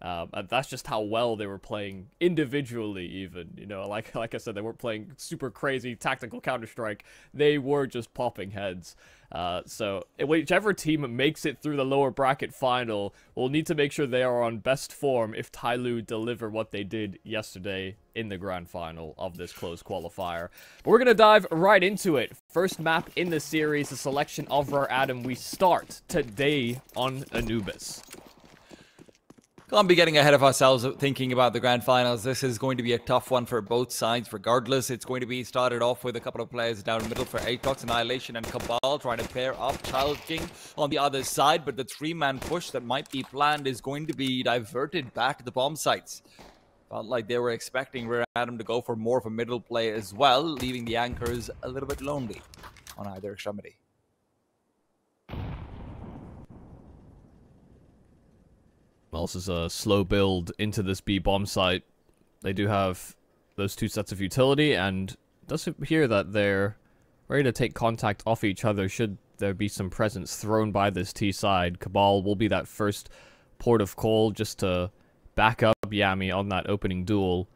And that's just how well they were playing individually, even. You know, like I said, they weren't playing super crazy tactical Counter-Strike. They were just popping heads. So whichever team makes it through the lower bracket final will need to make sure they are on best form if Tyloo deliver what they did yesterday in the grand final of this closed qualifier. But we're going to dive right into it. First map in the series, the selection of Rare Adam. We start today on Anubis. Can't be getting ahead of ourselves thinking about the grand finals. This is going to be a tough one for both sides regardless. It's going to be started off with a couple of players down the middle for ATOX, Annihilation and Cabal trying to pair up ChildKing on the other side, but the three-man push that might be planned is going to be diverted back to the bomb sites. Felt like they were expecting Rare Adam to go for more of a middle play as well, leaving the anchors a little bit lonely on either extremity. Well, this is a slow build into this B bomb site. They do have those two sets of utility, and it does appear that they're ready to take contact off each other should there be some presence thrown by this T side. Cabal will be that first port of call just to back up Yami on that opening duel.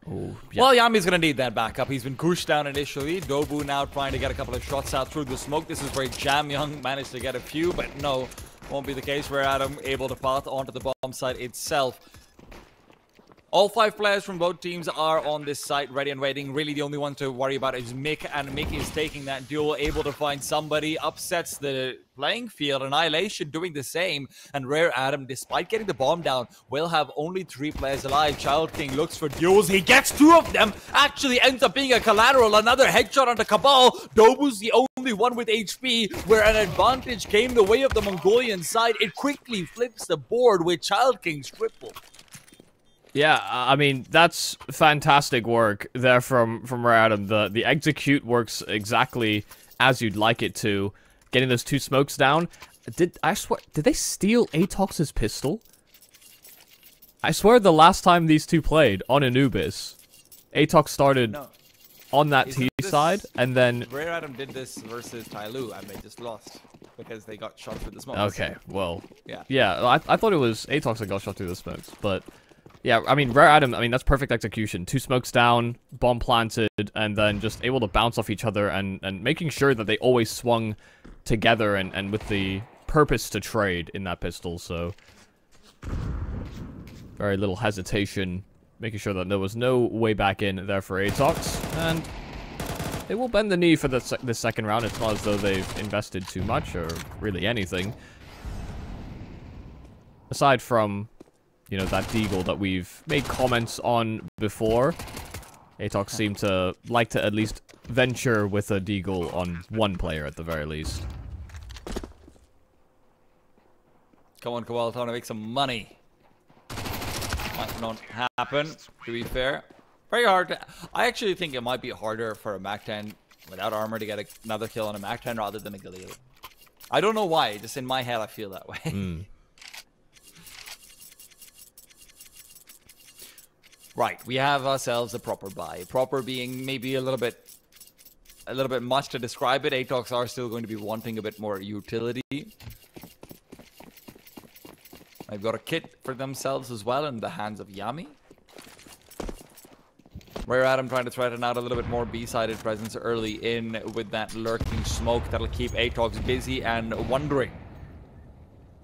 Oh, yeah. Well, Yami's going to need that backup. He's been pushed down initially. Dobu now trying to get a couple of shots out through the smoke. This is where Jamyoung managed to get a few, but no, won't be the case. Rare Adam able to path onto the bomb site itself. All 5 players from both teams are on this site, ready and waiting. Really, the only one to worry about is Mick, and Mick is taking that duel, able to find somebody, upsets the playing field. Annihilation doing the same, and Rare Adam, despite getting the bomb down, will have only 3 players alive. ChildKing looks for duels. He gets 2 of them, actually ends up being a collateral. Another headshot onto Cabal. Dobu's the only one with HP, where an advantage came the way of the Mongolian side. It quickly flips the board with ChildKing's triple. Yeah, I mean, that's fantastic work there from Rare Adam. The execute works exactly as you'd like it to. Getting those 2 smokes down. Did they steal ATOX's pistol? I swear the last time these two played on Anubis, ATOX started on that T side, and then... Rare Adam did this versus Tyloo, and they just lost because they got shot through the smokes. Okay, well, yeah, I thought it was ATOX that got shot through the smokes, but... Yeah, I mean, Rare Adam, I mean, that's perfect execution. 2 smokes down, bomb planted, and then just able to bounce off each other and making sure that they always swung together and with the purpose to trade in that pistol, so... Very little hesitation, making sure that there was no way back in there for ATOX, and they will bend the knee for the second round. It's not as though they've invested too much, or really anything. Aside from... you know, that deagle that we've made comments on before. ATOX seem to like to at least venture with a deagle on one player at the very least. Come on, Cabal, trying to make some money. Might not happen, to be fair. Very hard to... I actually think it might be harder for a MAC-10 without armor to get another kill on a MAC-10 rather than a Galil. I don't know why, just in my head I feel that way. Right, we have ourselves a proper buy. Proper being maybe a little bit much to describe it. ATOX are still going to be wanting a bit more utility. They've got a kit for themselves as well in the hands of Yami. Rare Adam trying to threaten out a little bit more B-sided presence early in with that lurking smoke that'll keep ATOX busy and wondering.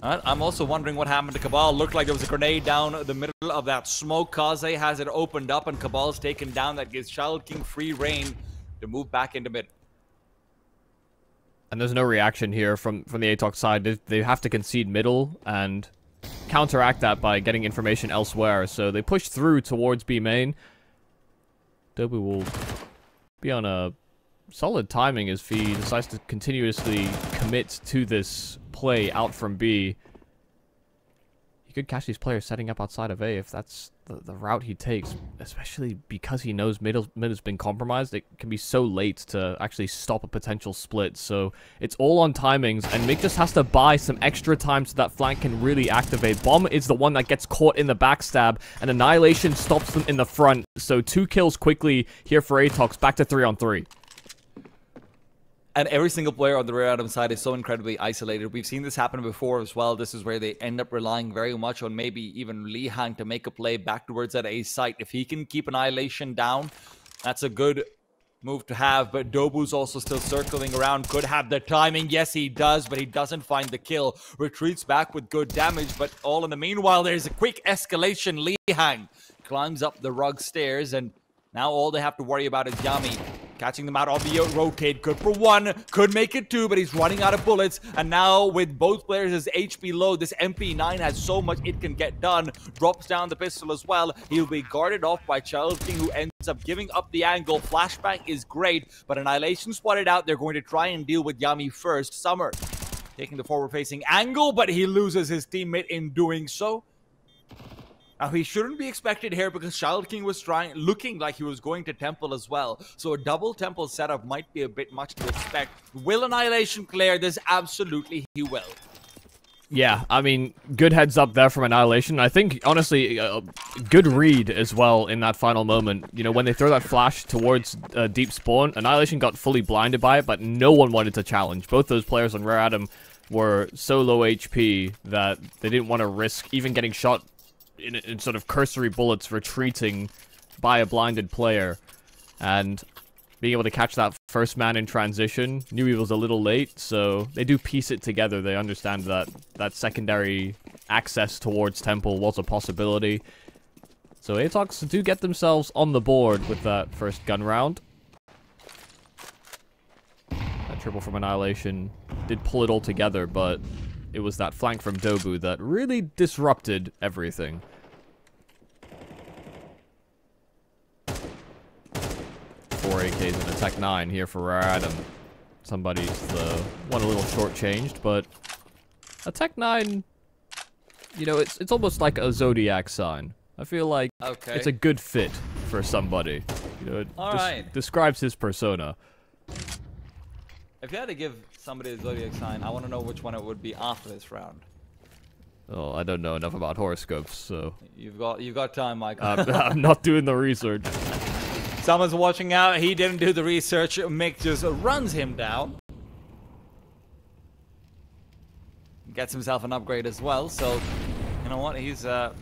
I'm also wondering what happened to Cabal. Looked like there was a grenade down the middle of that smoke. Kaze has it opened up and Cabal's taken down. That gives ChildKing free reign to move back into mid. And there's no reaction here from the ATOX side. They have to concede middle and counteract that by getting information elsewhere. So they push through towards B main. Dobu will be on a solid timing as he decides to continuously commit to this play out from B. He could catch these players setting up outside of A if that's the route he takes, especially because he knows mid has been compromised. It can be so late to actually stop a potential split, so it's all on timings, and Mick just has to buy some extra time so that flank can really activate. Bomb is the one that gets caught in the backstab, and Annihilation stops them in the front, so 2 kills quickly here for ATOX, back to 3-on-3. And every single player on the Rare Adam side is so incredibly isolated. We've seen this happen before as well. This is where they end up relying very much on maybe even Lihang to make a play back towards that A site. If he can keep Annihilation down, that's a good move to have. But dobu's also still circling around. Could have the timing. Yes, he does, but he doesn't find the kill. Retreats back with good damage, but all in the meanwhile, there's a quick escalation. Lihang climbs up the rug stairs, and now all they have to worry about is Yami catching them out on the rotate. Good for one, could make it two, but he's running out of bullets. And now with both players' HP low, this MP9 has so much it can get done. Drops down the pistol as well. He'll be guarded off by ChildKing, who ends up giving up the angle. Flashbang is great, but Annihilation spotted out. They're going to try and deal with Yami first. Summer taking the forward-facing angle, but he loses his teammate in doing so. Now, he shouldn't be expected here because ChildKing was looking like he was going to Temple as well. So a double Temple setup might be a bit much to expect. Will Annihilation clear this? Absolutely, he will. Yeah, I mean, good heads up there from Annihilation. I think, honestly, good read as well in that final moment. You know, when they throw that flash towards deep spawn, Annihilation got fully blinded by it, but no one wanted to challenge. Both those players on Rare Adam were so low HP that they didn't want to risk even getting shot in sort of cursory bullets retreating by a blinded player, and being able to catch that first man in transition. Knew he was a little late, so they do piece it together. They understand that that secondary access towards Temple was a possibility. So ATOX do get themselves on the board with that first gun round. That triple from Annihilation did pull it all together, but it was that flank from dobu that really disrupted everything. 4 AKs and a Tech 9 here for Rare Adam. Somebody's one a little shortchanged, but a Tech 9, you know, it's almost like a zodiac sign. I feel like it's a good fit for somebody. You know, it describes his persona. If you had to give somebody a zodiac sign, I want to know which one it would be after this round. Oh, I don't know enough about horoscopes, so you've got time, Michael. I'm not doing the research. Someone's watching out. He didn't do the research. Mick just runs him down. Gets himself an upgrade as well. So, you know what? He's gonna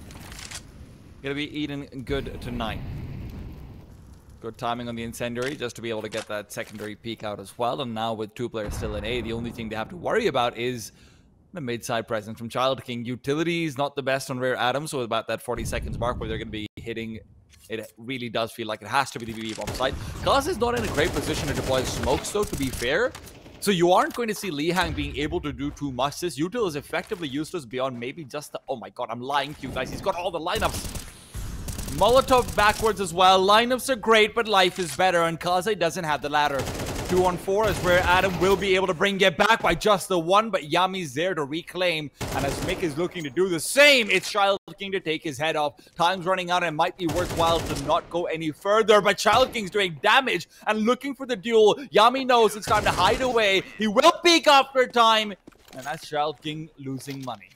be eating good tonight. Good timing on the incendiary just to be able to get that secondary peek out as well. And now with 2 players still in A, the only thing they have to worry about is the mid-side presence from ChildKing. Utility is not the best on Rare Adam, so about that 40 seconds mark where they're going to be hitting, it really does feel like it has to be the BB bomb site. Kaz is not in a great position to deploy smokes, though, to be fair. So you aren't going to see Lihang being able to do too much. This util is effectively useless beyond maybe just the... Oh my god, I'm lying to you guys. He's got all the lineups. Molotov backwards as well. Lineups are great, but life is better, and Kaze doesn't have the ladder. 2 on 4 is where Adam will be able to bring it back by just the one, but Yami's there to reclaim. And as Mick is looking to do the same, it's ChildKing to take his head off. Time's running out and it might be worthwhile to not go any further, but ChildKing's doing damage and looking for the duel. Yami knows it's time to hide away. He will peek after time, and that's ChildKing losing money.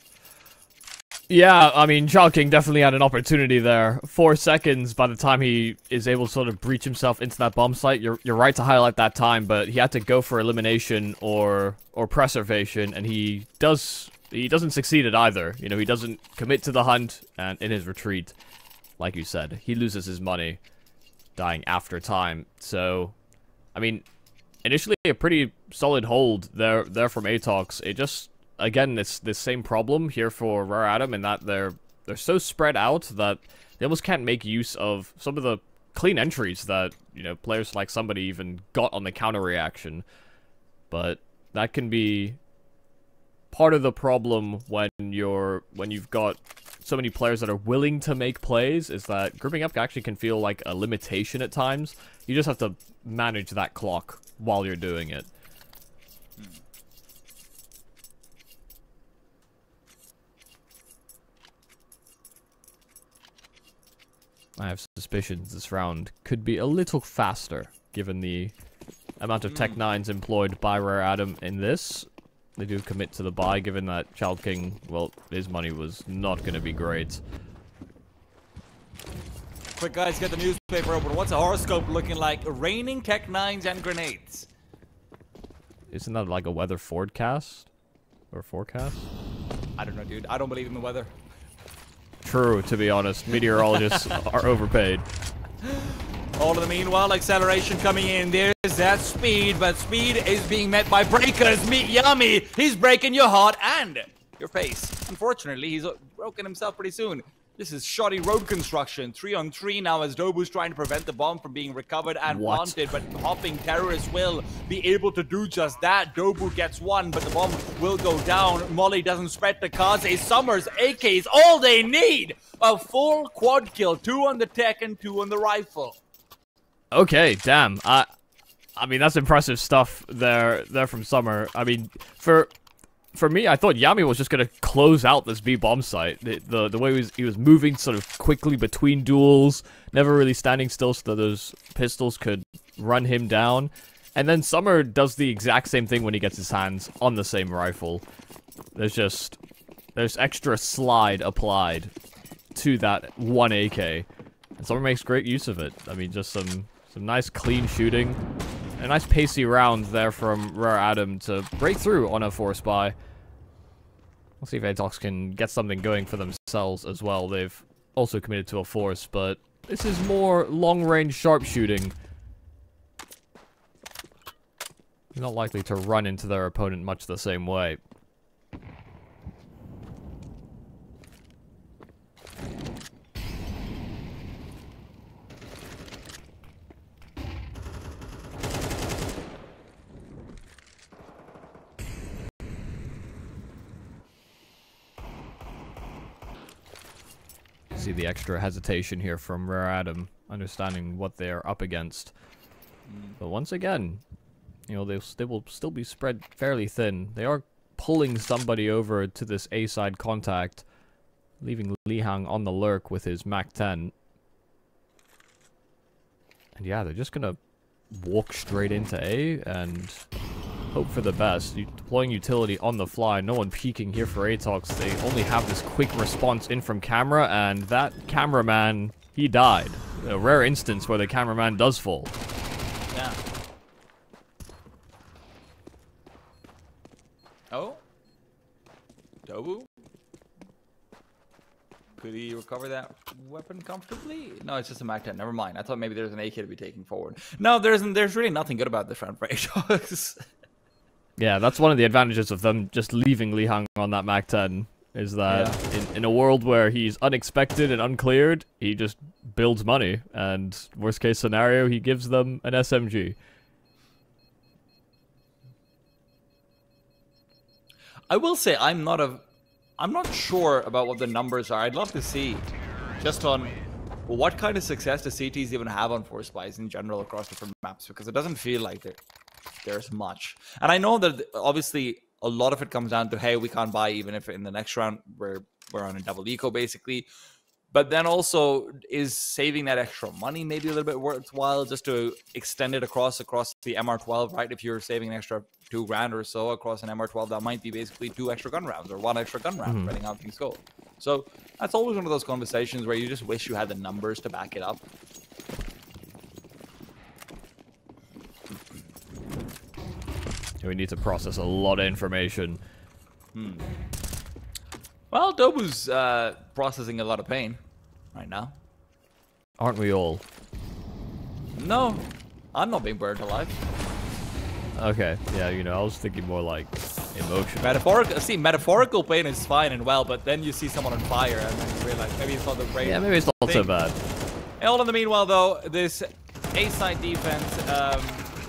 Yeah, I mean, ChildKing definitely had an opportunity there. 4 seconds by the time he is able to sort of breach himself into that bomb site. You're right to highlight that time, but he had to go for elimination or preservation, and he doesn't succeed at either. You know, he doesn't commit to the hunt, and in his retreat, like you said, he loses his money, dying after time. So, I mean, initially a pretty solid hold there from ATOX. It just... Again, it's this same problem here for Rare Adam in that they're so spread out that they almost can't make use of some of the clean entries that, you know, players like somebody even got on the counter reaction. But that can be part of the problem when you've got so many players that are willing to make plays, is that grouping up actually can feel like a limitation at times. You just have to manage that clock while you're doing it. I have suspicions this round could be a little faster, given the amount of Tech 9s employed by Rare Adam in this. They do commit to the buy, given that ChildKing, well, his money was not going to be great. Quick, guys, get the newspaper open. What's a horoscope looking like? Raining Tech 9s and grenades. isn't that like a weather forecast? Or forecast? I don't know, dude. I don't believe in the weather. True, to be honest. Meteorologists are overpaid. All in the meanwhile, acceleration coming in. There's that speed, but speed is being met by breakers. Meet Yummy. He's breaking your heart and your face. Unfortunately, he's broken himself pretty soon. This is shoddy road construction. 3-on-3 now as dobu's trying to prevent the bomb from being recovered and planted, but hopping terrorists will be able to do just that. Dobu gets one, but the bomb will go down. Molly doesn't spread the cards. A Summers AK is all they need. A full quad kill. 2 on the tech and 2 on the rifle. Okay, damn. I mean, that's impressive stuff there from Summer. I mean, for me, I thought Yami was just gonna close out this B bomb site. The way he was moving sort of quickly between duels, never really standing still so that those pistols could run him down. And then Summer does the exact same thing when he gets his hands on the same rifle. There's extra slide applied to that one AK. And Summer makes great use of it. I mean, just some nice clean shooting. A nice pacey round there from Rare Adam to break through on a 4-spy. We'll see if ATOX can get something going for themselves as well. They've also committed to a force, but this is more long-range sharpshooting. Not likely to run into their opponent much the same way. See the extra hesitation here from Rare Adam, understanding what they're up against. But once again, you know, they will still be spread fairly thin. They are pulling somebody over to this A side contact, leaving Li Hang on the lurk with his MAC-10. And yeah, they're just gonna walk straight into A and hope for the best. Deploying utility on the fly, no one peeking here for ATOX. They only have this quick response in from camera, and that cameraman, he died. A rare instance where the cameraman does fall. Yeah. Oh? Dobu? Could he recover that weapon comfortably? No, it's just a MAC-10. Never mind. I thought maybe there's an AK to be taken forward. No, there's really nothing good about this round for ATOX. Yeah, that's one of the advantages of them just leaving Li Hang on that MAC-10, is that in a world where he's unexpected and uncleared, he just builds money, and worst case scenario, he gives them an SMG. I will say I'm not sure about what the numbers are. I'd love to see just on what kind of success do CTs even have on 4-spies in general across different maps, because it doesn't feel like there's much. And I know that obviously a lot of it comes down to, hey, we can't buy even if in the next round we're on a double eco basically. But then also, is saving that extra money maybe a little bit worthwhile just to extend it across the MR12, right? If you're saving an extra $2,000 or so across an MR12, that might be basically 2 extra gun rounds or 1 extra gun round, depending on how things go. So that's always one of those conversations where you just wish you had the numbers to back it up. We need to process a lot of information. Well, Dobu's processing a lot of pain right now. Aren't we all? No, I'm not being burned alive. Okay, yeah, you know, I was thinking more like emotion. Metaphorical pain is fine and well, but then you see someone on fire and then you realize maybe it's not the right. Yeah, maybe it's not so bad. And all in the meanwhile, though, this A-side defense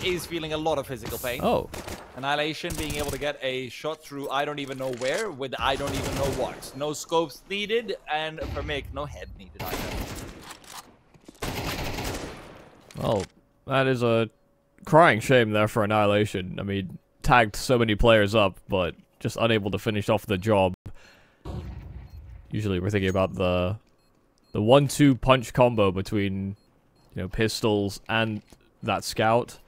is feeling a lot of physical pain. Oh. Annihilation being able to get a shot through I don't even know where with I don't even know what. No scopes needed, and for Mick, no head needed either. Well, that is a crying shame there for Annihilation. I mean, tagged so many players up, but just unable to finish off the job. Usually we're thinking about the 1-2 punch combo between, you know, pistols and that scout.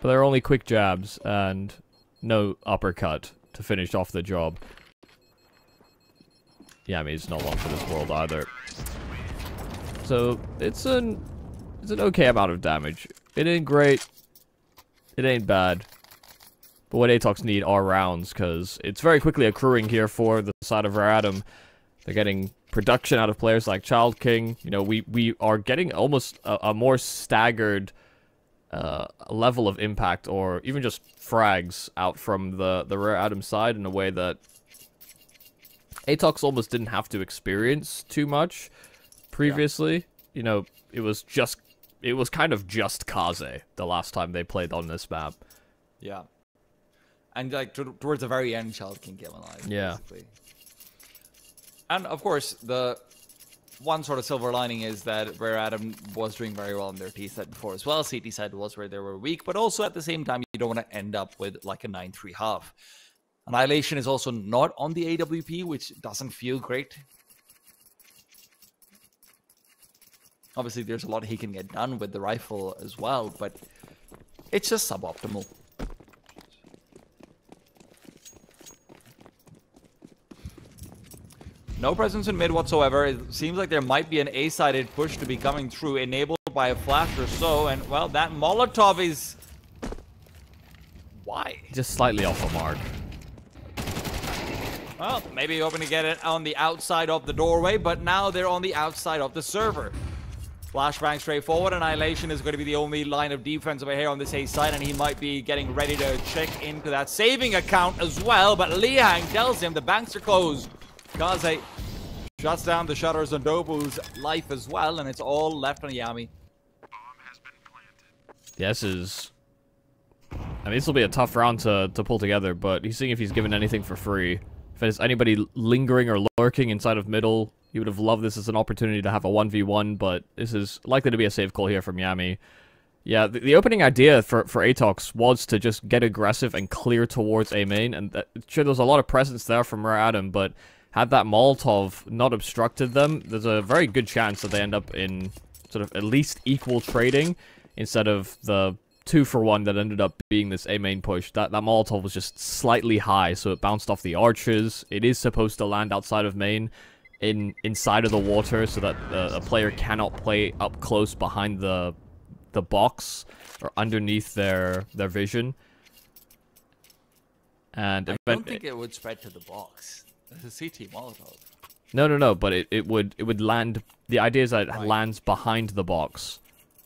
But they're only quick jabs and no uppercut to finish off the job. Yeah, I mean, it's not long for this world either. So it's an okay amount of damage. It ain't great. It ain't bad. But what ATOX need are rounds, because it's very quickly accruing here for the side of Rare Adam. They're getting production out of players like ChildKing. You know, we are getting almost a more staggered level of impact, or even just frags out from the Rare Adam side in a way that ATOX almost didn't have to experience too much previously. Yeah. You know, it was kind of just Kaze the last time they played on this map. Yeah. And like towards the very end, ChildKing came alive. Yeah. Basically. And of course, the one sort of silver lining is that Rare Adam was doing very well on their T side before as well. CT side was where they were weak, but also at the same time, you don't want to end up with like a 9-3 half. Annihilation is also not on the AWP, which doesn't feel great. Obviously, there's a lot he can get done with the rifle as well, but it's just suboptimal. No presence in mid whatsoever. It seems like there might be an A-sided push to be coming through, enabled by a flash or so, and well, that Molotov is... Why? Just slightly off a mark. Well, maybe hoping to get it on the outside of the doorway, but now they're on the outside of the server. Flashbang straight forward. Annihilation is going to be the only line of defense over here on this A side, and he might be getting ready to check into that saving account as well, but Liang tells him the banks are closed. Kaze shuts down the shutters on Dobu's life as well, and it's all left on Yami. Yeah, this is... I mean, this will be a tough round to pull together, but he's seeing if he's given anything for free. If there's anybody lingering or lurking inside of middle, he would have loved this as an opportunity to have a 1v1, but this is likely to be a safe call here from Yami. Yeah, the opening idea for ATOX was to just get aggressive and clear towards A main, and sure, there's a lot of presence there from Rare Adam, but had that Molotov not obstructed them, there's a very good chance that they end up in sort of at least equal trading instead of the 2-for-1 that ended up being this A main push. That Molotov was just slightly high, so it bounced off the arches. It is supposed to land outside of main, inside of the water, so that a player cannot play up close behind the box or underneath their vision. And I don't think it would spread to the box. It's a CT Molotov. No, but it would land. The idea is that it lands behind the box.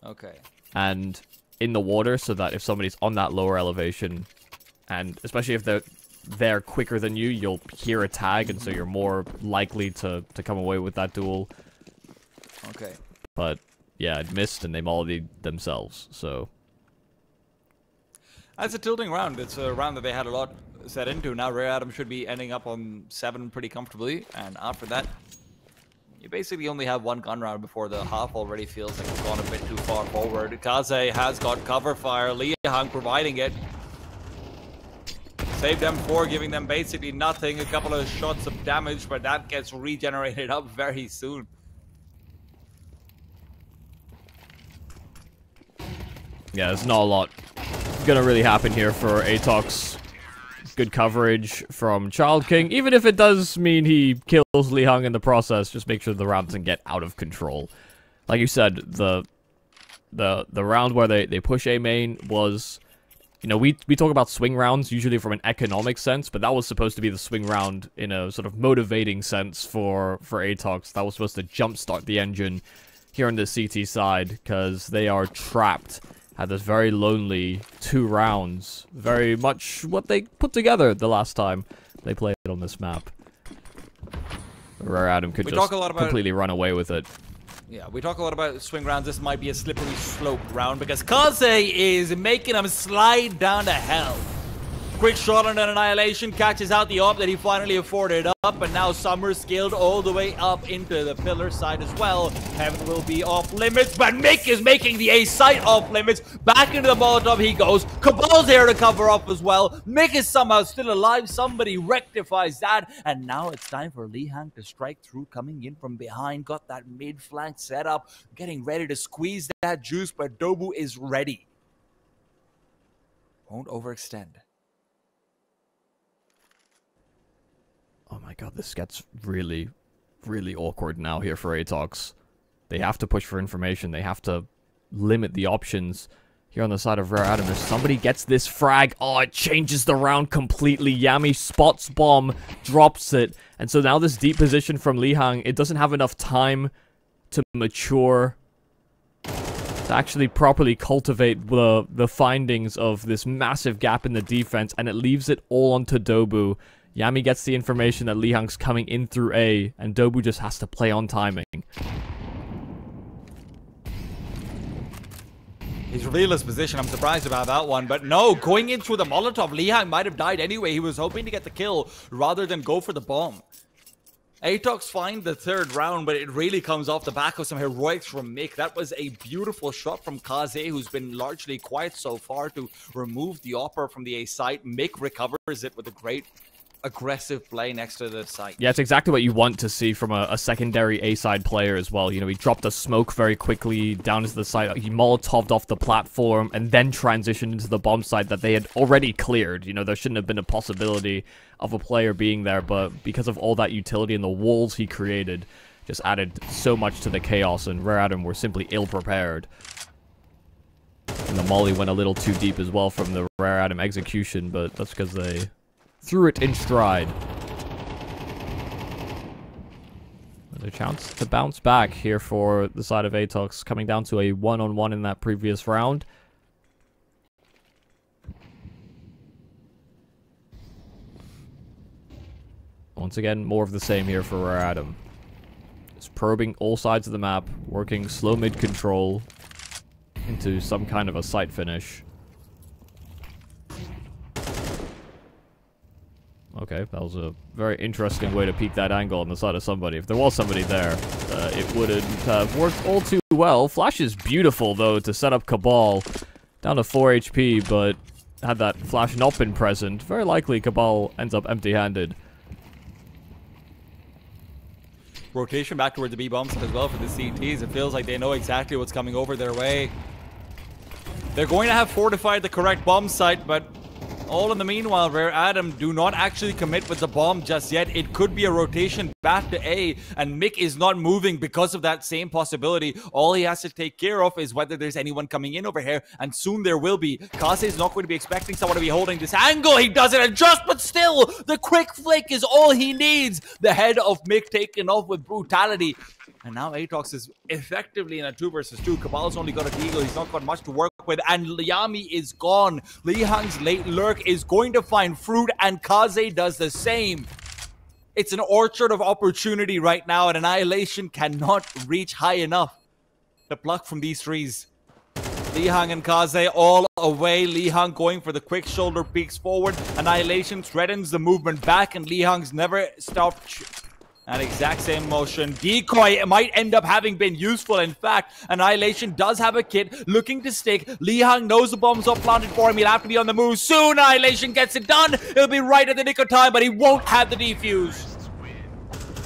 Okay. And in the water, so that if somebody's on that lower elevation, and especially if they're quicker than you, you'll hear a tag, and so you're more likely to come away with that duel. Okay. But yeah, it missed, and they mollied themselves. So as a tilting round, it's a round that they had a lot set into. Now Rare Adam should be ending up on 7 pretty comfortably, and after that, you basically only have one gun round before the half already feels like it's gone a bit too far forward. Kaze has got cover fire, Liang providing it. Saved them 4, giving them basically nothing. A couple of shots of damage, but that gets regenerated up very soon. Yeah, there's not a lot gonna really happen here for ATOX. Good coverage from ChildKing. Even if it does mean he kills Li Hung in the process, just make sure the round doesn't get out of control. Like you said, the round where they push A main was, you know, we talk about swing rounds usually from an economic sense, but that was supposed to be the swing round in a sort of motivating sense for ATOX. That was supposed to jumpstart the engine here on the CT side, because they are trapped. Had this very lonely 2 rounds. Very much what they put together the last time they played on this map. Rare Adam could just completely run away with it. Yeah, we talk a lot about swing rounds. This might be a slippery slope round because Kaze is making him slide down to hell. Quick shot on an Annihilation, catches out the op that he finally afforded up, and now Summer scaled all the way up into the pillar side as well. Heaven will be off limits, but Mick is making the A site off limits. Back into the Molotov he goes. Cabal's there to cover up as well. Mick is somehow still alive. Somebody rectifies that, and now it's time for Li Hang to strike through, coming in from behind. Got that mid flank set up, getting ready to squeeze that juice, but Dobu is ready. Won't overextend. Oh my god, this gets really, really awkward now here for ATOX. They have to push for information. They have to limit the options. here on the side of Rare Adam. If somebody gets this frag, oh, it changes the round completely. Yami spots bomb, drops it. And so now this deep position from Lihang, it doesn't have enough time to mature, to actually properly cultivate the findings of this massive gap in the defense, and it leaves it all onto dobu. Yami gets the information that Lihang's coming in through A, and dobu just has to play on timing. He's revealed his position. I'm surprised about that one. But no, going in through the Molotov, Lihang might have died anyway. He was hoping to get the kill rather than go for the bomb. ATOX find the third round, but it really comes off the back of some heroics from Mick. That was a beautiful shot from Kaze, who's been largely quiet so far, to remove the Opera from the A site. Mick recovers it with a great aggressive play next to the site. Yeah, it's exactly what you want to see from a secondary A-side player as well. You know, he dropped a smoke very quickly down into the site. He Molotoved off the platform and then transitioned into the bomb site that they had already cleared. You know, there shouldn't have been a possibility of a player being there, but because of all that utility and the walls he created, just added so much to the chaos, and Rare Adam were simply ill-prepared. And the molly went a little too deep as well from the Rare Adam execution, but that's because they threw it in stride. Another chance to bounce back here for the side of ATOX, coming down to a one-on-one in that previous round. Once again, more of the same here for Rare Adam. Just probing all sides of the map, working slow mid-control into some kind of a site finish. Okay, that was a very interesting way to peek that angle on the side of somebody. If there was somebody there, it wouldn't have worked all too well. Flash is beautiful, though, to set up Cabal. Down to 4 HP, but had that flash not been present, very likely Cabal ends up empty-handed. Rotation back toward the B bomb site as well for the CTs. It feels like they know exactly what's coming over their way. They're going to have fortified the correct bomb site, but all in the meanwhile, Rare Adam do not actually commit with the bomb just yet. It could be a rotation back to A, and Mick is not moving because of that same possibility. All he has to take care of is whether there's anyone coming in over here, and soon there will be. Kaze is not going to be expecting someone to be holding this angle. He doesn't adjust, but still, the quick flick is all he needs. The head of Mick taken off with brutality. And now ATOX is effectively in a 2 versus 2. Cabal's only got a deagle. He's not got much to work with. And Yami is gone. Lihang's late lurk is going to find fruit, and Kaze does the same. It's an orchard of opportunity right now, and Annihilation cannot reach high enough to pluck from these trees. Lihang and Kaze all away. Lihang going for the quick shoulder peeks forward. Annihilation threatens the movement back, and Lihang's never stopped. That exact same motion. Decoy might end up having been useful. In fact, Annihilation does have a kit looking to stick. Lihang knows the bomb's up planted for him. He'll have to be on the move soon. Annihilation gets it done. It'll be right at the nick of time, but he won't have the defuse.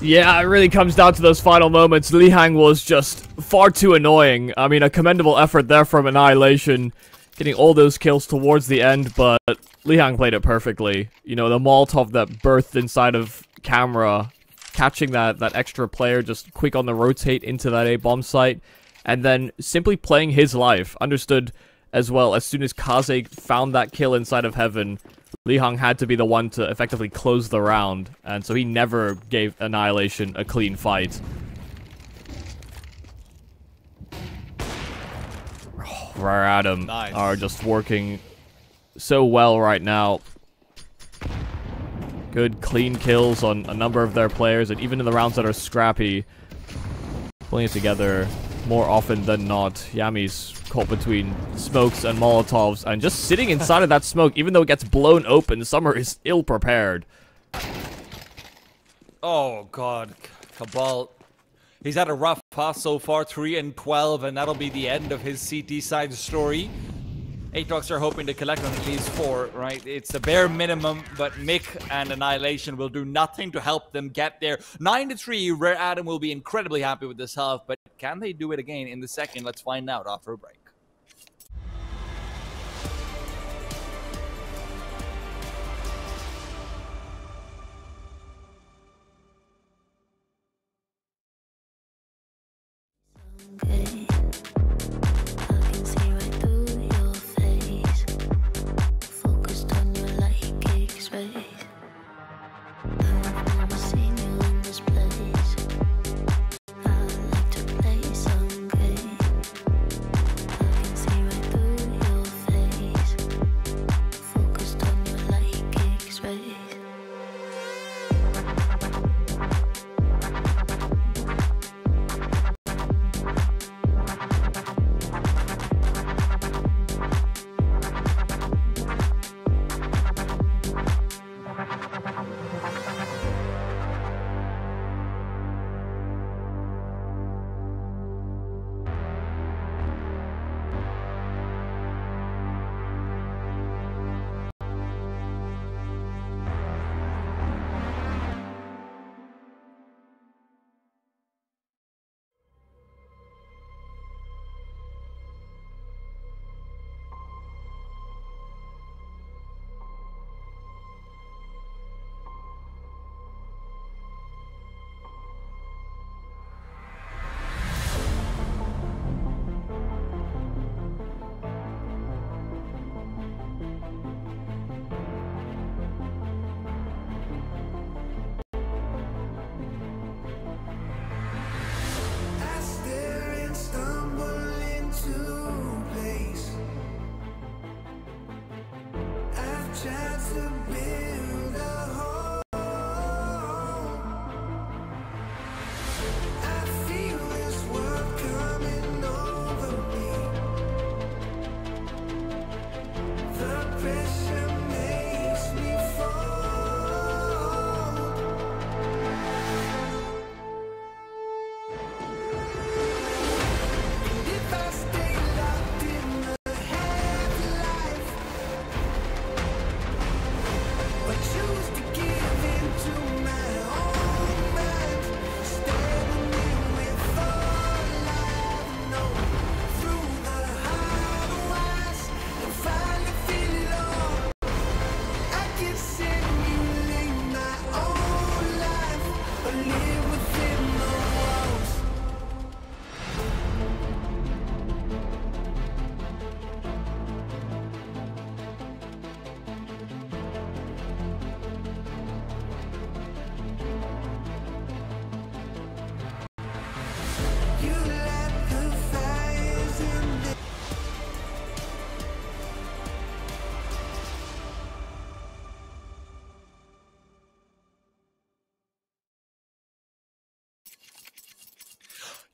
Yeah, it really comes down to those final moments. Lihang was just far too annoying. I mean, a commendable effort there from Annihilation, getting all those kills towards the end, but Lihang played it perfectly. You know, the Molotov that birthed inside of camera, catching that extra player just quick on the rotate into that A bomb site, and then simply playing his life. Understood as well, as soon as Kaze found that kill inside of Heaven, Lihang had to be the one to effectively close the round, and so he never gave Annihilation a clean fight. Oh, Rare Adam are just working so well right now. Good, clean kills on a number of their players, and even in the rounds that are scrappy, pulling it together more often than not. Yami's caught between smokes and Molotovs, and just sitting inside of that smoke, even though it gets blown open, Summer is ill-prepared. Oh, God. Cabal. He's had a rough pass so far, 3 and 12, and that'll be the end of his CT side story. ATOX are hoping to collect on at least 4, right? It's the bare minimum, but Mick and Annihilation will do nothing to help them get there. 9-3, Rare Adam will be incredibly happy with this half, but can they do it again in the second? Let's find out after a break. I can see right through your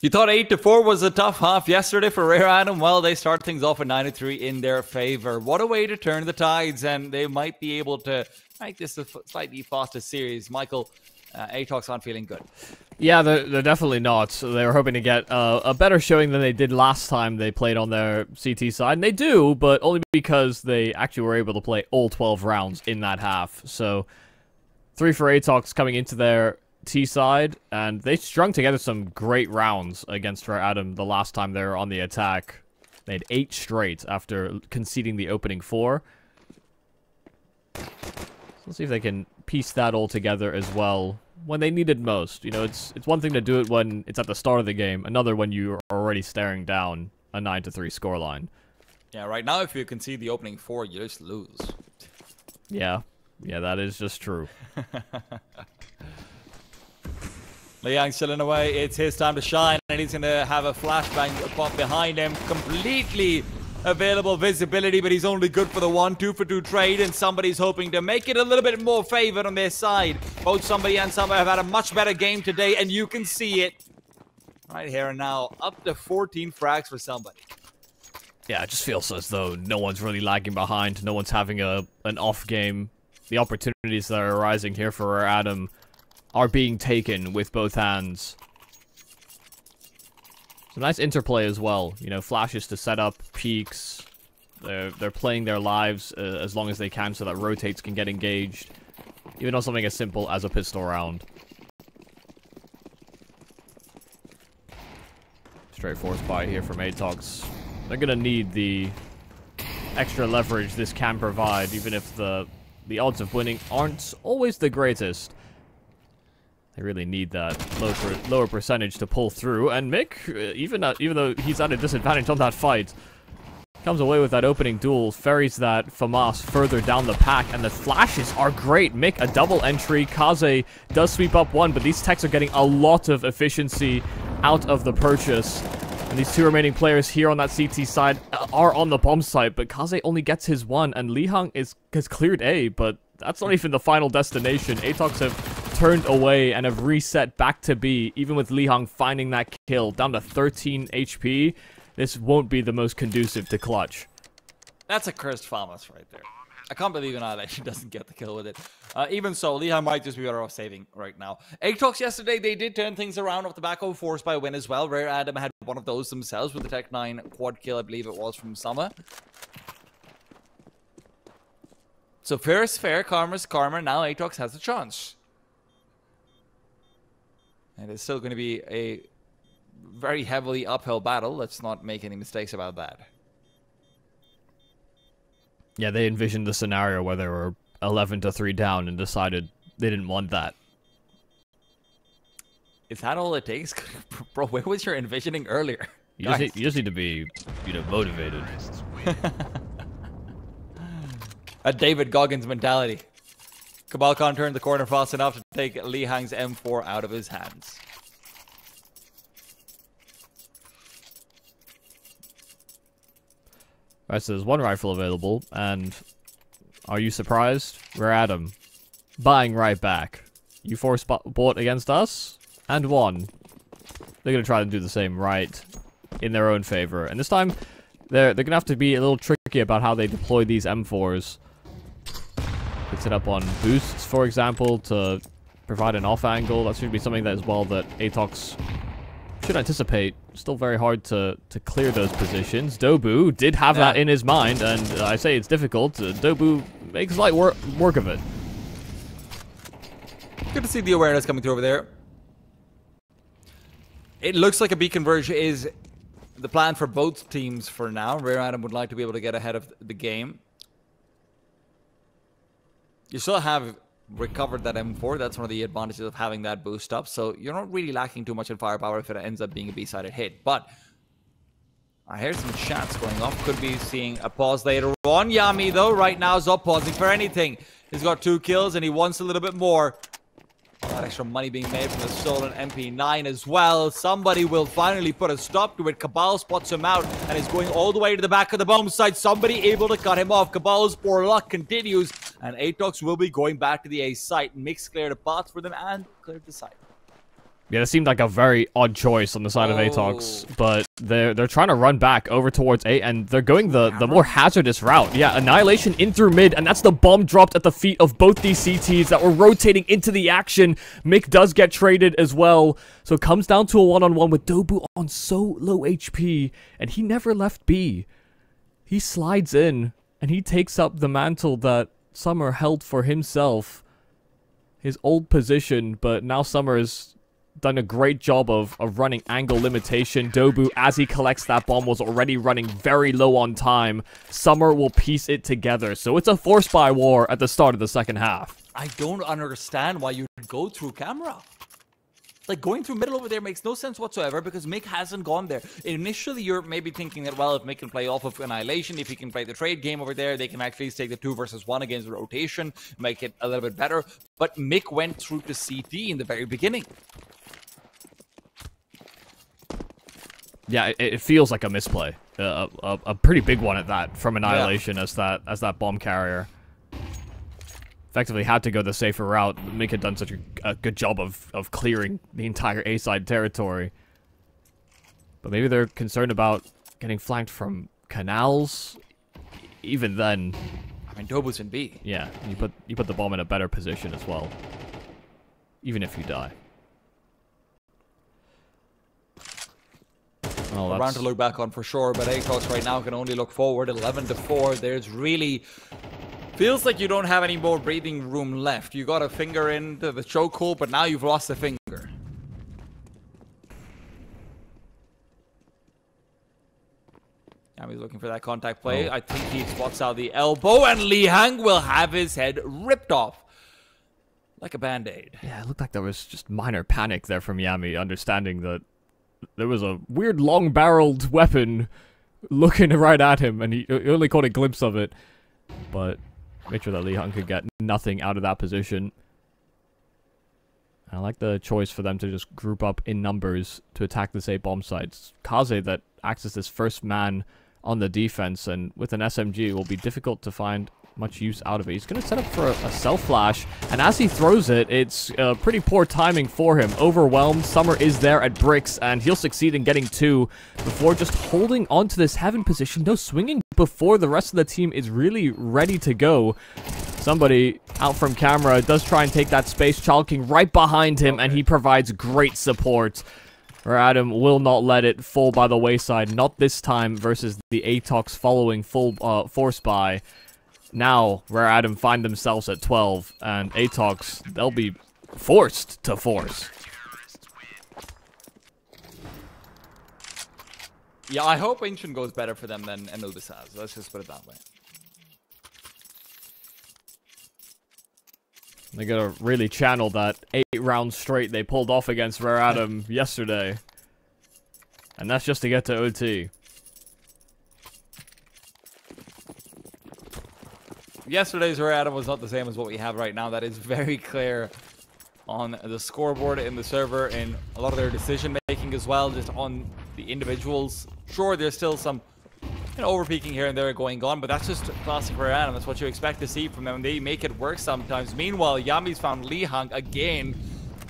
You thought 8-4 was a tough half yesterday for Rare Adam? Well, they start things off at 9-3 in their favor. What a way to turn the tides, and they might be able to make this a slightly faster series. Michael, ATOX aren't feeling good. Yeah, they're definitely not. So they were hoping to get a better showing than they did last time they played on their CT side. And they do, but only because they actually were able to play all 12 rounds in that half. So 3 for ATOX coming into their T side, and they strung together some great rounds against Rare Adam the last time they were on the attack. They had 8 straight after conceding the opening 4. So let's see if they can piece that all together as well when they need it most. You know, it's one thing to do it when it's at the start of the game, another when you're already staring down a 9-3 scoreline. Yeah, right now if you concede the opening 4, you just lose. Yeah, that is just true. Liang's chilling away. It's his time to shine, and he's going to have a flashbang pop behind him. Completely available visibility, but he's only good for the 1-2 for 2 trade, and somebody's hoping to make it a little bit more favored on their side. Both somebody and somebody have had a much better game today, and you can see it right here and now. Up to 14 frags for somebody. Yeah, it just feels as though no one's really lagging behind. No one's having an off game. The opportunities that are arising here for Rare Adam are being taken with both hands. It's a nice interplay as well. You know, flashes to set up, peaks. They're playing their lives as long as they can so that rotates can get engaged. Even on something as simple as a pistol round. Straight force buy here from ATOX. They're gonna need the extra leverage this can provide, even if the odds of winning aren't always the greatest. They really need that lower percentage to pull through, and Mick, even though he's at a disadvantage on that fight, comes away with that opening duel, ferries that FAMAS further down the pack, and the flashes are great. Mick, a double entry. Kaze does sweep up one, but these techs are getting a lot of efficiency out of the purchase. And these 2 remaining players here on that CT side are on the bomb site, but Kaze only gets his 1, and Lihang has cleared A, but that's not even the final destination. ATOX have turned away and have reset back to B, even with Lihang finding that kill down to 13 HP. This won't be the most conducive to clutch. That's a cursed FAMAS right there. I can't believe Annihilation doesn't get the kill with it. Even so, Lihang might just be better off saving right now. ATOX yesterday, they did turn things around off the back of a force by win as well. Rare Adam had one of those themselves with the Tech 9 quad kill, I believe it was, from Summer. So fair is fair, karma's karma. Now ATOX has a chance. And it's still going to be a very heavily uphill battle. Let's not make any mistakes about that. Yeah, they envisioned the scenario where they were 11-3 down and decided they didn't want that. Is that all it takes? Bro, where was your envisioning earlier? You just need to be, you know, motivated. A David Goggins mentality. Cabal can't turn the corner fast enough to take Lihang's M4 out of his hands. Alright, so there's 1 rifle available, and Are you surprised? We're Adam. Buying right back. You force bought against us and won. They're gonna try to do the same right in their own favor. And this time, they're gonna have to be a little tricky about how they deploy these M4s. Picks it up on boosts, for example, to provide an off angle. That should be something that as well that ATOX should anticipate. Still very hard to clear those positions. Dobu did have that in his mind, and I say it's difficult. Dobu makes light work of it. Good to see the awareness coming through over there. It looks like a B converge is the plan for both teams for now. Rare Adam would like to be able to get ahead of the game. You still have recovered that M4. That's one of the advantages of having that boost up. So you're not really lacking too much in firepower if it ends up being a B-sided hit. But I hear some shots going off. Could be seeing a pause later on. Yami, though, right now is not pausing for anything. He's got 2 kills and he wants a little bit more. All that extra money being made from the stolen MP9 as well. Somebody will finally put a stop to it. Cabal spots him out and is going all the way to the back of the bomb site. Somebody able to cut him off. Cabal's poor luck continues. And ATOX will be going back to the A site. Mix cleared a path for them and cleared the site. Yeah, it seemed like a very odd choice on the side of ATOX, but they're trying to run back over towards A, and they're going the more hazardous route. Yeah, Annihilation in through mid, and that's the bomb dropped at the feet of both these CTs that were rotating into the action. Mick does get traded as well, so it comes down to a one-on-one with Dobu on so low HP, and he never left B. He slides in, and he takes up the mantle that Summer held for himself. His old position, but now Summer is done a great job of running angle limitation. Dobu, as he collects that bomb, was already running very low on time. Summer will piece it together. So it's a force buy war at the start of the second half. I don't understand why you go through camera. Like, going through middle over there makes no sense whatsoever because Mick hasn't gone there. Initially, you're maybe thinking that, well, if Mick can play off of Annihilation, if he can play the trade game over there, they can actually take the 2 versus 1 against the rotation, make it a little bit better. But Mick went through to CT in the very beginning. Yeah, it feels like a misplay. A pretty big one at that from Annihilation as that bomb carrier. Effectively had to go the safer route. Mick had done such a good job of clearing the entire A-side territory. But maybe they're concerned about getting flanked from canals. Even then, I mean, Dobu's in B. Yeah, you put the bomb in a better position as well. Even if you die. Oh, a round to look back on for sure, but ATOX right now can only look forward. 11-4. There's really feels like you don't have any more breathing room left. You got a finger into the chokehold, but now you've lost a finger. Now he's looking for that contact play. I think he spots out the elbow, and Li Hang will have his head ripped off like a band-aid. Yeah, it looked like there was just minor panic there from Yami, understanding that there was a weird long-barreled weapon looking right at him, and he only caught a glimpse of it. But make sure that Li Hang could get nothing out of that position. I like the choice for them to just group up in numbers to attack this A bomb sites. Kaze that acts as this first man on the defense, and with an SMG it will be difficult to find much use out of it. He's going to set up for a self-flash, and as he throws it, it's pretty poor timing for him. Overwhelmed, Summer is there at bricks, and he'll succeed in getting 2 before just holding on to this heaven position. No swinging before the rest of the team is really ready to go. Somebody out from camera does try and take that space. ChildKing right behind him, and he provides great support. Adam will not let it fall by the wayside. Not this time versus the ATOX following full force buy. Now, Rare Adam find themselves at 12, and ATOX, they'll be forced to force. Yeah, I hope Ancient goes better for them than Anubis has. Let's just put it that way. They gotta really channel that 8 rounds straight they pulled off against Rare Adam yesterday. And that's just to get to OT. Yesterday's Rare Adam was not the same as what we have right now. That is very clear on the scoreboard in the server and a lot of their decision making as well, just on the individuals. Sure, there's still some overpeaking here and there going on, but that's just classic Rare Adam. That's what you expect to see from them. They make it work sometimes. Meanwhile, Yami's found Lee Hang again.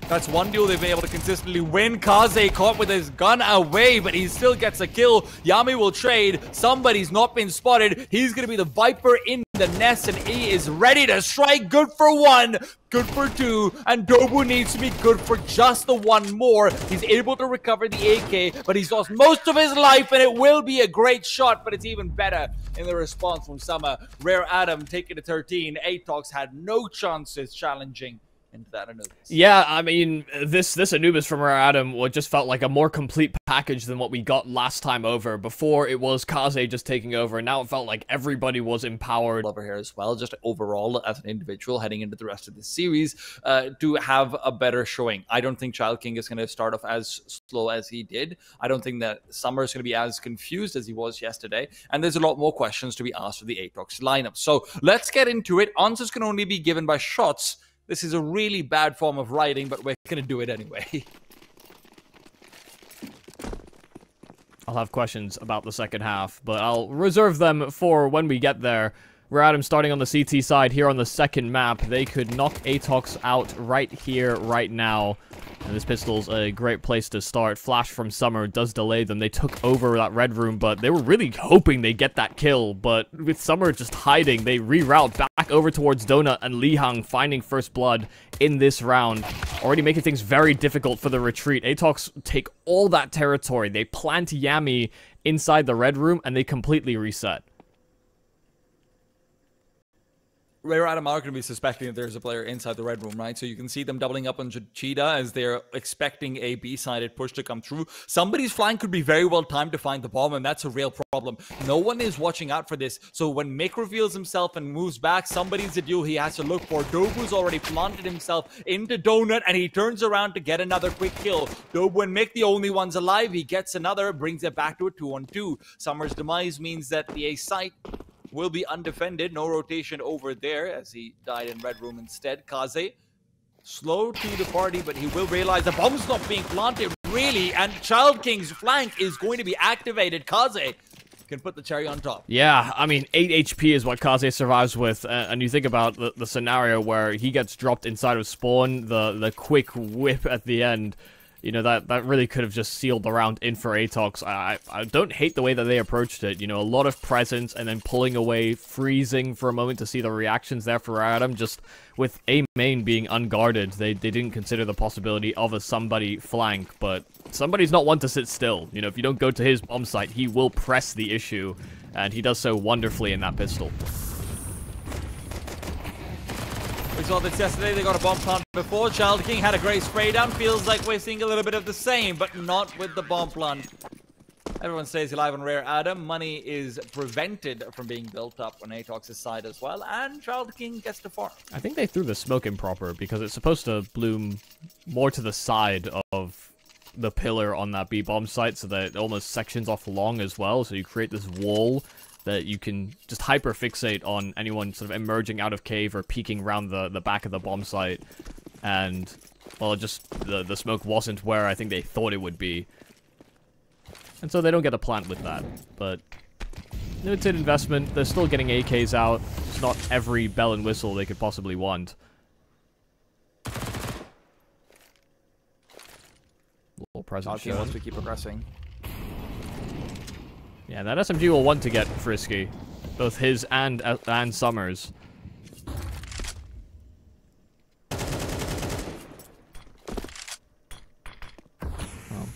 That's one duel they've been able to consistently win. Kaze caught with his gun away, but he still gets a kill. Yami will trade. Somebody's not been spotted. He's going to be the Viper in the nest, and he is ready to strike. Good for one, good for two, and dobu needs to be good for just the one more. He's able to recover the AK, but he's lost most of his life, and it will be a great shot, but it's even better in the response from Summer. Rare Adam taking to 13. ATOX had no chances challenging into that Anubis. Yeah, I mean, this Anubis from Rare Adam just felt like a more complete package than what we got last time over. Before, it was Kaze just taking over, and now it felt like everybody was empowered. Over here as well, just overall as an individual heading into the rest of the series, to have a better showing. I don't think ChildKing is going to start off as slow as he did. I don't think that Summer is going to be as confused as he was yesterday, and there's a lot more questions to be asked for the ATOX lineup. So let's get into it. Answers can only be given by shots. This is a really bad form of writing, but we're going to do it anyway. I'll have questions about the second half, but I'll reserve them for when we get there. Rare Adam starting on the CT side here on the second map. They could knock ATOX out right here, right now. And this pistol's a great place to start. Flash from Summer does delay them. They took over that red room, but they were really hoping they get that kill. But with Summer just hiding, they reroute back over towards Donut, and Lee Hang finding first blood in this round. Already making things very difficult for the retreat. ATOX take all that territory. They plant Yami inside the red room, and they completely reset. Rare Adam are going to be suspecting that there's a player inside the red room, right? So you can see them doubling up on Cheetah as they're expecting a B-sided push to come through. Somebody's flank could be very well timed to find the bomb, and that's a real problem. No one is watching out for this. So when Mick reveals himself and moves back, somebody's the duel he has to look for. Dobu's already planted himself into Donut, and he turns around to get another quick kill. Dobu and Mick, the only ones alive. He gets another, brings it back to a 2-on-2. Summer's demise means that the A site will be undefended. No rotation over there as he died in red room instead. Kaze, slow to the party, but he will realize the bomb's not being planted, really, and ChildKing's flank is going to be activated. Kaze can put the cherry on top. Yeah, I mean, 8 HP is what Kaze survives with, and you think about the scenario where he gets dropped inside of spawn, the quick whip at the end. You know, that really could have just sealed the round in for ATOX. I don't hate the way that they approached it. You know, a lot of presence and then pulling away, freezing for a moment to see the reactions there for Adam. Just with A main being unguarded, they didn't consider the possibility of a somebody flank. But somebody's not one to sit still. You know, if you don't go to his bomb site, he will press the issue. And he does so wonderfully in that pistol. We saw this yesterday, they got a bomb plant before. ChildKing had a great spray down. Feels like we're seeing a little bit of the same, but not with the bomb plant. Everyone stays alive on Rare Adam. Money is prevented from being built up on ATOX's side as well, and ChildKing gets to farm. I think they threw the smoke improper because it's supposed to bloom more to the side of the pillar on that B bomb site so that it almost sections off long as well, so you create this wall that you can just hyper-fixate on anyone sort of emerging out of cave or peeking around the back of the bomb site. And, well, just the smoke wasn't where I think they thought it would be. And so they don't get a plant with that. But limited investment. They're still getting AKs out. It's not every bell and whistle they could possibly want. Little presence ChildKing wants to keep progressing. Yeah, that SMG will want to get frisky. Both his and Summer's. Well,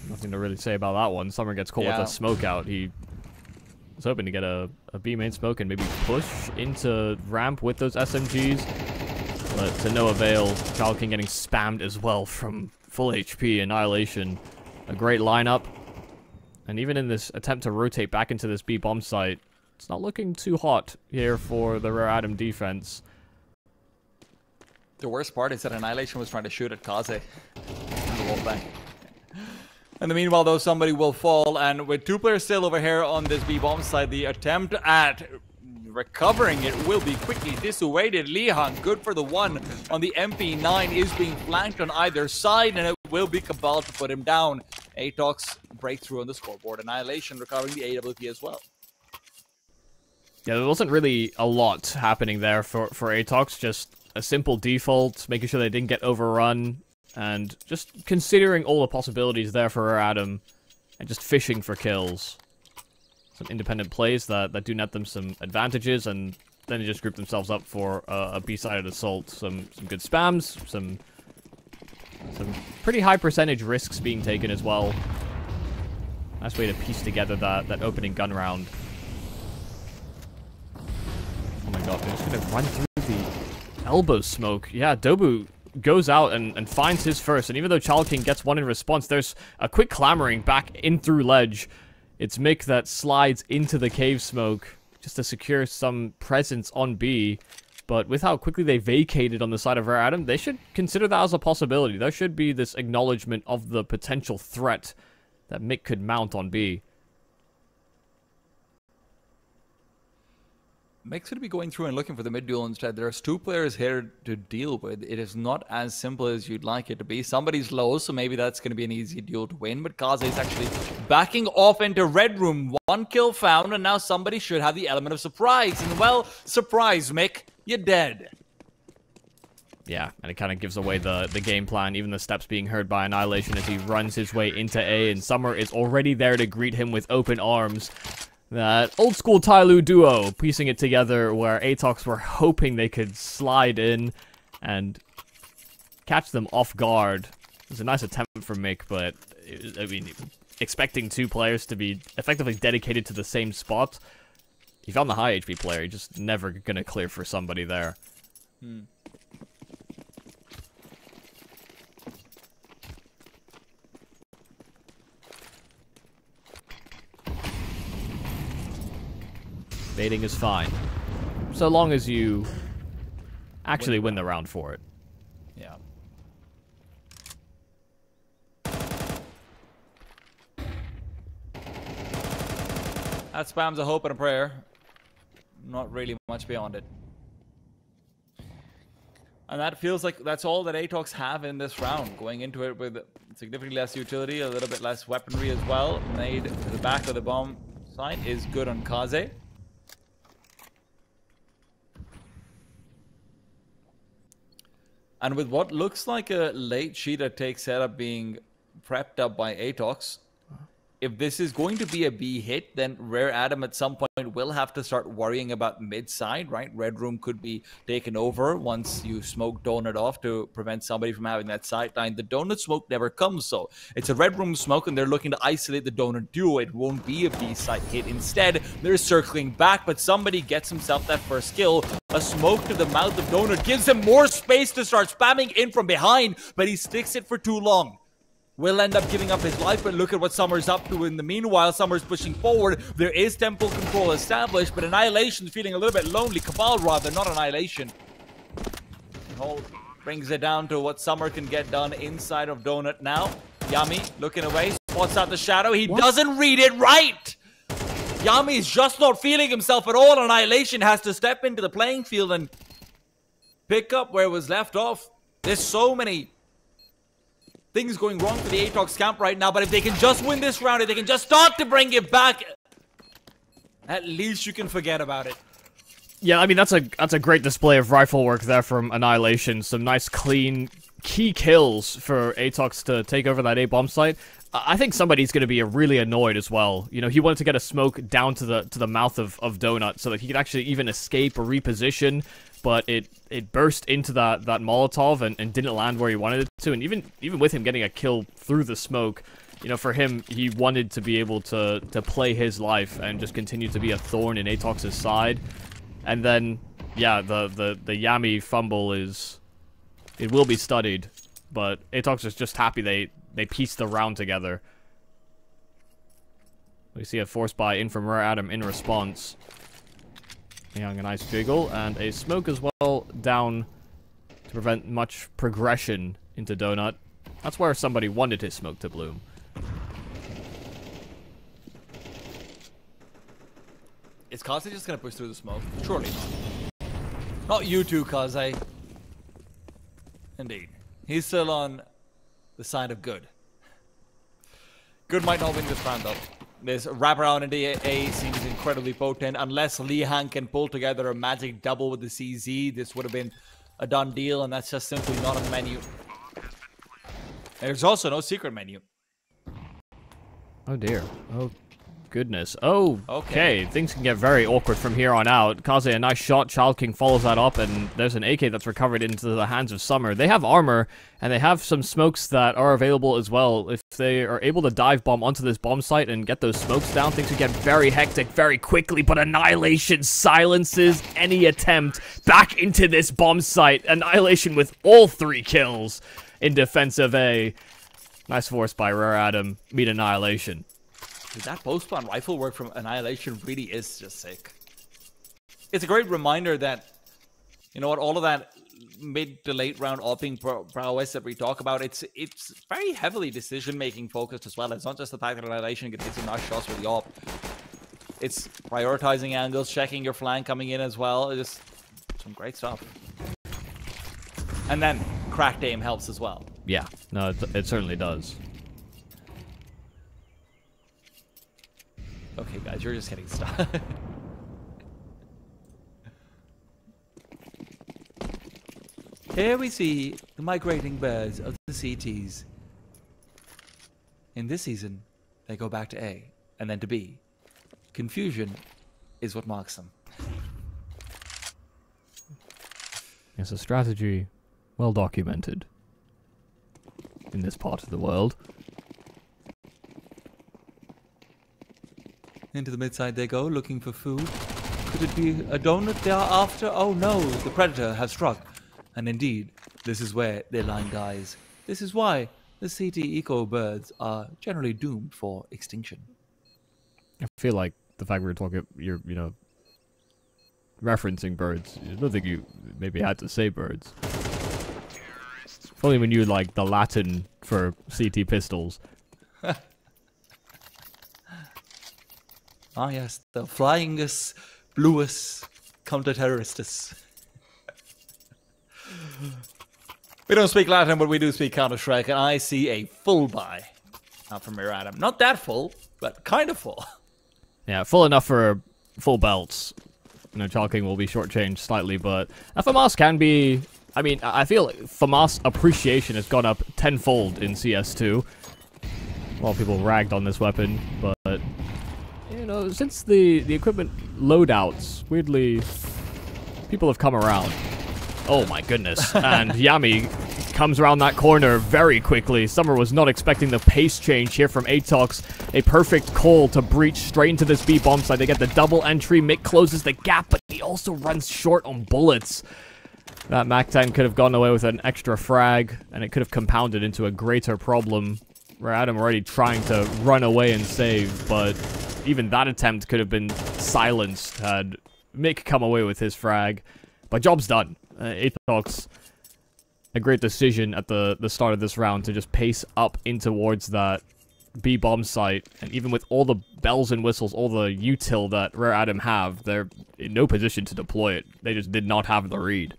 nothing to really say about that one. Summer gets caught with a smoke out. He was hoping to get a B main smoke and maybe push into ramp with those SMGs. But to no avail. ChildKing getting spammed as well from full HP Annihilation. A great lineup. And even in this attempt to rotate back into this B bomb site, it's not looking too hot here for the Rare Adam defense. The worst part is that Annihilation was trying to shoot at Kaze. And the meanwhile, though, somebody will fall. And with two players still over here on this B bomb site, the attempt at recovering it will be quickly dissuaded. Lee Hang, good for the one on the MP9, is being flanked on either side, and it will be Cabal to put him down. ATOX breakthrough on the scoreboard. Annihilation recovering the AWP as well. Yeah, there wasn't really a lot happening there for ATOX. Just a simple default, making sure they didn't get overrun, and just considering all the possibilities there for Adam, and just fishing for kills. Some independent plays that do net them some advantages, and then they just group themselves up for a B-sided assault. Some good spams, some pretty high percentage risks being taken as well. Nice way to piece together that opening gun round. Oh my god, they're just gonna run through the elbow smoke. Yeah, dobu goes out and finds his first, and even though ChildKing gets one in response, there's a quick clamoring back in through ledge. It's Mick that slides into the cave smoke just to secure some presence on B. But with how quickly they vacated on the side of Rare Adam, they should consider that as a possibility. There should be this acknowledgement of the potential threat that Mick could mount on B. Mick's going to be going through and looking for the mid duel instead. There's two players here to deal with. It is not as simple as you'd like it to be. Somebody's low, so maybe that's going to be an easy duel to win. But Kaze is actually backing off into red room. 1 kill found, and now somebody should have the element of surprise. And well, surprise, Mick, you're dead. Yeah, and it kind of gives away the game plan, even the steps being heard by Annihilation as he runs his way into A, and Summer is already there to greet him with open arms. That old school Tyloo duo piecing it together where ATOX were hoping they could slide in and catch them off guard. It was a nice attempt from Mick, but I mean, expecting two players to be effectively dedicated to the same spot, he found the high HP player. You're just never gonna clear for somebody there. Baiting is fine, so long as you actually win the round for it. Yeah. That spams a hope and a prayer. Not really much beyond it. And that feels like that's all that ATOX have in this round. Going into it with significantly less utility, a little bit less weaponry as well. Made to the back of the bomb site is good on Kaze. And with what looks like a late Cheetah take setup being prepped up by ATOX, if this is going to be a B hit, then Rare Adam at some point will have to start worrying about mid-side, right? Red Room could be taken over once you smoke Donut off to prevent somebody from having that sight line. The Donut smoke never comes, so it's a Red Room smoke, and they're looking to isolate the Donut duo. It won't be a B-side hit. Instead, they're circling back, but somebody gets himself that first kill. A smoke to the mouth of Donut gives him more space to start spamming in from behind, but he sticks it for too long. Will end up giving up his life, but look at what Summer's up to in the meanwhile. Summer's pushing forward. There is tempo control established, but Annihilation's feeling a little bit lonely. Cabal rather, not Annihilation. Hold brings it down to what Summer can get done inside of Donut now. Yami looking away, spots out the shadow. He doesn't read it right! Yami's just not feeling himself at all. Annihilation has to step into the playing field and pick up where it was left off. There's so many things going wrong for the ATOX camp right now, but if they can just win this round, if they can just start to bring it back, at least you can forget about it. Yeah, I mean, that's a great display of rifle work there from Annihilation. Some nice, clean, key kills for ATOX to take over that A-bomb site. I think somebody's going to be really annoyed as well. You know, he wanted to get a smoke down to the mouth of Donut so that he could actually even escape or reposition, but it burst into that Molotov and didn't land where he wanted it to. And even with him getting a kill through the smoke, you know, for him, he wanted to be able to play his life and just continue to be a thorn in ATOX's side. And then, yeah, the Yami fumble it will be studied, but ATOX is just happy they pieced the round together. We see a force buy in from Rare Adam in response. Young, a nice jiggle, and a smoke as well down to prevent much progression into Donut. That's where somebody wanted his smoke to bloom. Is Kaze just gonna push through the smoke? Surely not. Not you too, Kaze. Indeed. He's still on the side of good. Good might not win this round though. This wraparound into A seems incredibly potent. Unless Lihan can pull together a magic double with the CZ, this would have been a done deal, and that's just simply not on the menu. There's also no secret menu. Oh dear. Oh goodness. Oh, okay. Things can get very awkward from here on out. Kaze, a nice shot. ChildKing follows that up, and there's an AK that's recovered into the hands of Summer. They have armor, and they have some smokes that are available as well. If they are able to dive bomb onto this bomb site and get those smokes down, things can get very hectic very quickly, but Annihilation silences any attempt back into this bomb site. Annihilation with all 3 kills in defense of A. Nice force by Rare Adam. Meet Annihilation. Dude, that post-spawn rifle work from Annihilation really is just sick. It's a great reminder that, you know what, all of that mid to late round opping prowess that we talk about, it's very heavily decision-making focused as well. It's not just the fact that Annihilation can hit some nice shots with the op. It's prioritizing angles, checking your flank coming in as well. It's just some great stuff. And then cracked aim helps as well. Yeah, no, it certainly does. Okay, guys, you're just getting started. Here we see the migrating birds of the CTs. In this season, they go back to A, and then to B. Confusion is what marks them. It's a strategy well documented in this part of the world. Into the midside they go, looking for food. Could it be a donut they are after? Oh no, the predator has struck. And indeed, this is where their line dies. This is why the CT eco birds are generally doomed for extinction. I feel like the fact we're talking, you're, you know, referencing birds. I don't think you maybe had to say birds. If only we knew, like, the Latin for CT pistols. Ah yes, the flyingus, bluus, counter-terroristus. We don't speak Latin, but we do speak Counter-Strike, and I see a full buy out from Rare Adam. Not that full, but kind of full. Yeah, full enough for full belts. You know, ChildKing will be shortchanged slightly, but FMAS can be... I mean, I feel like FAMAS appreciation has gone up tenfold in CS2. A lot of people ragged on this weapon, but... You know, since the equipment loadouts, weirdly, people have come around. Oh my goodness. And Yami comes around that corner very quickly. Summer was not expecting the pace change here from ATOX. A perfect call to breach straight into this B bomb site. They get the double entry. Mick closes the gap, but he also runs short on bullets. That MAC-10 could have gone away with an extra frag, and it could have compounded into a greater problem. Where Adam already trying to run away and save, but even that attempt could have been silenced had Mick come away with his frag. But job's done. ATOX, a great decision at the start of this round to just pace up in towards that B bomb site. And even with all the bells and whistles, all the util that Rare Adam have, they're in no position to deploy it. They just did not have the read.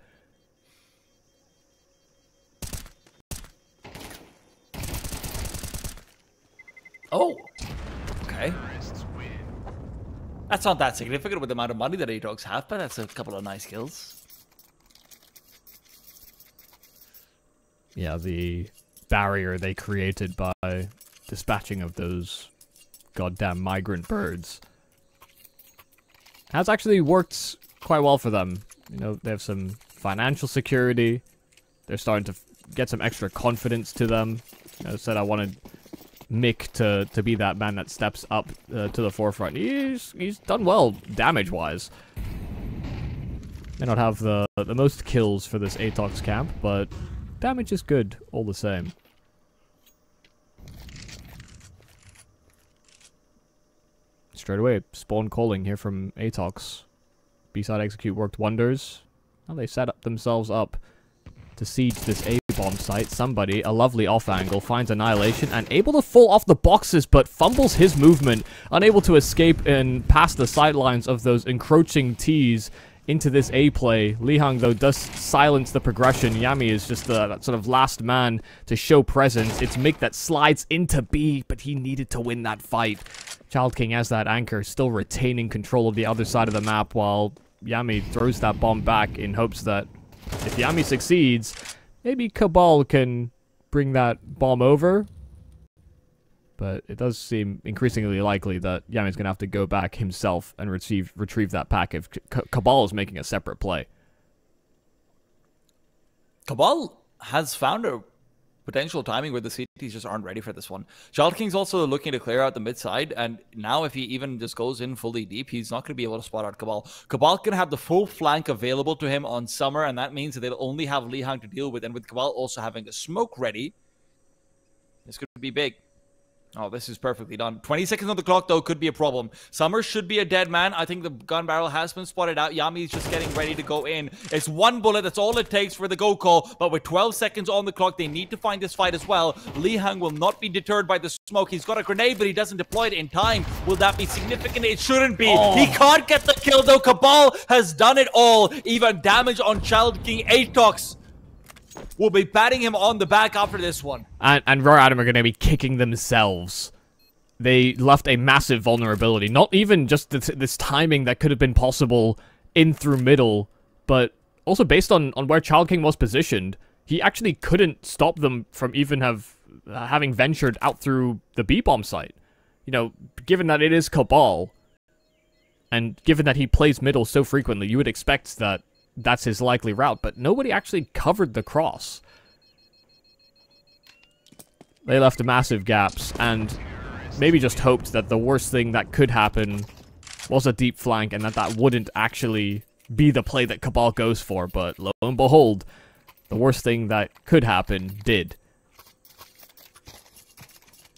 Oh, okay. That's not that significant with the amount of money that ATOX have, but that's a couple of nice kills. Yeah, the barrier they created by dispatching of those goddamn migrant birds has actually worked quite well for them. You know, they have some financial security. They're starting to get some extra confidence to them. You know, I said I wanted Mick to be that man that steps up to the forefront. He's done well damage-wise. May not have the most kills for this ATOX camp, but damage is good all the same. Straight away, spawn calling here from ATOX. B-side execute worked wonders. Well, they set themselves up to siege this A-bomb site. Somebody, a lovely off-angle, finds Annihilation and able to fall off the boxes, but fumbles his movement. Unable to escape and pass the sidelines of those encroaching Ts into this A play. Lihang, though, does silence the progression. Yami is just that sort of last man to show presence. It's Mick that slides into B, but he needed to win that fight. ChildKing as that anchor, still retaining control of the other side of the map, while Yami throws that bomb back in hopes that if Yami succeeds, maybe Cabal can bring that bomb over. But it does seem increasingly likely that Yami's going to have to go back himself and retrieve that pack if Cabal is making a separate play. Cabal has found a potential timing where the CTs just aren't ready for this one. ChildKing's also looking to clear out the mid side, and now if he even just goes in fully deep, he's not going to be able to spot out Cabal. Cabal can have the full flank available to him on Summer, and that means that they'll only have Lihang to deal with, and with Cabal also having a smoke ready, this could be big. Oh, this is perfectly done. 20 seconds on the clock, though, could be a problem. Summer should be a dead man. I think the gun barrel has been spotted out. Yami's just getting ready to go in. It's one bullet. That's all it takes for the go call. But with 12 seconds on the clock, they need to find this fight as well. Lihang will not be deterred by the smoke. He's got a grenade, but he doesn't deploy it in time. Will that be significant? It shouldn't be. Oh. He can't get the kill, though. Cabal has done it all. Even damage on ChildKing. ATOX will be patting him on the back after this one. And Roar Adam are going to be kicking themselves. They left a massive vulnerability. Not even just this timing that could have been possible in through middle, but also based on where ChildKing was positioned, he actually couldn't stop them from even having ventured out through the B-bomb site. You know, given that it is Cabal, and given that he plays middle so frequently, you would expect that that's his likely route, but nobody actually covered the cross. They left massive gaps, and maybe just hoped that the worst thing that could happen was a deep flank, and that wouldn't actually be the play that Cabal goes for, but lo and behold, the worst thing that could happen did.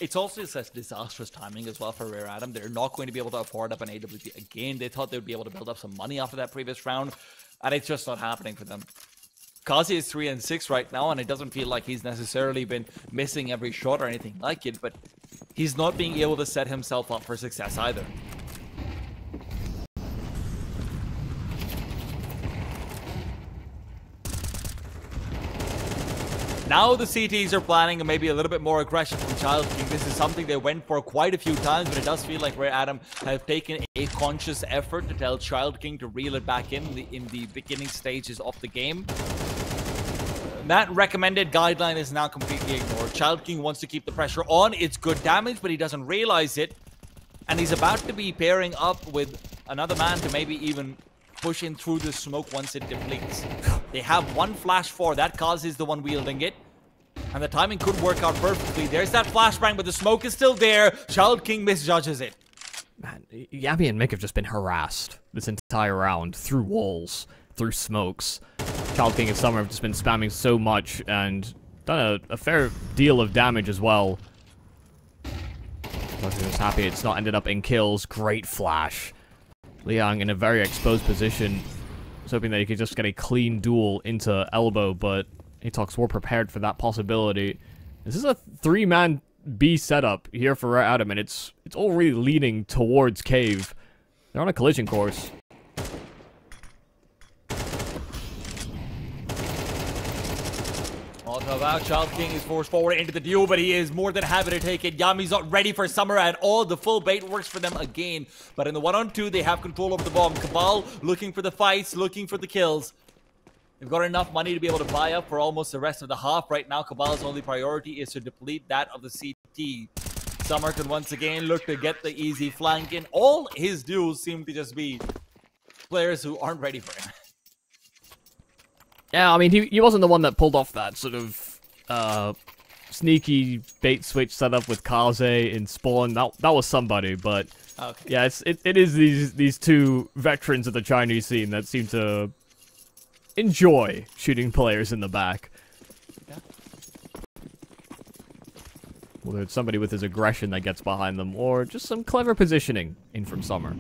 It's also such disastrous timing as well for Rare Adam. They're not going to be able to afford up an AWP again. They thought they would be able to build up some money after that previous round, and it's just not happening for them. Kazi is 3-6 right now, and it doesn't feel like he's necessarily been missing every shot or anything like it, but he's not being able to set himself up for success either. Now the CTs are planning maybe a little bit more aggression from ChildKing. This is something they went for quite a few times, but it does feel like Rare Adam have taken a conscious effort to tell ChildKing to reel it back in the beginning stages of the game. That recommended guideline is now completely ignored. ChildKing wants to keep the pressure on. It's good damage, but he doesn't realize it. And he's about to be pairing up with another man to maybe even push in through the smoke once it depletes. They have one flash for that. Kaz is the one wielding it. And the timing could work out perfectly. There's that flashbang, but the smoke is still there. ChildKing misjudges it. Man, Yami and Mick have just been harassed this entire round through walls, through smokes. ChildKing and Summer have just been spamming so much and done a fair deal of damage as well. I'm just happy it's not ended up in kills. Great flash. Liang in a very exposed position. Was hoping that he could just get a clean duel into elbow, but ATOX were prepared for that possibility. This is a 3-man B setup here for Rare Adam, and it's all really leaning towards Cave. They're on a collision course. About ChildKing is forced forward into the duel, but he is more than happy to take it. Yami's not ready for Summer at all. The full bait works for them again, but in the 1-on-2, they have control over the bomb. Cabal looking for the fights, looking for the kills. They've got enough money to be able to buy up for almost the rest of the half. Right now, Cabal's only priority is to deplete that of the CT. Summer can once again look to get the easy flank in. All his duels seem to just be players who aren't ready for him. Yeah, I mean, he wasn't the one that pulled off that sort of sneaky bait switch setup with Kaze in Spawn. That was somebody, but okay. Yeah, it is these two veterans of the Chinese scene that seem to enjoy shooting players in the back. Yeah. Whether it's somebody with his aggression that gets behind them, or just some clever positioning in from Summer.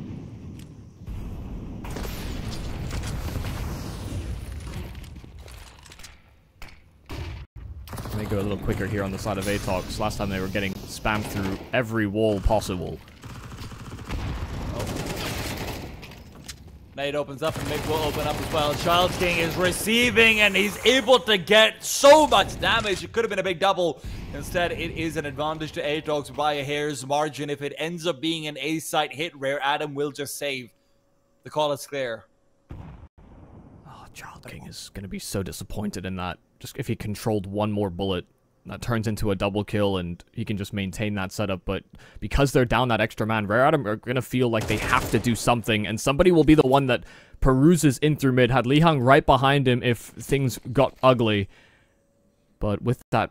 They go a little quicker here on the side of ATOX. Last time they were getting spammed through every wall possible. Nade opens up and Mick will open up as well. ChildKing is receiving and he's able to get so much damage. It could have been a big double. Instead, it is an advantage to ATOX by a hair's margin. If it ends up being an A-site hit, Rare Adam will just save. The call is clear. Oh, ChildKing is going to be so disappointed in that. Just if he controlled one more bullet, that turns into a double kill and he can just maintain that setup. But because they're down that extra man, Rare Adam are going to feel like they have to do something, and somebody will be the one that peruses in through mid. Had Lihang right behind him if things got ugly. But with that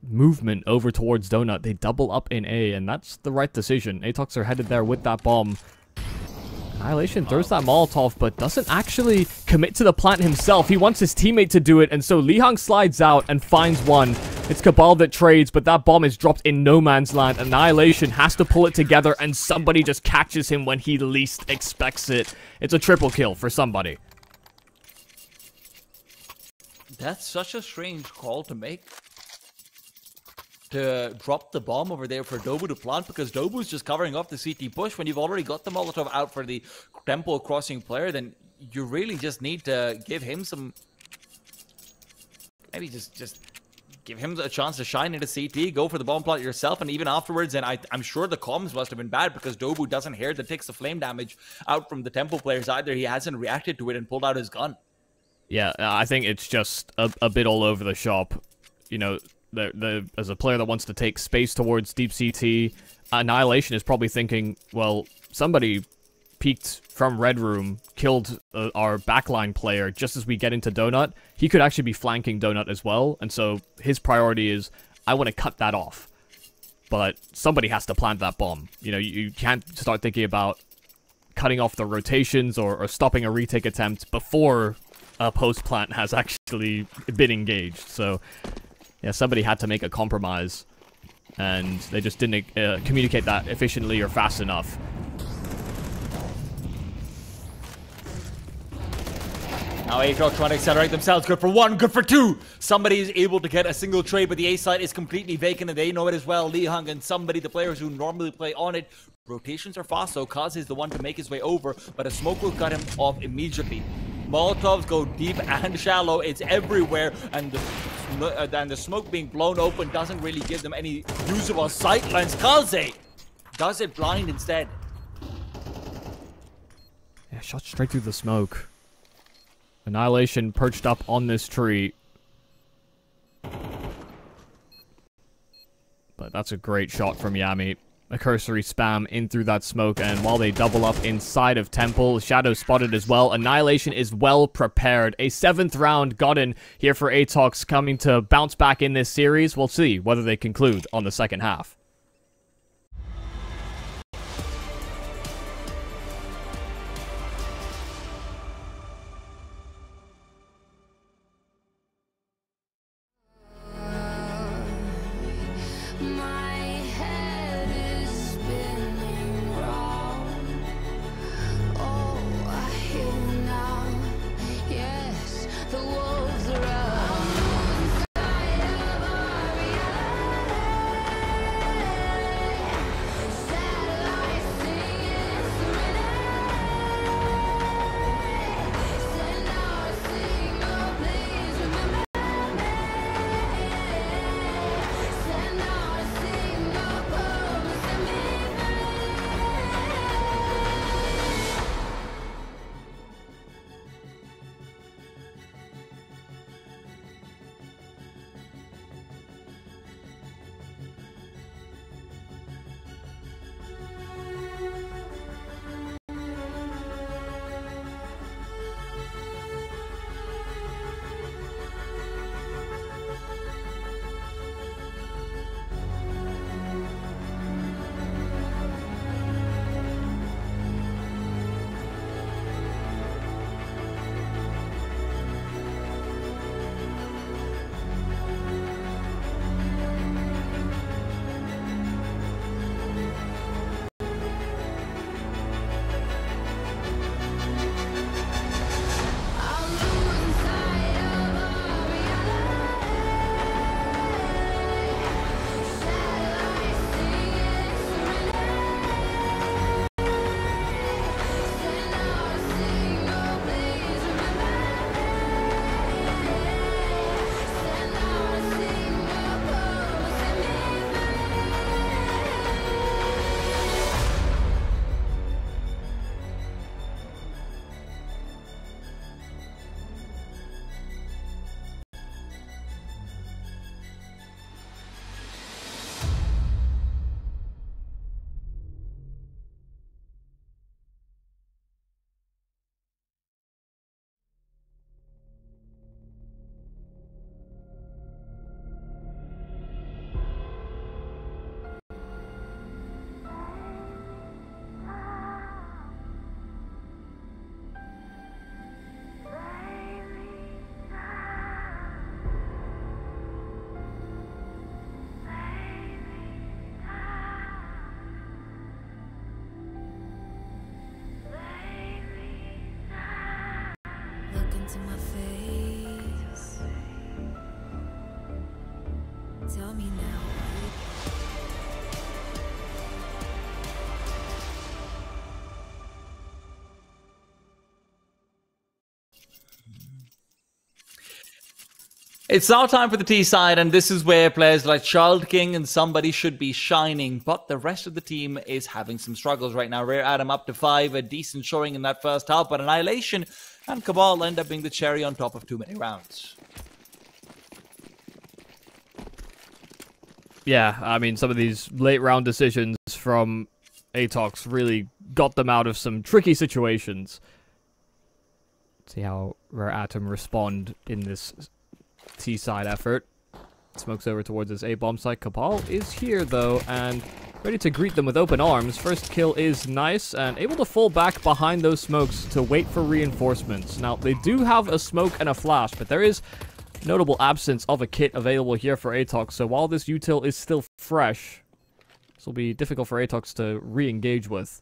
movement over towards Donut, they double up in A, and that's the right decision. ATOX are headed there with that bomb. Annihilation throws that Molotov, but doesn't actually commit to the plant himself. He wants his teammate to do it, and so Lihang slides out and finds one. It's Cabal that trades, but that bomb is dropped in no man's land. Annihilation has to pull it together, and somebody just catches him when he least expects it. It's a triple kill for somebody. That's such a strange call to make. To drop the bomb over there for dobu to plant, because dobu's just covering off the CT push. When you've already got the Molotov out for the tempo crossing player, then you really just need to give him some... Maybe just give him a chance to shine into CT, go for the bomb plant yourself, and even afterwards, and I'm sure the comms must have been bad, because dobu doesn't hear the ticks of flame damage out from the tempo players either. He hasn't reacted to it and pulled out his gun. Yeah, I think it's just a bit all over the shop. You know, as a player that wants to take space towards deep CT, Annihilation is probably thinking, well, somebody peeked from Red Room, killed our backline player just as we get into Donut. He could actually be flanking Donut as well, and so his priority is, I want to cut that off. But somebody has to plant that bomb. You know, you can't start thinking about cutting off the rotations or stopping a retake attempt before a post-plant has actually been engaged. So yeah, somebody had to make a compromise, and they just didn't communicate that efficiently or fast enough. Now ATOX trying to accelerate themselves. Good for one, good for two. Somebody is able to get a single trade, but the A site is completely vacant, and they know it as well. Lihang and somebody, the players who normally play on it. Rotations are fast, so Kaz is the one to make his way over, but a smoke will cut him off immediately. Molotovs go deep and shallow. It's everywhere, and the smoke being blown open doesn't really give them any usable sight lines. Kaze does it blind instead. Yeah, shot straight through the smoke. Annihilation perched up on this tree. But that's a great shot from Yami. A cursory spam in through that smoke, and while they double up inside of Temple, Shadow spotted as well. Annihilation is well prepared. A 7th round got in here for ATOX, coming to bounce back in this series. We'll see whether they conclude on the second half. It's now time for the T side, and this is where players like ChildKing and somebody should be shining, but the rest of the team is having some struggles right now. Rare Adam up to 5, a decent showing in that first half, but Annihilation and Cabal end up being the cherry on top of too many rounds. Yeah, I mean, some of these late round decisions from ATOX really got them out of some tricky situations. Let's see how Rare Atom respond in this T-side effort. Smokes over towards his A-bomb site. Cabal is here, though, and ready to greet them with open arms. First kill is nice, and able to fall back behind those smokes to wait for reinforcements. Now, they do have a smoke and a flash, but there is notable absence of a kit available here for ATOX, so while this util is still fresh, this will be difficult for ATOX to re-engage with.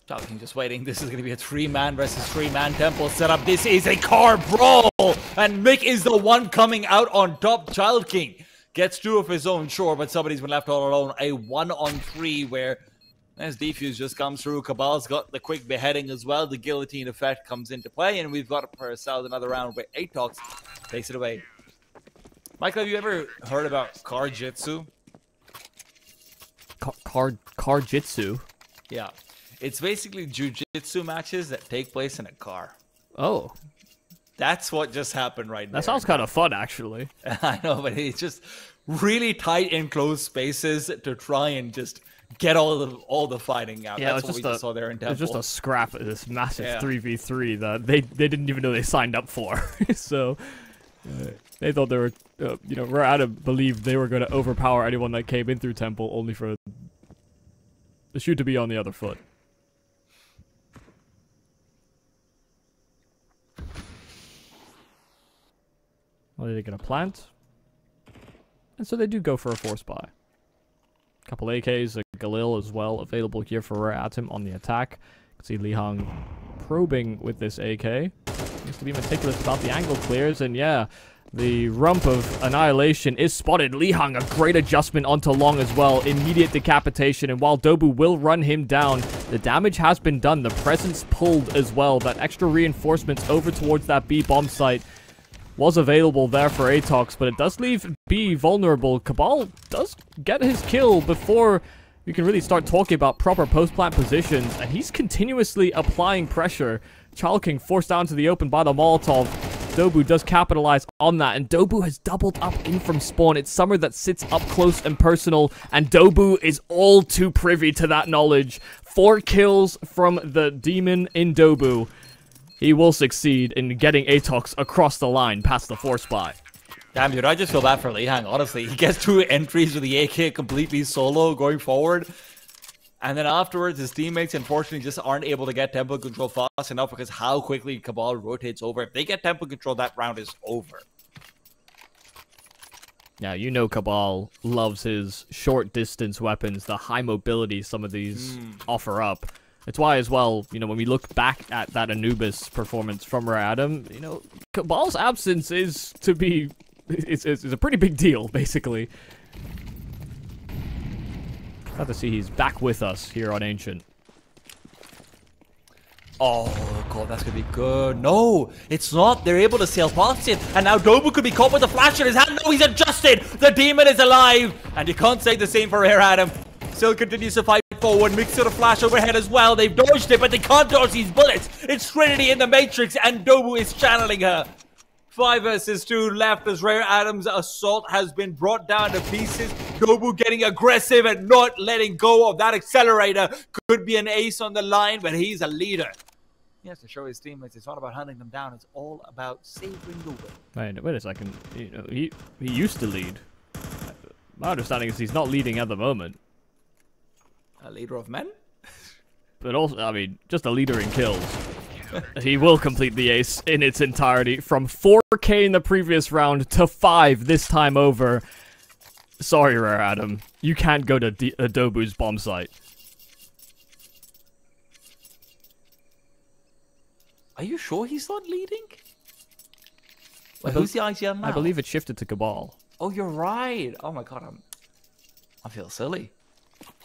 ChildKing just waiting. This is going to be a 3-man versus 3-man temple setup. This is a car brawl, and Mick is the one coming out on top. ChildKing gets 2 of his own, sure, but somebody's been left all alone. A 1-on-3 where as defuse just comes through. Cabal's got the quick beheading as well. The guillotine effect comes into play, and we've got for ourselves another round where ATOX takes it away. Michael, have you ever heard about car jitsu? Car jitsu? Yeah. It's basically jiu-jitsu matches that take place in a car. Oh. That's what just happened right now. That sounds kind of fun, actually. I know, but it's just really tight enclosed spaces to try and just get all the fighting out. Yeah, that's what we just saw there in Temple. It was just a scrap of this massive 3v3 that they didn't even know they signed up for. So they thought they were, you know, Rare Adam believed they were going to overpower anyone that came in through Temple, only for the shoe to be on the other foot. Well, they're going to plant. And so they do go for a force buy. Couple AKs, a Galil as well, available here for Rare Atom on the attack. You can see Li Hang probing with this AK. Needs to be meticulous about the angle clears, and yeah, the rump of Annihilation is spotted. Li Hang, a great adjustment onto Long as well. Immediate decapitation, and while Dobu will run him down, the damage has been done. The presence pulled as well. That extra reinforcements over towards that B bomb site was available there for ATOX, but it does leave B vulnerable. Cabal does get his kill before we can really start talking about proper post-plant positions, and he's continuously applying pressure. ChildKing forced down to the open by the Molotov. Dobu does capitalize on that, and Dobu has doubled up in from spawn. It's Summer that sits up close and personal, and Dobu is all too privy to that knowledge. 4 kills from the demon in Dobu. He will succeed in getting ATOX across the line past the force buy. Damn, dude, I just feel bad for Li Hang, honestly. He gets 2 entries with the AK completely solo going forward. And then afterwards, his teammates, unfortunately, just aren't able to get tempo control fast enough because how quickly Cabal rotates over. If they get tempo control, that round is over. Yeah, you know Cabal loves his short-distance weapons, the high mobility some of these offer up. It's why, as well, you know, when we look back at that Anubis performance from Rare Adam, you know, Cabal's absence is to be... It's a pretty big deal, basically. Glad to see he's back with us here on Ancient. Oh, God, that's going to be good. No, it's not. They're able to sail past it. And now Dobu could be caught with a flash in his hand. No, he's adjusted. The demon is alive. And you can't say the same for Rare Adam. Still continues to fight forward. Mixed with a flash overhead as well. They've dodged it, but they can't dodge these bullets. It's Trinity in the Matrix, and Dobu is channeling her. 5 versus 2 left as Rare Adam's assault has been brought down to pieces. Dobu getting aggressive and not letting go of that accelerator. Could be an ace on the line, but he's a leader. He has to show his teammates it's not about hunting them down. It's all about savoring the win. Wait a second. You know, he used to lead. My understanding is he's not leading at the moment. A leader of men? But also, I mean, just a leader in kills. He will complete the ace in its entirety. From 4K in the previous round to 5 this time over. Sorry, Rare Adam. You can't go to Dobu's bomb site. Are you sure he's not leading? Wait, who's the IGL now? I believe it shifted to Cabal. Oh, you're right. Oh my god, I feel silly.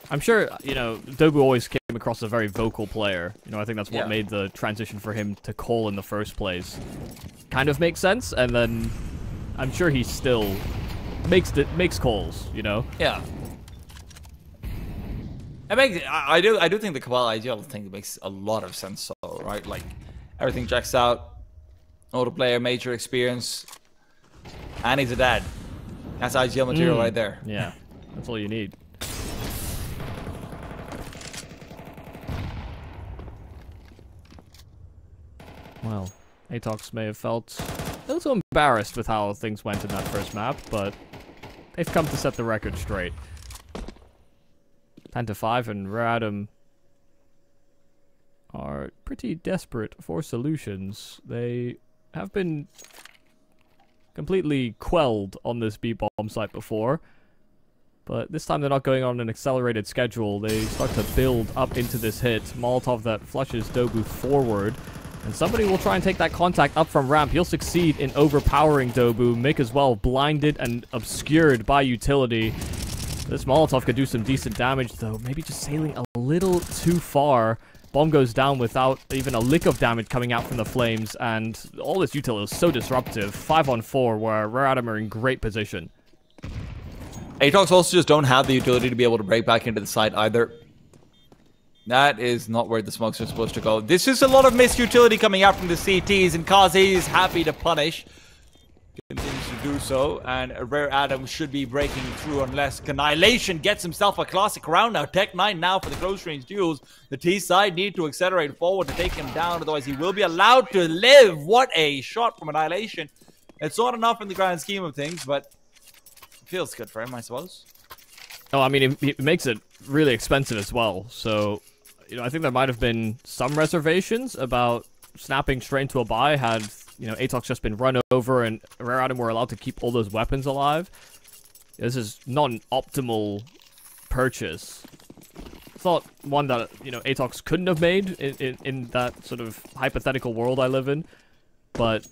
I'm sure, you know, Dobu always came across across a very vocal player. You know, I think that's what made the transition for him to call in the first place kind of makes sense, and then I'm sure he still makes calls, you know? Yeah. I do think the Cabal ideal thing makes a lot of sense, though, right? Like, everything checks out. Older player, major experience, and he's a dad. That's IGL material right there. Yeah, that's all you need. Well, ATOX may have felt a little embarrassed with how things went in that first map, but they've come to set the record straight. 10-5, and Rare Adam are pretty desperate for solutions. They have been completely quelled on this B-bomb site before, but this time they're not going on an accelerated schedule. They start to build up into this hit. Molotov that flushes dobu forward. And somebody will try and take that contact up from ramp. He'll succeed in overpowering dobu. Mick as well, blinded and obscured by utility. This Molotov could do some decent damage, though. Maybe just sailing a little too far. Bomb goes down without even a lick of damage coming out from the flames. And all this util is so disruptive. 5-on-4, where Rare Adam are in great position. ATOX also just don't have the utility to be able to break back into the site either. That is not where the smokes are supposed to go. This is a lot of missed utility coming out from the CTs, and Kaze is happy to punish. Continues to do so, and Rare Adam should be breaking through unless Annihilation gets himself a classic round. Now, Tech 9 now for the close range duels. The T side need to accelerate forward to take him down, otherwise he will be allowed to live. What a shot from Annihilation. It's not enough in the grand scheme of things, but it feels good for him, I suppose. Oh, I mean, it makes it really expensive as well, so... You know, I think there might have been some reservations about snapping straight into a buy had, you know, ATOX just been run over and Rare Adam were allowed to keep all those weapons alive. This is not an optimal purchase. It's not one that, you know, ATOX couldn't have made in that sort of hypothetical world I live in. But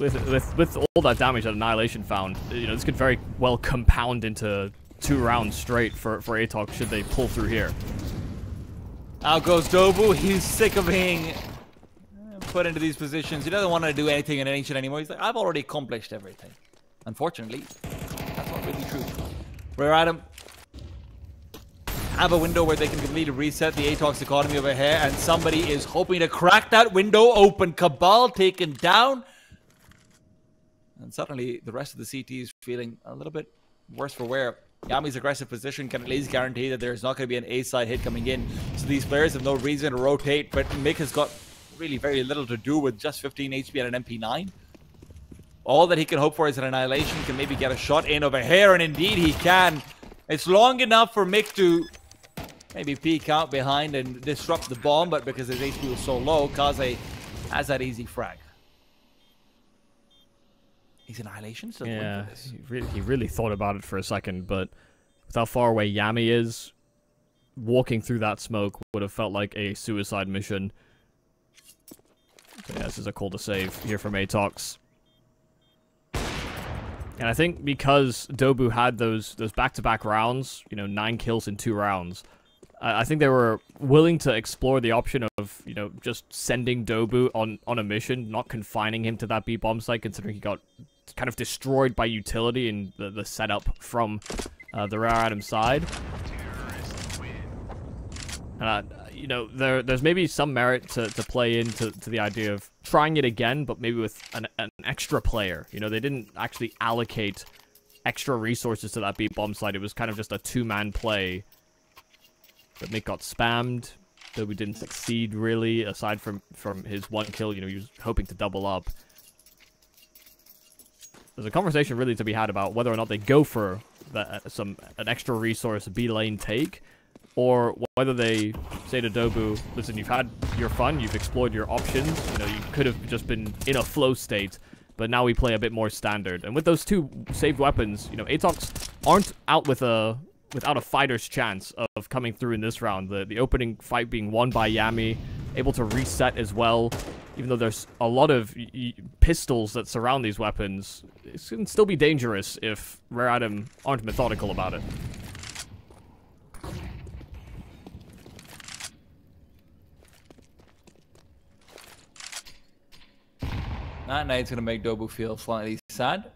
with all that damage that Annihilation found, you know, this could very well compound into 2 rounds straight for ATOX should they pull through here. Out goes dobu. He's sick of being put into these positions. He doesn't want to do anything in Ancient anymore. He's like, I've already accomplished everything. Unfortunately, that's not really true. Rare Adam have a window where they can completely reset the ATOX economy over here, and somebody is hoping to crack that window open. Cabal taken down. And suddenly, the rest of the CT is feeling a little bit worse for wear. Yami's aggressive position can at least guarantee that there's not going to be an A-side hit coming in. So these players have no reason to rotate, but Mick has got really very little to do with just 15 HP and an MP9. All that he can hope for is an Annihilation, can maybe get a shot in over here, and indeed he can. It's long enough for Mick to maybe peek out behind and disrupt the bomb, but because his HP was so low, Kaze has that easy frag. He's Annihilation, so yeah, he really thought about it for a second, but with how far away Yami is, walking through that smoke would have felt like a suicide mission. So yeah, this is a call to save here from ATOX. And I think because dobu had those back-to-back rounds, you know, 9 kills in 2 rounds, I think they were willing to explore the option of, you know, just sending dobu on a mission, not confining him to that B-bomb site, considering he got kind of destroyed by utility in the setup from the Rare Adam side. And, you know, there's maybe some merit to play into the idea of trying it again, but maybe with an extra player. You know, they didn't actually allocate extra resources to that B-bomb site. It was kind of just a 2-man play. But Mick got spammed, though we didn't succeed really, aside from his 1 kill. You know, he was hoping to double up. There's a conversation really to be had about whether or not they go for an extra resource B lane take, or whether they say to dobu, listen, you've had your fun, you've explored your options, you know, you could have just been in a flow state, but now we play a bit more standard. And with those 2 saved weapons, you know, ATOX aren't out without a fighter's chance of coming through in this round. The opening fight being won by Yami, able to reset as well. Even though there's a lot of pistols that surround these weapons, it can still be dangerous if Rare Adam aren't methodical about it. That nade's gonna make dobu feel slightly sad.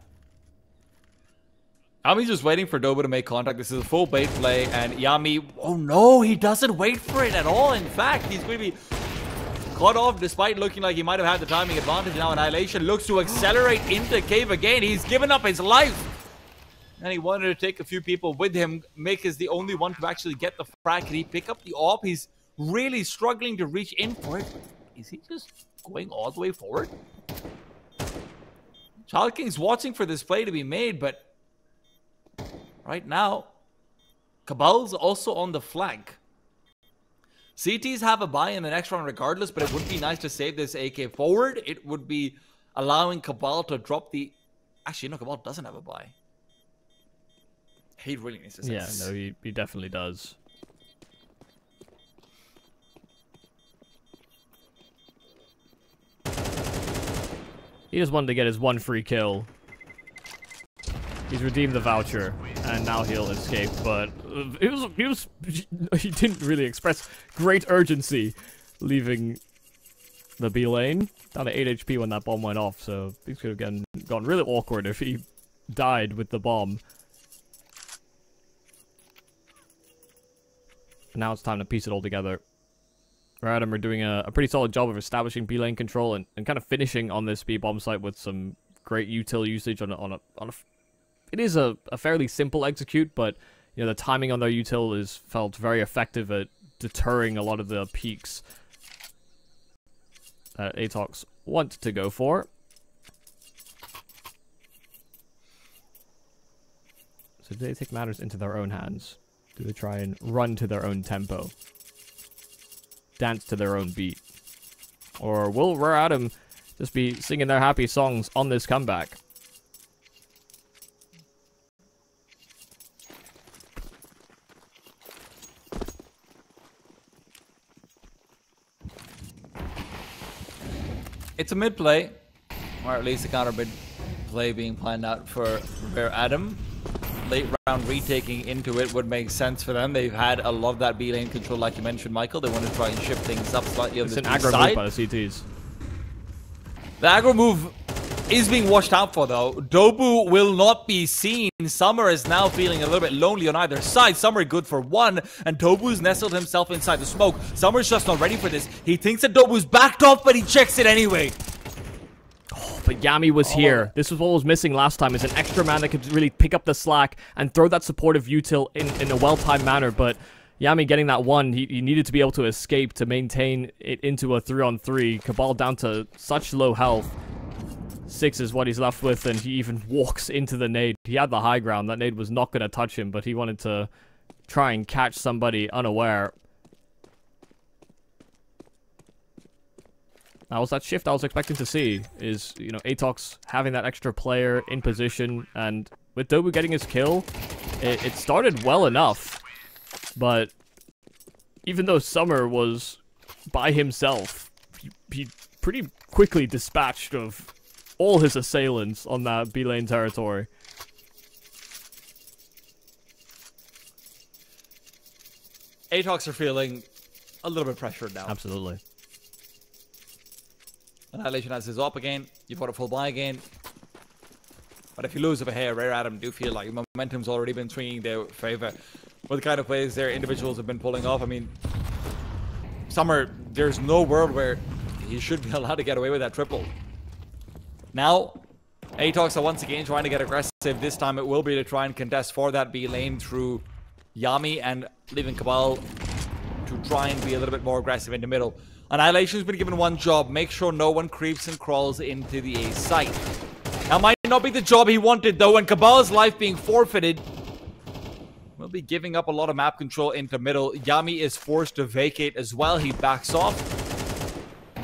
Yami's just waiting for dobu to make contact. This is a full bait play, and Yami, oh no, he doesn't wait for it at all. In fact, he's going to be caught off despite looking like he might have had the timing advantage. Now Annihilation looks to accelerate into cave again. He's given up his life. And he wanted to take a few people with him. Mick is the only one to actually get the frag. Can he pick up the AWP? He's really struggling to reach in for it. Is he just going all the way forward? ChildKing's watching for this play to be made, but right now, Cabal's also on the flank. CTs have a buy in the next round regardless, but it would be nice to save this AK forward. It would be allowing Cabal to drop the... Actually, no, Cabal doesn't have a buy. He really needs to save this. Yeah, no, he definitely does. He just wanted to get his one free kill. He's redeemed the voucher, and now he'll escape. But he didn't really express great urgency leaving the B lane. Down to 8 HP when that bomb went off, so things could have gone really awkward if he died with the bomb. And now it's time to piece it all together. Radom are doing a pretty solid job of establishing B lane control and kind of finishing on this B bomb site with some great util usage on a it is a fairly simple execute, but you know the timing on their util is felt very effective at deterring a lot of the peaks that ATOX want to go for. So do they take matters into their own hands? Do they try and run to their own tempo? Dance to their own beat? Or will Radom just be singing their happy songs on this comeback? It's a mid play, or at least a counter mid play being planned out for Radom. Late round retaking into it would make sense for them. They've had a lot of that B lane control, like you mentioned, Michael. They want to try and shift things up slightly on it's the an aggro side. move by the CTs. The aggro move is being washed out for, though. Dobu will not be seen. Summer is now feeling a little bit lonely on either side. Summer good for one, and Dobu's nestled himself inside the smoke. Summer's just not ready for this. He thinks that Dobu's backed off, but he checks it anyway. But Yami was here. This was what was missing last time, is an extra man that could really pick up the slack and throw that supportive util in a well-timed manner. But Yami getting that one, he needed to be able to escape to maintain it into a 3-on-3. Cabal down to such low health. 6 is what he's left with, and he even walks into the nade. He had the high ground. That nade was not going to touch him, but he wanted to try and catch somebody unaware. That was that shift I was expecting to see, is, you know, ATOX having that extra player in position, and with Dobu getting his kill, it started well enough, but even though Summer was by himself, he pretty quickly dispatched of all his assailants on that B lane territory. ATOX are feeling a little bit pressured now. Absolutely. Annihilation has his up again. You've got a full buy again. But if you lose over here, Radom do feel like momentum's already been swinging their favor. With the kind of plays their individuals have been pulling off. I mean, Summer, there's no world where he should be allowed to get away with that triple. Now, ATOX are once again trying to get aggressive. This time it will be to try and contest for that B lane through Yami and leaving Cabal to try and be a little bit more aggressive in the middle. Annihilation's been given one job: make sure no one creeps and crawls into the A site. That might not be the job he wanted, though, and Cabal's life being forfeited. We'll be giving up a lot of map control into middle. Yami is forced to vacate as well. He backs off.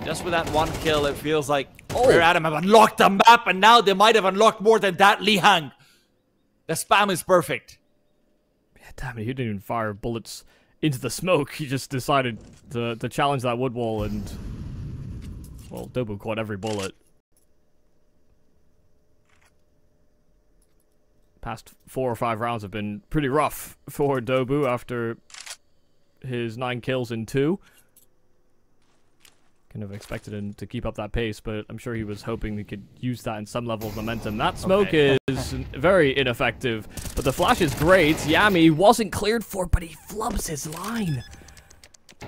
Just with that one kill, it feels like Radom have unlocked the map, and now they might have unlocked more than that. Lihang. The spam is perfect. Yeah, damn it, he didn't even fire bullets into the smoke. He just decided to challenge that wood wall, and well, Dobu caught every bullet. Past 4 or 5 rounds have been pretty rough for Dobu after his 9 kills in 2. Kind of expected him to keep up that pace, but I'm sure he was hoping he could use that in some level of momentum. That smoke is very ineffective, but the flash is great. Yami wasn't cleared for, but he flubs his line.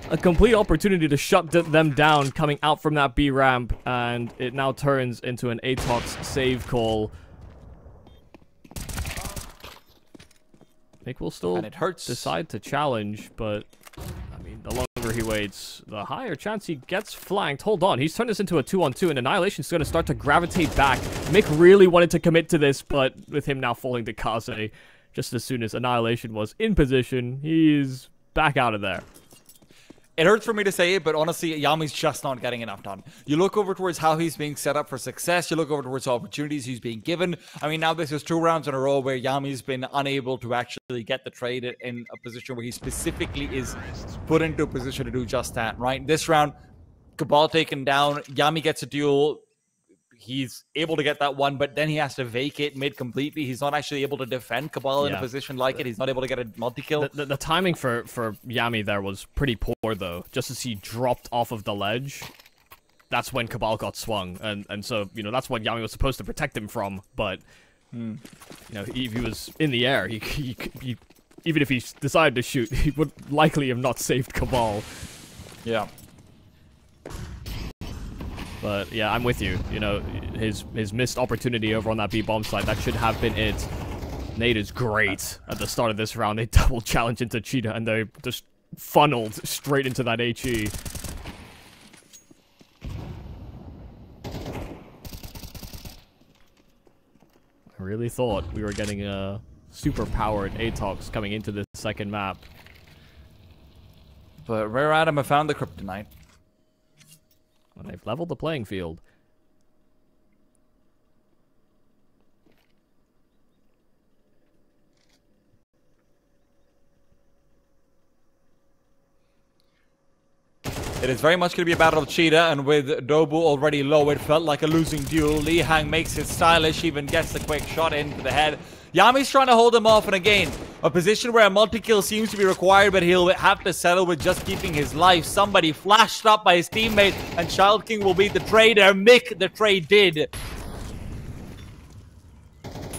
A complete opportunity to shut them down coming out from that B ramp, and it now turns into an ATOX save call. Nick will still decide to challenge, but I mean, the longer he waits, the higher chance he gets flanked. Hold on, he's turned this into a 2-on-2, and Annihilation's going to start to gravitate back. Mick really wanted to commit to this, but with him now falling to Kaze, just as soon as Annihilation was in position, he's back out of there. It hurts for me to say it, but honestly, Yami's just not getting enough done. You look over towards how he's being set up for success. You look over towards opportunities he's being given. I mean, now this is 2 rounds in a row where Yami's been unable to actually get the trade in a position where he specifically is put into a position to do just that, right? This round, Cabal taken down. Yami gets a duel. He's able to get that one, but then he has to vacate mid completely. He's not actually able to defend Cabal in a position like it. He's not able to get a multi-kill. The timing for Yami there was pretty poor, though. Just as he dropped off of the ledge, that's when Cabal got swung. And so, you know, that's what Yami was supposed to protect him from. But, you know, if he was in the air, he even if he decided to shoot, he would likely have not saved Cabal. Yeah. But yeah, I'm with you. You know, his missed opportunity over on that B-bomb side, that should have been it. Nade is great at the start of this round. They double challenge into Cheetah and they just funneled straight into that HE. I really thought we were getting a super-powered ATOX coming into this second map. But Rare Adam have found the kryptonite. And they've leveled the playing field. It is very much going to be a battle of Cheetah, and with Dobu already low, it felt like a losing duel. Li Hang makes it stylish, even gets the quick shot into the head. Yami's trying to hold him off, and again, a position where a multi-kill seems to be required, but he'll have to settle with just keeping his life. Somebody flashed up by his teammate, and ChildKing will be the trader. Mick, the trade did.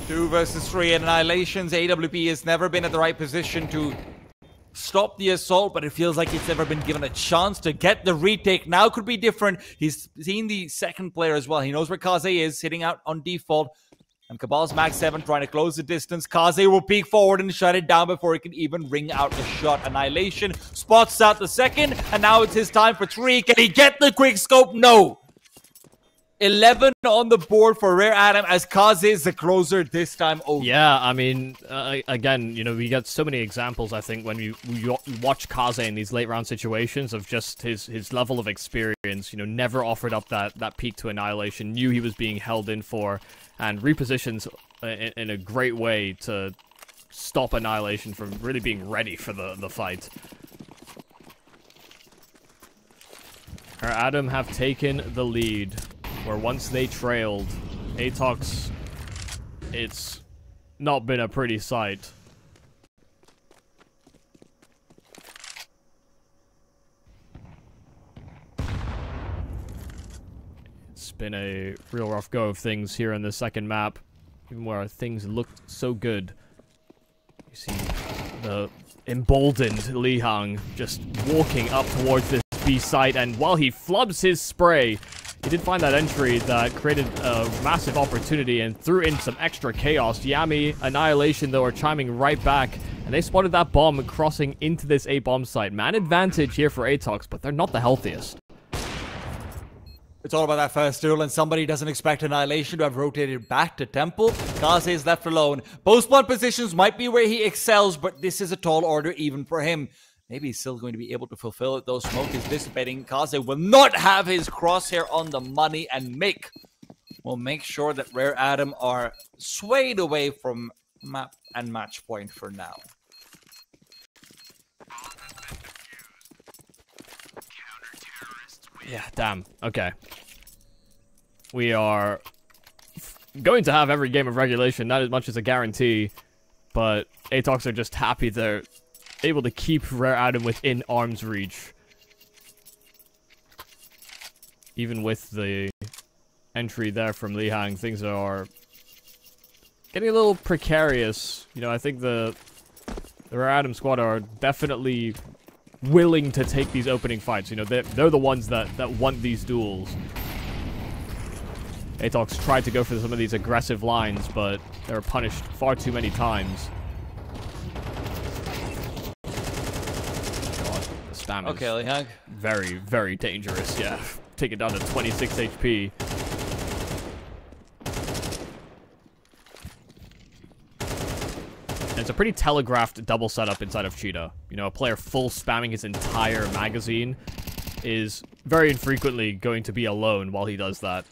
2 versus 3, and Annihilation's AWP has never been at the right position to stop the assault, but it feels like it's never been given a chance to get the retake. Now could be different. He's seen the second player as well. He knows where Kaze is, sitting out on default. And Cabal's Mag 7 trying to close the distance. Kaze will peek forward and shut it down before he can even ring out the shot. Annihilation spots out the second, and now it's his time for 3. Can he get the quick scope? No. 11 on the board for Rare Adam as Kaze is the closer this time over. Yeah, I mean, again, you know, we get so many examples, I think, when you watch Kaze in these late round situations of just his level of experience, you know, never offered up that peak to Annihilation, knew he was being held in for, and repositions in a great way to stop Annihilation from really being ready for the fight. Rare Adam have taken the lead. Where once they trailed, ATOX, it's not been a pretty sight. It's been a real rough go of things here in the second map, even where things looked so good. You see the emboldened Li Hang just walking up towards this B site, and while he flubs his spray, he did find that entry that created a massive opportunity and threw in some extra chaos. Yami, Annihilation, though, are chiming right back, and they spotted that bomb crossing into this A-bomb site. Man advantage here for ATOX, but they're not the healthiest. It's all about that first duel, and somebody doesn't expect Annihilation to have rotated back to Temple. Kaze is left alone. Both spawn positions might be where he excels, but this is a tall order even for him. Maybe he's still going to be able to fulfill it, though smoke is dissipating. Kaze will not have his crosshair on the money, and Mick will make sure that Rare Adam are swayed away from map and match point for now. Yeah, damn. Okay. We are going to have every game of regulation, not as much as a guarantee, but ATOX are just happy they're able to keep Rare Adam within arm's reach. even with the entry there from Lihang, things are getting a little precarious. You know, I think the Rare Adam squad are definitely willing to take these opening fights. You know, they're the ones that want these duels. ATOX tried to go for some of these aggressive lines, but they were punished far too many times. God, the spam is Lihang. very, very dangerous. Yeah, take it down to 26 HP. And it's a pretty telegraphed double setup inside of Cheetah. You know, a player full spamming his entire magazine is very infrequently going to be alone while he does that.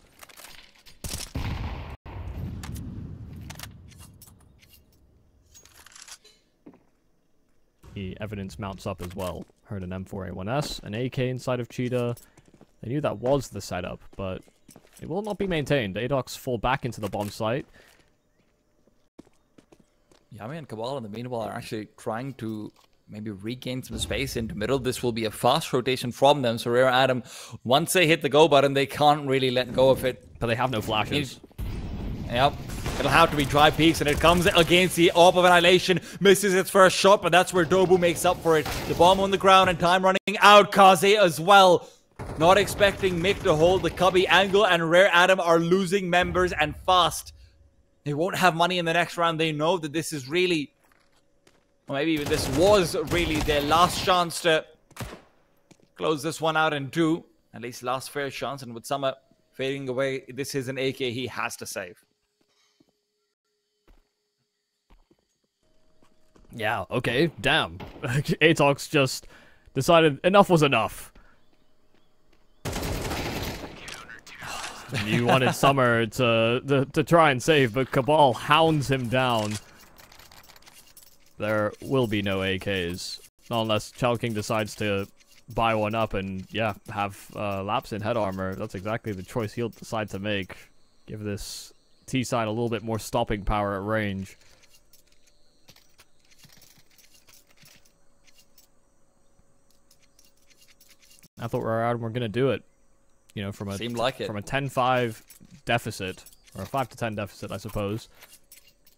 The evidence mounts up as well. Heard an M4A1S, an AK inside of Cheetah. They knew that was the setup, but it will not be maintained. ATOX fall back into the bomb site. Yami and Cabal, in the meanwhile, are actually trying to maybe regain some space into middle. This will be a fast rotation from them. So Rare Adam, once they hit the go button, they can't really let go of it. But they have no flashes. Yep. It'll have to be dry peaks, and it comes against the Orb of Annihilation. Misses its first shot, but that's where dobu makes up for it. The bomb on the ground and time running out. Kaze as well. Not expecting Mick to hold the cubby angle, and Rare Adam are losing members and fast. They won't have money in the next round. They know that this is really, or maybe even this was really their last chance to close this one out in two. At least last fair chance, and with Summer fading away, this is an AK he has to save. Yeah, okay, damn. ATOX just decided enough was enough. You wanted Summer to try and save, but Cabal hounds him down. There will be no AKs. Not unless ChildKing decides to buy one up and, yeah, have Laps in head armor. That's exactly the choice he'll decide to make. Give this T-side a little bit more stopping power at range. I thought Rare Adam were going to do it. You know, from a Seemed like it. From a 10-5 deficit, or a 5-10 deficit, I suppose,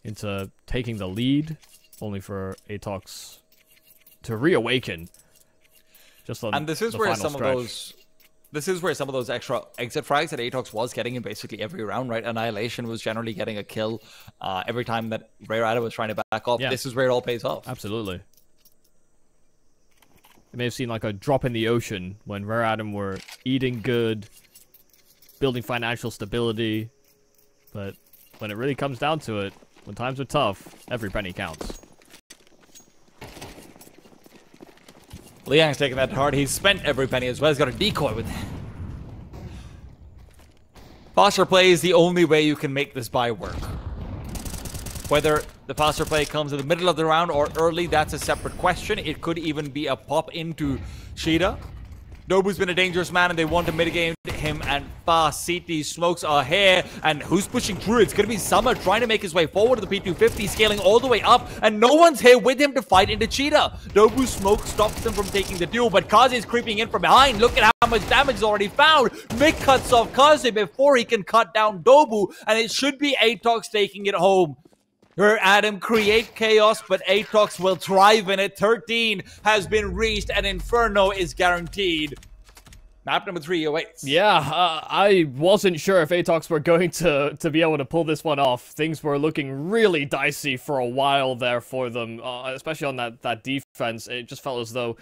into taking the lead, only for ATOX to reawaken. Just on and this is the where final some stretch. of those, this is where some of those extra exit frags that ATOX was getting in basically every round, right? Annihilation was generally getting a kill every time that Rare Adam was trying to back off. Yeah. This is where it all pays off. Absolutely. It may have seemed like a drop in the ocean when Rare Adam were eating good, building financial stability, but when it really comes down to it, when times are tough, every penny counts. Liang's taking that to heart. He's spent every penny as well. He's got a decoy with him. Posture play is the only way you can make this buy work. Whether the posture play comes in the middle of the round or early, that's a separate question. It could even be a pop into Cheetah. dobu's been a dangerous man, and they want to mitigate him and fast. CT smokes are here, and who's pushing through? It's going to be Summer trying to make his way forward to the P250, scaling all the way up, and no one's here with him to fight into Cheetah. dobu's smoke stops them from taking the duel, but Kaze is creeping in from behind. Look at how much damage is already found. Mick cuts off Kaze before he can cut down dobu, and it should be ATOX taking it home. Rare Adam create chaos, but ATOX will thrive in it. 13 has been reached, and Inferno is guaranteed. Map number 3 awaits. Yeah, I wasn't sure if ATOX were going to be able to pull this one off. Things were looking really dicey for a while there for them, especially on that defense. It just felt as though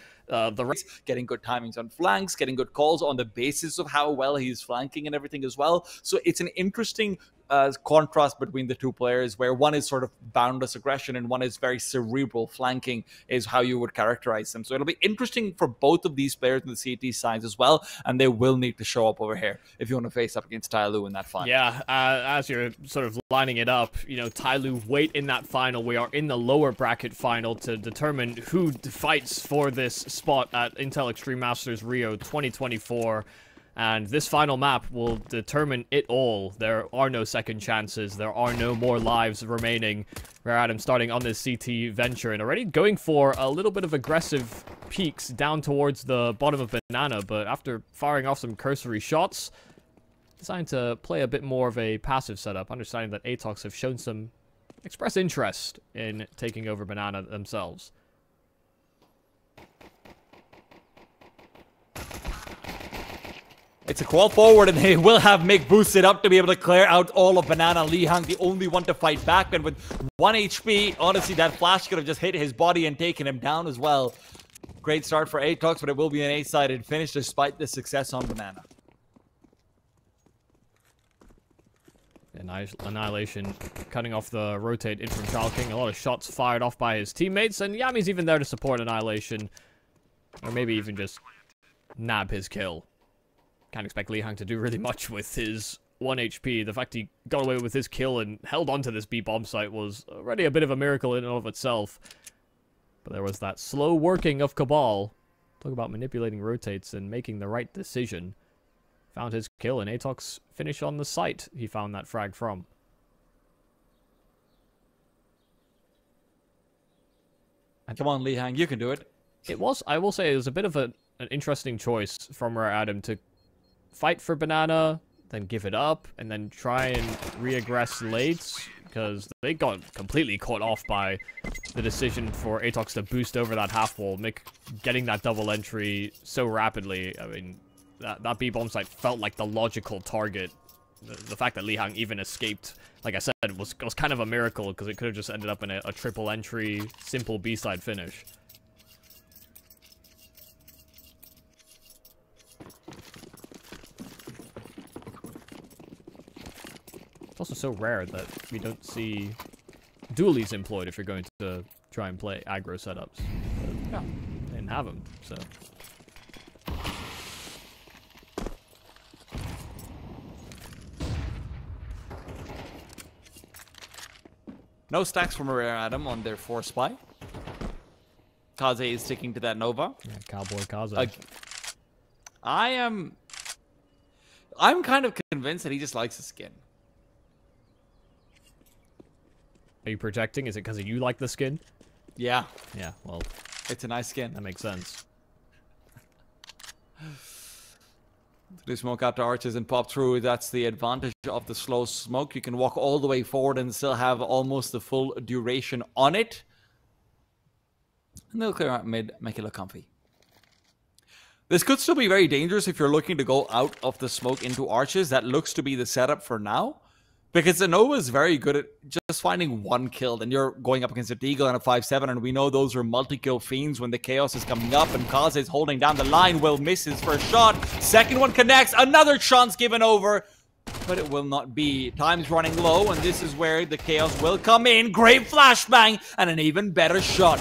getting good timings on flanks, getting good calls on the basis of how well he's flanking and everything as well. So it's an interesting contrast between the two players, where one is sort of boundless aggression and one is very cerebral flanking, is how you would characterize them. So it'll be interesting for both of these players in the CT sides as well, and they will need to show up over here if you want to face up against Tyloo in that final. Yeah, as you're sort of lining it up, you know, Tyloo wait in that final. We are in the lower bracket final to determine who fights for this spot at Intel Extreme Masters Rio 2024. And this final map will determine it all. There are no second chances. There are no more lives remaining. Rare Adam starting on this CT venture and already going for a little bit of aggressive peeks down towards the bottom of Banana. But after firing off some cursory shots, deciding to play a bit more of a passive setup. Understanding that ATOX have shown some express interest in taking over Banana themselves. It's a crawl forward, and they will have Mick boosted up to be able to clear out all of Banana. Lihang, the only one to fight back, and with 1 HP, honestly, that flash could have just hit his body and taken him down as well. Great start for ATOX, but it will be an 8-sided finish despite the success on Banana. Annihilation cutting off the rotate in from ChildKing. A lot of shots fired off by his teammates, and Yami's even there to support Annihilation. Or maybe even just nab his kill. Can't expect Lihang to do really much with his 1 HP. The fact he got away with his kill and held onto this B bomb site was already a bit of a miracle in and of itself. But there was that slow working of Cabal. Talk about manipulating rotates and making the right decision. Found his kill, and ATOX finished on the site he found that frag from. Come on, Lihang, you can do it. It was, I will say, it was a bit of an interesting choice from Rare Adam to fight for Banana, then give it up, and then try and re-aggress late, because they got completely caught off by the decision for ATOX to boost over that half wall. Mick getting that double entry so rapidly. I mean, that B-bomb site felt like the logical target. The fact that Lihang even escaped, like I said, was kind of a miracle, because it could have just ended up in a triple entry, simple B-side finish. It's also so rare that we don't see dualies employed if you're going to try and play aggro setups. But, yeah, they didn't have them, so... No stacks from Rare Adam on their 4 spy. Kaze is sticking to that Nova. Yeah, Cowboy Kaze. I'm kind of convinced that he just likes the skin. Are you projecting? Is it because you like the skin? Yeah. Yeah, well... It's a nice skin. That makes sense. To do smoke out to arches and pop through, that's the advantage of the slow smoke. You can walk all the way forward and still have almost the full duration on it. And they'll clear out mid, make it look comfy. This could still be very dangerous if you're looking to go out of the smoke into arches. That looks to be the setup for now. Because the Nova is very good at just finding 1 kill. Then you're going up against a Deagle and a 5-7, and we know those are multi-kill fiends when the Chaos is coming up, and Kaze is holding down the line. Will miss his first shot. Second one connects. Another chance given over. But it will not be. Time's running low, and this is where the Chaos will come in. Great flashbang, and an even better shot.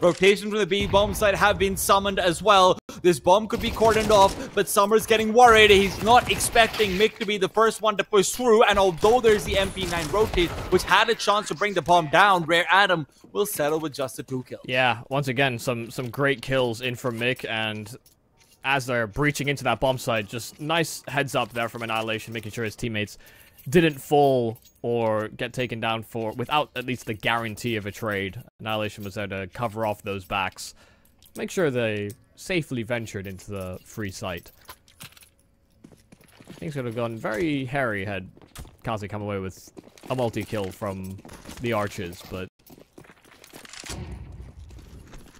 Rotations from the B bomb site have been summoned as well. This bomb could be cordoned off, but Summer's getting worried. He's not expecting Mick to be the first one to push through, and although there's the MP9 rotate, which had a chance to bring the bomb down, Rare Adam will settle with just the 2 kills. Yeah, once again, some great kills in from Mick, and as they're breaching into that bomb site, just nice heads up there from Annihilation, making sure his teammates didn't fall or get taken down for without at least the guarantee of a trade. Annihilation was there to cover off those backs, make sure they safely ventured into the free site. Things could have gone very hairy had Kaze come away with a multi-kill from the arches, but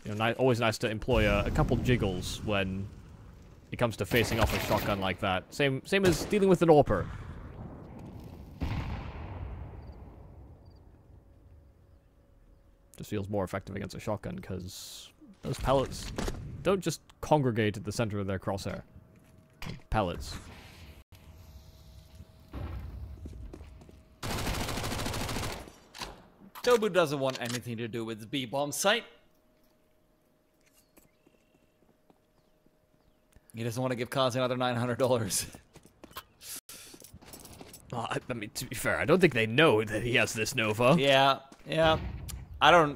you know, always nice to employ a couple jiggles when it comes to facing off a shotgun like that. Same as dealing with an AWPer. Just feels more effective against a shotgun because those pellets don't just congregate at the center of their crosshair. Pellets. dobu doesn't want anything to do with the B-bomb site. He doesn't want to give Kaze another $900. Well, I mean, to be fair, I don't think they know that he has this Nova. Yeah. I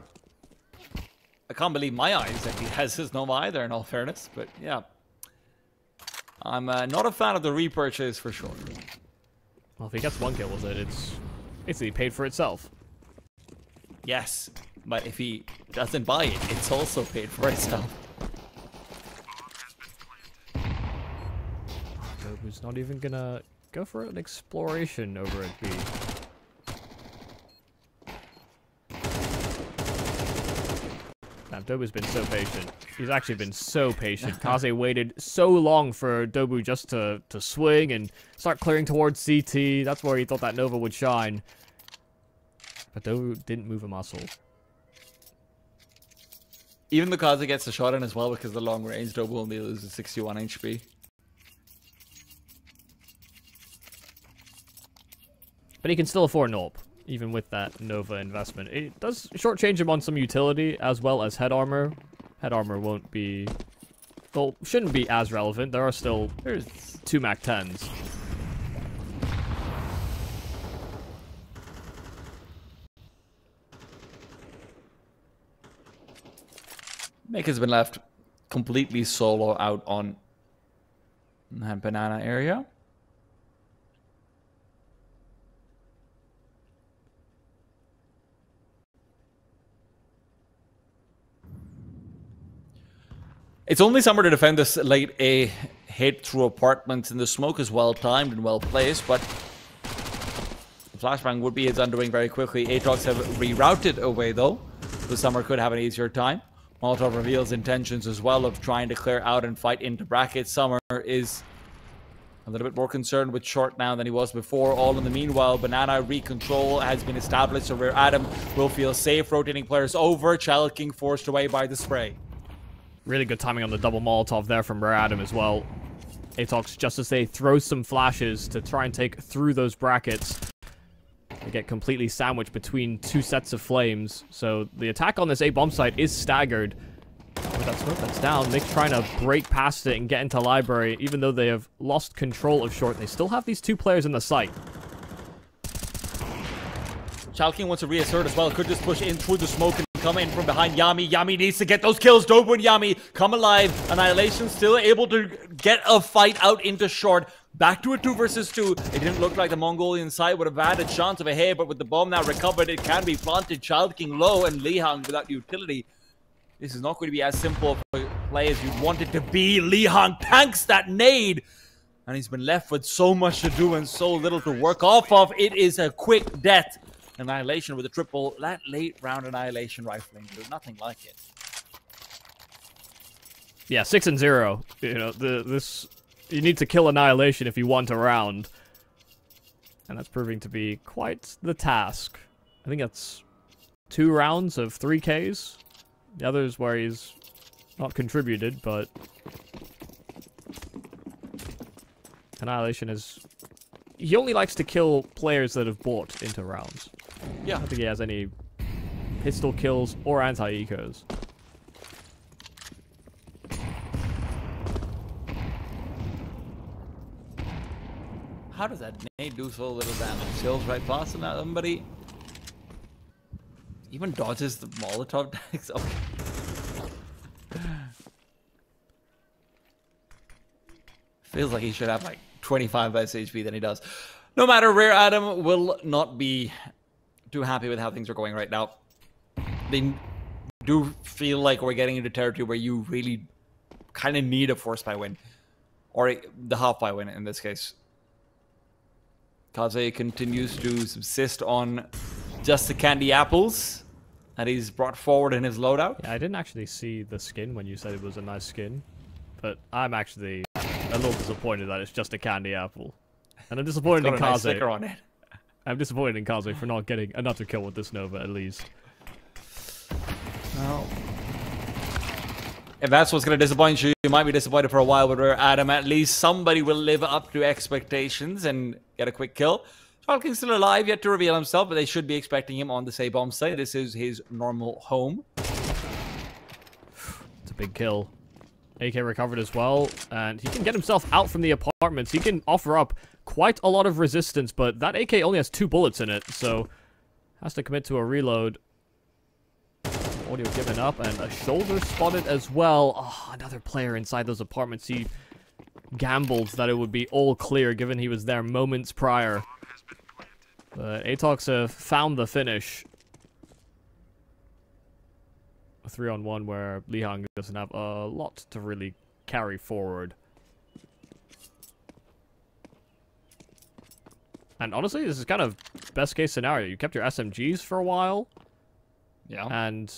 can't believe my eyes that he has his Nova either, in all fairness, but yeah. I'm not a fan of the repurchase for sure. Well, if he gets 1 kill with it, it's basically paid for itself. Yes, but if he doesn't buy it, it's also paid for itself. Dobu's not even gonna go for an exploration over at B. Damn, Dobu's been so patient. He's actually been so patient. Kaze waited so long for Dobu just to swing and start clearing towards CT. That's where he thought that Nova would shine. But Dobu didn't move a muscle. Even the Kaze gets a shot in as well because the long range, Dobu only loses 61 HP. But he can still afford Norp, even with that Nova investment. It does shortchange him on some utility as well as head armor. Head armor won't be... well, shouldn't be as relevant. There are still... there's 2 Mac 10s. Maker's been left completely solo out on that banana area. It's only summer to defend this late A hit through apartments, and the smoke is well timed and well placed, but the flashbang would be his undoing very quickly. ATOX have rerouted away though. The summer could have an easier time. Molotov reveals intentions as well of trying to clear out and fight into brackets. Summer is a little bit more concerned with short now than he was before. All in the meanwhile, banana recontrol has been established, so where Adam will feel safe rotating players over. ChildKing forced away by the spray. Really good timing on the double Molotov there from Rare Adam as well. ATOX, just as they throw some flashes to try and take through those brackets, they get completely sandwiched between 2 sets of flames. So the attack on this A bomb site is staggered. With that smoke that's down, Nick's trying to break past it and get into library. Even though they have lost control of short, they still have these 2 players in the site. ChildKing wants to reassert as well. Could just push in through the smoke and come in from behind Yami. Yami needs to get those kills. Dobu and Yami come alive. Annihilation still able to get a fight out into short. Back to a 2 versus 2. It didn't look like the Mongolian side would have had a chance of a hit, but with the bomb now recovered, it can be planted. ChildKing low and Lihang without utility. This is not going to be as simple of a play as you'd want it to be. Lihang tanks that nade, and he's been left with so much to do and so little to work off of. It is a quick death. Annihilation with a triple. That late round Annihilation rifling, there's nothing like it. Yeah, 6 and 0. You know, this you need to kill Annihilation if you want a round, and that's proving to be quite the task. I think that's 2 rounds of 3 Ks. The others where he's not contributed, but Annihilation is... he only likes to kill players that have bought into rounds. Yeah. I don't think he has any pistol kills or anti-ecos. How does that nade do so little damage? Sails right past him, somebody. Even dodges the Molotov decks. Okay. Feels like he should have like 25 less HP than he does. No matter, Rare Adam will not be too happy with how things are going right now. They do feel like we're getting into territory where you really kind of need a force buy win. Or the half buy win in this case. Kaze continues to subsist on just the candy apples that he's brought forward in his loadout. Yeah, I didn't actually see the skin when you said it was a nice skin. But I'm actually a little disappointed that it's just a candy apple. And I'm disappointed in Got a nice Kaze. sticker on it. I'm disappointed in Kaze for not getting another kill with this Nova, at least. Well, if that's what's going to disappoint you, you might be disappointed for a while, but Rare Adam, at least somebody will live up to expectations and get a quick kill. ChildKing's still alive, yet to reveal himself, but they should be expecting him on the say bomb site. This is his normal home. It's a big kill. AK recovered as well, and he can get himself out from the apartments. He can offer up quite a lot of resistance, but that AK only has 2 bullets in it, so has to commit to a reload. Audio given up, and a shoulder spotted as well. Oh, another player inside those apartments. He gambled that it would be all clear given he was there moments prior. But ATOX have found the finish. A 3-on-1 where Lihang doesn't have a lot to really carry forward. And honestly, this is kind of best case scenario. You kept your SMGs for a while. Yeah. And,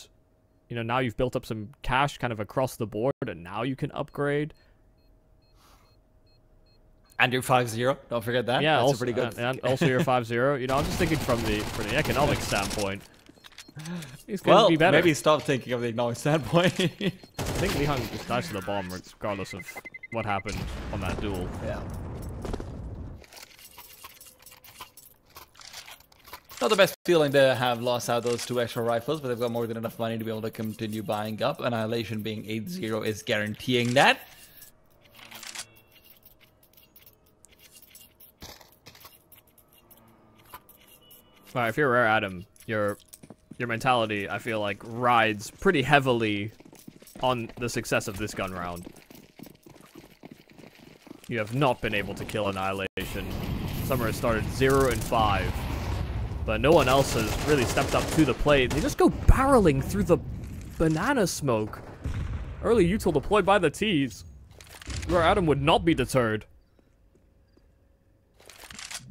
you know, now you've built up some cash kind of across the board, and now you can upgrade. And you're 5-0. Don't forget that. Yeah, that's also, pretty good. and also you're 5-0. You know, I'm just thinking from the economic standpoint. He's going to be better. Maybe stop thinking of the economic standpoint. I think Lihang just dies to the bomb regardless of what happened on that duel. Yeah. Not the best feeling to have lost out those 2 extra rifles, but they've got more than enough money to be able to continue buying up. Annihilation being 8-0 is guaranteeing that. Alright, if you're Rare Adam, your mentality, I feel like, rides pretty heavily on the success of this gun round. You have not been able to kill Annihilation. Summer has started 0-5. But no one else has really stepped up to the plate. They just go barreling through the banana smoke. Early util deployed by the T's. Where Adam would not be deterred.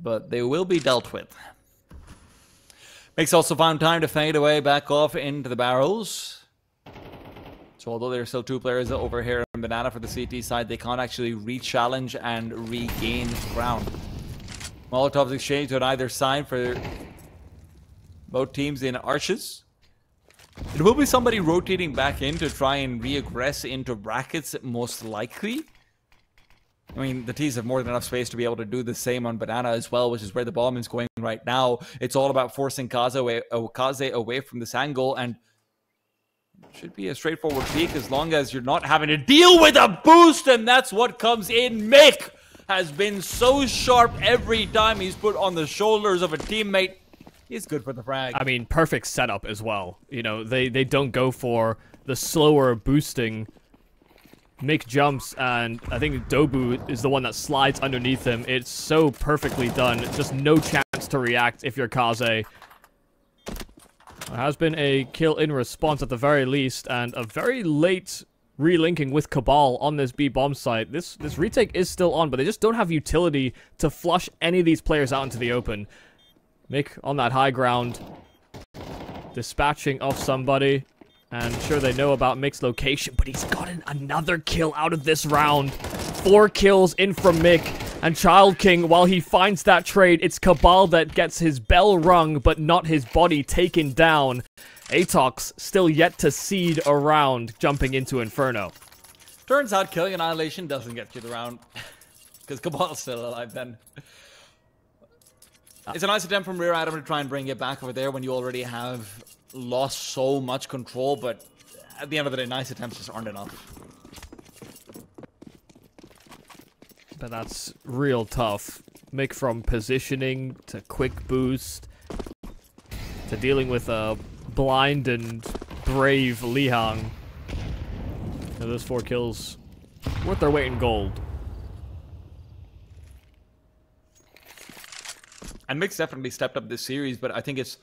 But they will be dealt with. Makes also found time to fade away back off into the barrels. So although there are still 2 players over here in banana for the CT side, they can't actually re-challenge and regain ground. Molotovs exchanged on either side for both teams in arches. It will be somebody rotating back in to try and re-aggress into brackets, most likely. I mean, the T's have more than enough space to be able to do the same on banana as well, which is where the bomb is going right now. It's all about forcing Kaze away from this angle, and it should be a straightforward peek as long as you're not having to deal with a boost, and that's what comes in. Mick has been so sharp every time he's put on the shoulders of a teammate. He's good for the frag. I mean, perfect setup as well. You know, they don't go for the slower boosting. Mick jumps, and I think Dobu is the one that slides underneath him. It's so perfectly done. Just no chance to react if you're Kaze. There has been a kill in response at the very least, and a very late relinking with Cabal on this B bomb site. This retake is still on, but they just don't have utility to flush any of these players out into the open. Mick on that high ground, dispatching off somebody, and sure they know about Mick's location, but he's gotten another kill out of this round. 4 kills in from Mick, and ChildKing, while he finds that trade, it's Cabal that gets his bell rung, but not his body taken down. ATOX still yet to seed a round, jumping into Inferno. Turns out killing Annihilation doesn't get you the round, because Cabal's still alive then. It's a nice attempt from Rear Adam to try and bring it back over there when you already have lost so much control, but at the end of the day, nice attempts just aren't enough. But that's real tough. Mick from positioning to quick boost to dealing with a blind and brave Lihang. And those 4 kills worth their weight in gold. And Mick's definitely stepped up this series, but I think it's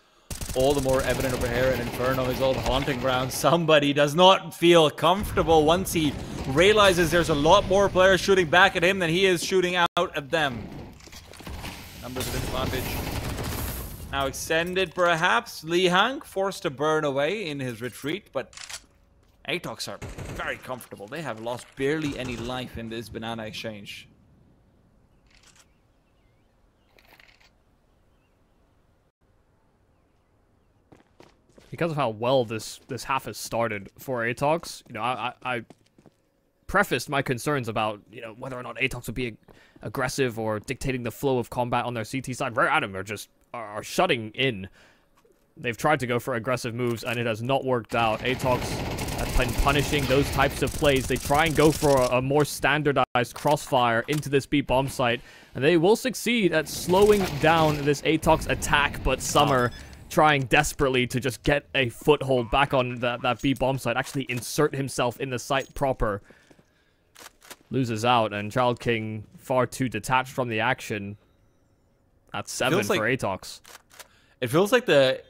all the more evident over here in Inferno, his old haunting ground. Somebody does not feel comfortable once he realizes there's a lot more players shooting back at him than he is shooting out at them. Numbers of disadvantage. Now extended, perhaps. Lihang forced to burn away in his retreat, but ATOX are very comfortable. They have lost barely any life in this banana exchange. Because of how well this half has started for ATOX, you know, I prefaced my concerns about, you know, whether or not ATOX would be aggressive or dictating the flow of combat on their CT side. Rare Adam are shutting in. They've tried to go for aggressive moves, and it has not worked out. ATOX has been punishing those types of plays. They try and go for a more standardized crossfire into this B bomb site, and they will succeed at slowing down this ATOX attack, but Summer trying desperately to just get a foothold back on that B bomb site, actually insert himself in the site proper. loses out, and ChildKing far too detached from the action. That's 7 for ATOX. It feels like the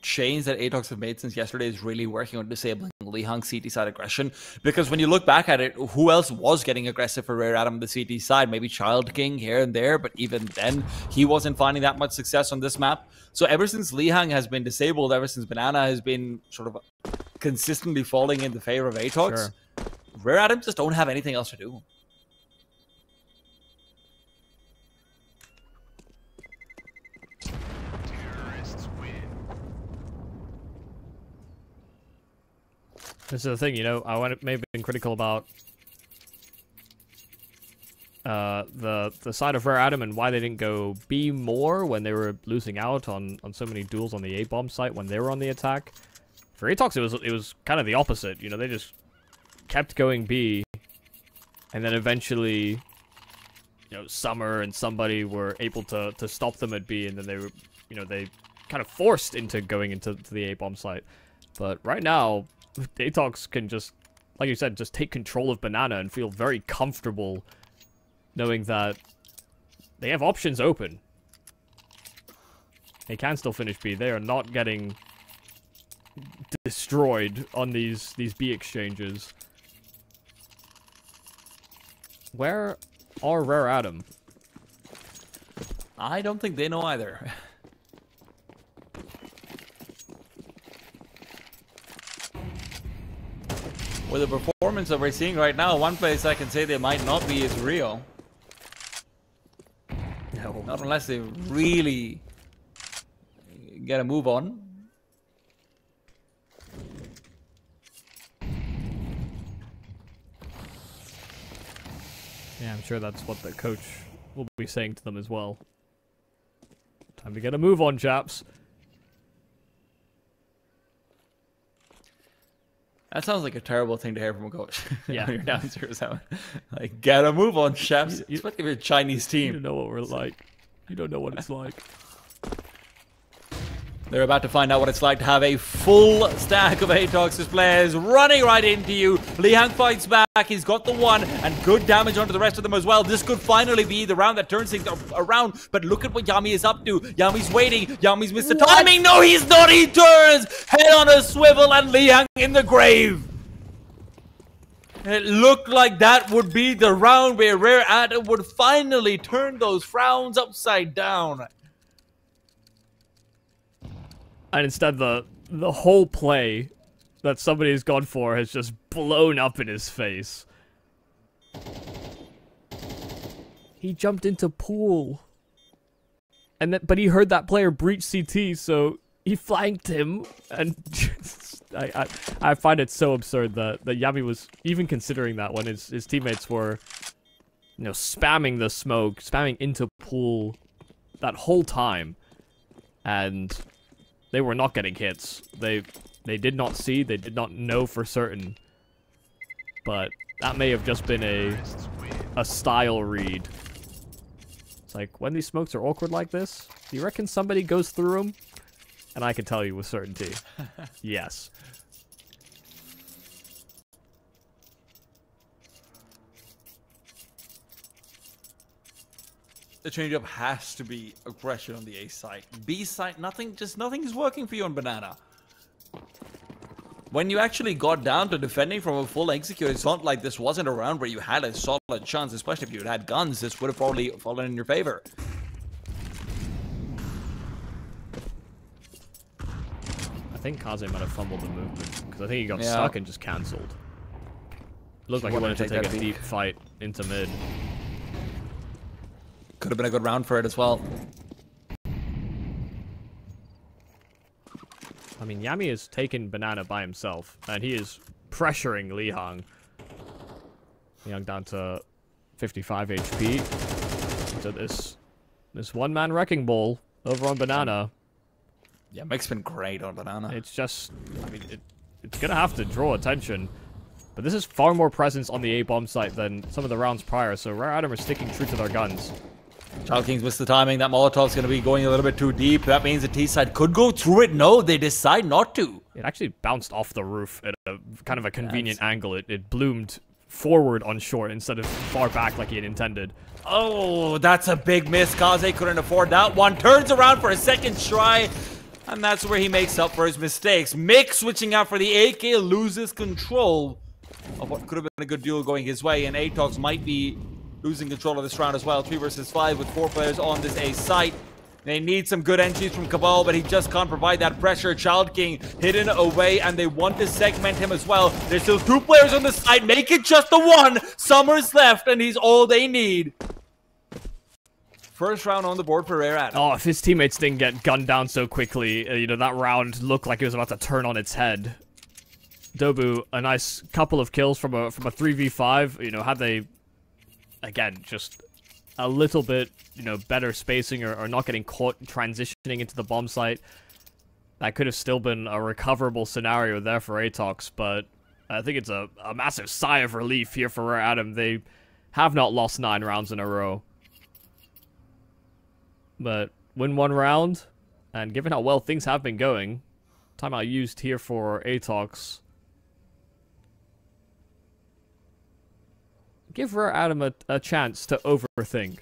change that ATOX have made since yesterday is really working on disabling Lihang's CT side aggression. Because when you look back at it, who else was getting aggressive for Rare Adam on the CT side? Maybe ChildKing here and there, but even then, he wasn't finding that much success on this map. So ever since Lihang has been disabled, ever since Banana has been sort of consistently falling in the favor of ATOX, Sure. Rare Adam just don't have anything else to do. This is the thing, you know, I may have been critical about the side of Rare Adam and why they didn't go B more when they were losing out on so many duels on the A-bomb site when they were on the attack. For ATOX, it was kind of the opposite. You know, they just kept going B, and then eventually, you know, Summer and somebody were able to stop them at B, and then they were, you know, they kind of forced into going into the A-bomb site. But right now, ATOX can just, like you said, just take control of Banana and feel very comfortable knowing that they have options open. They can still finish B. They are not getting destroyed on these B exchanges. Where are Rare Adam? I don't think they know either. With the performance that we're seeing right now, one place I can say they might not be is Rio. No. Not unless they really get a move on. Yeah, I'm sure that's what the coach will be saying to them as well. Time to get a move on, chaps. That sounds like a terrible thing to hear from a coach. Yeah. You're down 0-7. Like, get a move on, chaps. It's like a Chinese You team. don't know what we're like. You don't know what it's like. They're about to find out what it's like to have a full stack of ATOX's players running right into you. Lihang fights back. He's got the one and good damage onto the rest of them as well. This could finally be the round that turns things around. But look at what Yami is up to. Yami's waiting. Yami's missed the timing. No, he's not. He turns. Head on a swivel and Lihang in the grave. It looked like that would be the round where Rare Adam would finally turn those frowns upside down. And instead, the whole play that somebody's gone for has just blown up in his face. He jumped into pool. And then, but he heard that player breach CT, so he flanked him. And I find it so absurd that Yami was even considering that when his teammates were, you know, spamming the smoke, spamming into pool that whole time. And they were not getting hits. They did not see, they did not know for certain. But that may have just been a style read. It's like, when these smokes are awkward like this, do you reckon somebody goes through them? And I can tell you with certainty, yes. The changeup has to be aggression on the A side. B side, nothing is working for you on Banana. When you actually got down to defending from a full execute, it's not like this wasn't a round where you had a solid chance, especially if you had guns. This would have probably fallen in your favor. I think Kaze might have fumbled the movement, because I think he got stuck and just cancelled. Looked like he wanted to take a deep fight into mid. Could have been a good round for it as well. I mean, Yami has taken Banana by himself, and he is pressuring Lihang. Lihang down to 55 HP. So this one-man wrecking ball over on Banana. Yeah, Mike's been great on Banana. It's just, I mean, it's gonna have to draw attention. But this is far more presence on the A-bomb site than some of the rounds prior, so Rare Adam are sticking true to their guns. ChildKing's missed the timing. That Molotov's going to be going a little bit too deep. That means the T side could go through it. No, they decide not to. It actually bounced off the roof at a kind of a convenient angle. It bloomed forward on short instead of far back like he had intended. Oh, that's a big miss. Kaze couldn't afford that one. Turns around for a second try, and that's where he makes up for his mistakes. Mick switching out for the AK loses control of what could have been a good duel going his way, and ATOX might be losing control of this round as well. 3 versus 5 with 4 players on this A site. They need some good entries from Cabal, but he just can't provide that pressure. ChildKing hidden away, and they want to segment him as well. There's still 2 players on the side. Make it just the one. Summer's left, and he's all they need. First round on the board for Rare Adam. Oh, if his teammates didn't get gunned down so quickly, you know, that round looked like it was about to turn on its head. Dobu, a nice couple of kills from a 3v5. You know, had they, again, just a little bit, you know, better spacing or not getting caught transitioning into the bomb site, that could have still been a recoverable scenario there for ATOX, but I think it's a massive sigh of relief here for Rare Adam. They have not lost 9 rounds in a row. But win 1 round, and given how well things have been going, timeout used here for ATOX. Give Rare Adam a chance to overthink.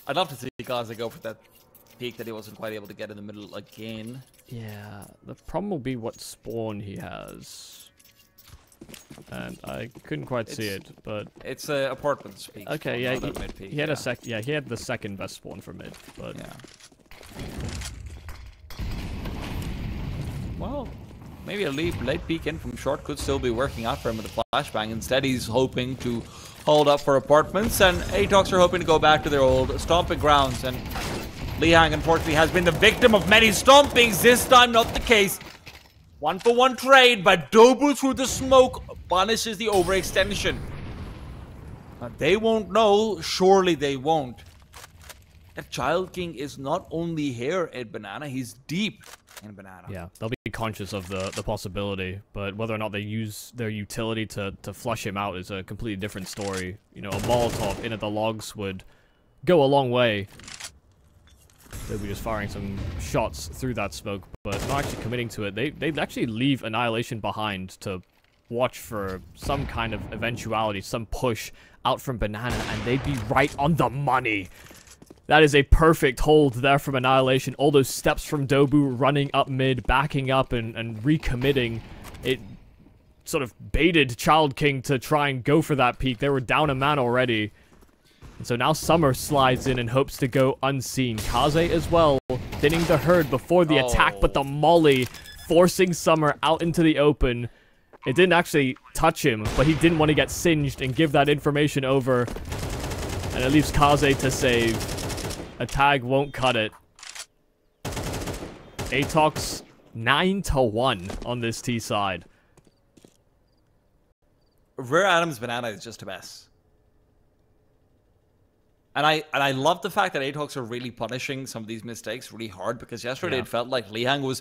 I'd love to see Gaza go for that peak that he wasn't quite able to get in the middle again. Yeah, the problem will be what spawn he has. And I couldn't quite see it, but it's apartments peak. Okay, yeah, mid peak, he had he had the second best spawn for mid, but yeah. Well, maybe a late peek in from short could still be working out for him with a flashbang. Instead, he's hoping to hold up for apartments, and ATOX are hoping to go back to their old stomping grounds. And Lihang, unfortunately, has been the victim of many stompings. This time, not the case. 1-for-1 trade, but Dobu through the smoke punishes the overextension. They won't know. Surely they won't. That ChildKing is not only here at Banana, he's deep in Banana. Yeah, they'll be conscious of the possibility, but whether or not they use their utility to flush him out is a completely different story. You know, a Molotov in at the logs would go a long way. They'll be just firing some shots through that smoke, but not actually committing to it. They'd actually leave Annihilation behind to watch for some kind of eventuality, some push out from Banana, and they'd be right on the money. That is a perfect hold there from Annihilation. All those steps from Dobu running up mid, backing up and recommitting. It sort of baited ChildKing to try and go for that peak. They were down a man already. And so now Summer slides in and hopes to go unseen. Kaze as well, thinning the herd before the attack, but the molly forcing Summer out into the open. It didn't actually touch him, but he didn't want to get singed and give that information over. And it leaves Kaze to save. A tag won't cut it. ATOX 9-1 on this T side. Rare Adam's Banana is just a mess. And I love the fact that ATOX are really punishing some of these mistakes really hard, because yesterday it felt like Lihang was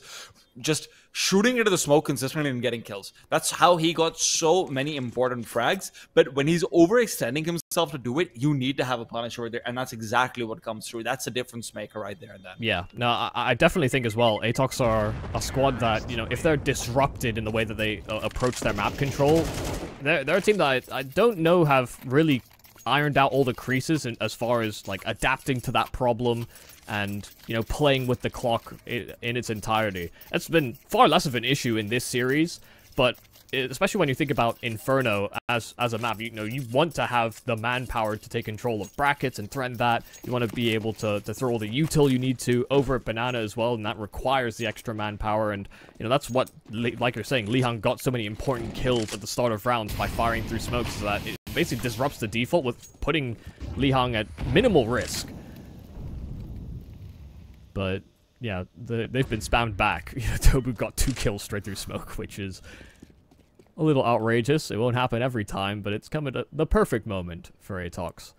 just shooting into the smoke consistently and getting kills. That's how he got so many important frags. But when he's overextending himself to do it, you need to have a punisher there, and that's exactly what comes through. That's a difference maker right there and then. Yeah, no, I definitely think as well, ATOX are a squad that, you know, if they're disrupted in the way that they approach their map control, they're a team that I don't know have really ironed out all the creases as far as like adapting to that problem and, you know, playing with the clock in its entirety. That's been far less of an issue in this series, but especially when you think about Inferno as a map, you know, you want to have the manpower to take control of brackets and threaten that. You want to be able to throw all the util you need to over at Banana as well, and that requires the extra manpower. And, you know, that's what, like you're saying, Lihang got so many important kills at the start of rounds by firing through smoke, so that it basically disrupts the default with putting Lihang at minimal risk. But yeah, they've been spammed back. You know, Dobu got 2 kills straight through smoke, which is a little outrageous. It won't happen every time, but it's come at the perfect moment for ATOX.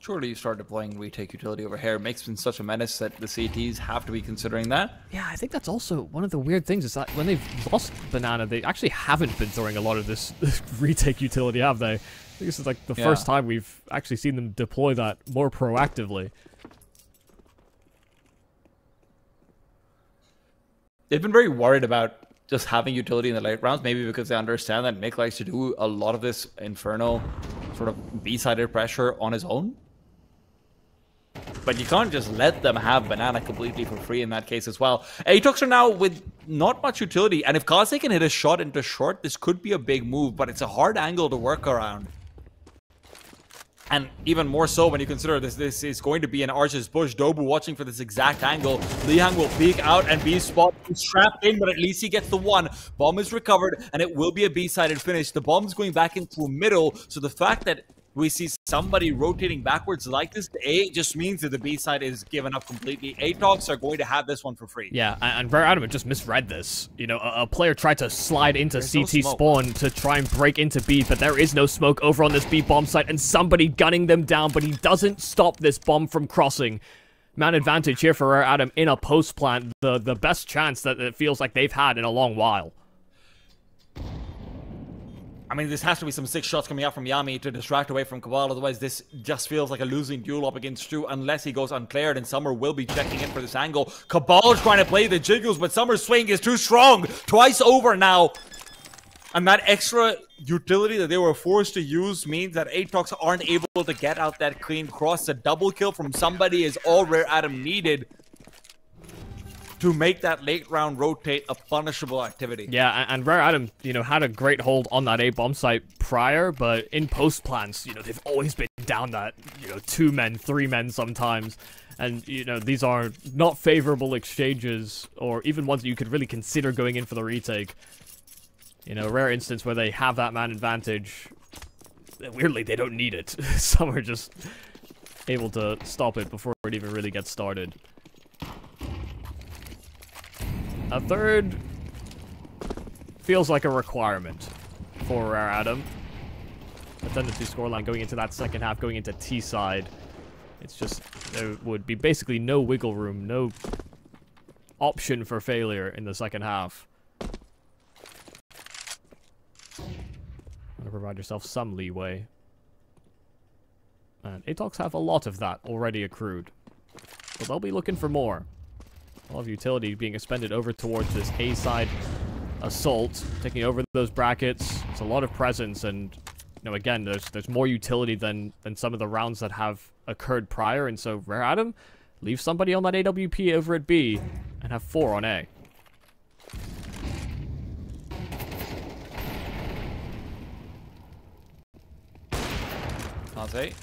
Surely you start deploying retake utility over here. It makes been such a menace that the CTs have to be considering that. Yeah, I think that's also one of the weird things is that when they've lost Banana, they actually haven't been throwing a lot of this retake utility, have they? I think this is like the first time we've actually seen them deploy that more proactively. They've been very worried about just having utility in the late rounds, maybe because they understand that Mick likes to do a lot of this Inferno sort of B-sided pressure on his own. But you can't just let them have Banana completely for free in that case as well. ATOX are now with not much utility, and if Kaze can hit a shot into short, this could be a big move, but it's a hard angle to work around. And even more so when you consider this is going to be an Archer's push. Dobu watching for this exact angle. Lihang will peek out and be spotted, strapped in, but at least he gets the one. Bomb is recovered, and it will be a B-sided finish. The bomb's going back into middle, so the fact that we see somebody rotating backwards like this, A, just means that the B side is given up completely. ATOX are going to have this one for free. Yeah, and Rare Adam just misread this. You know, a player tried to slide into CT spawn to try and break into B, but there is no smoke over on this B bomb site, and somebody gunning them down, but he doesn't stop this bomb from crossing. Man advantage here for Rare Adam in a post plant, the best chance that it feels like they've had in a long while. I mean, this has to be some sick shots coming out from Yami to distract away from Cabal. Otherwise, this just feels like a losing duel up against Stu unless he goes uncleared, and Summer will be checking in for this angle. Cabal trying to play the jiggles, but Summer's swing is too strong. Twice over now. And that extra utility that they were forced to use means that ATOX aren't able to get out that clean cross. A double kill from somebody is all Rare Adam needed to make that late round rotate a punishable activity. Yeah, and Rare Adam, you know, had a great hold on that A bomb site prior, but in post plants, you know, they've always been down that, you know, 2 men, 3 men sometimes. And, you know, these are not favorable exchanges, or even ones that you could really consider going in for the retake. You know, a rare instance where they have that man advantage. Weirdly, they don't need it. Some are just able to stop it before it even really gets started. A third feels like a requirement for Rare Adam. The 10-2 scoreline going into that second half, going into T side. It's just, there would be basically no wiggle room, no option for failure in the second half. Want to provide yourself some leeway. And ATOX have a lot of that already accrued. But they'll be looking for more. A lot of utility being expended over towards this A-side assault, taking over those brackets. It's a lot of presence, and you know, again, there's more utility than some of the rounds that have occurred prior, and so Rare Adam leave somebody on that AWP over at B and have 4 on A. Kaze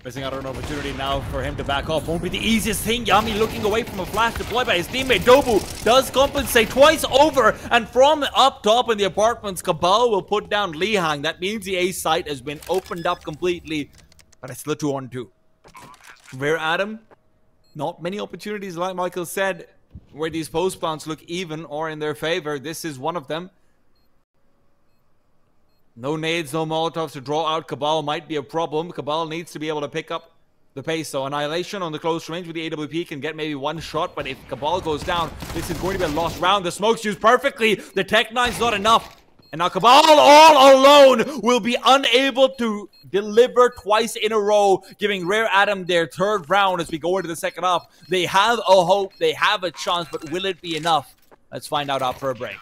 missing out on an opportunity now for him to back off. Won't be the easiest thing. Yami looking away from a flash deployed by his teammate. Dobu does compensate twice over. And from up top in the apartments, Cabal will put down Lihang. That means the A site has been opened up completely. But it's still 2-on-2. Rare Adam, not many opportunities, like Michael said, where these post plants look even or in their favor. This is one of them. No nades, no molotovs to draw out Cabal might be a problem. Cabal needs to be able to pick up the pace. So Annihilation on the close range with the AWP can get maybe one shot, but if Cabal goes down, this is going to be a lost round. The smoke's used perfectly. The Tech 9's not enough. And now Cabal all alone will be unable to deliver twice in a row, giving Rare Adam their 3rd round as we go into the second half. They have a hope, they have a chance, but will it be enough? Let's find out after a break.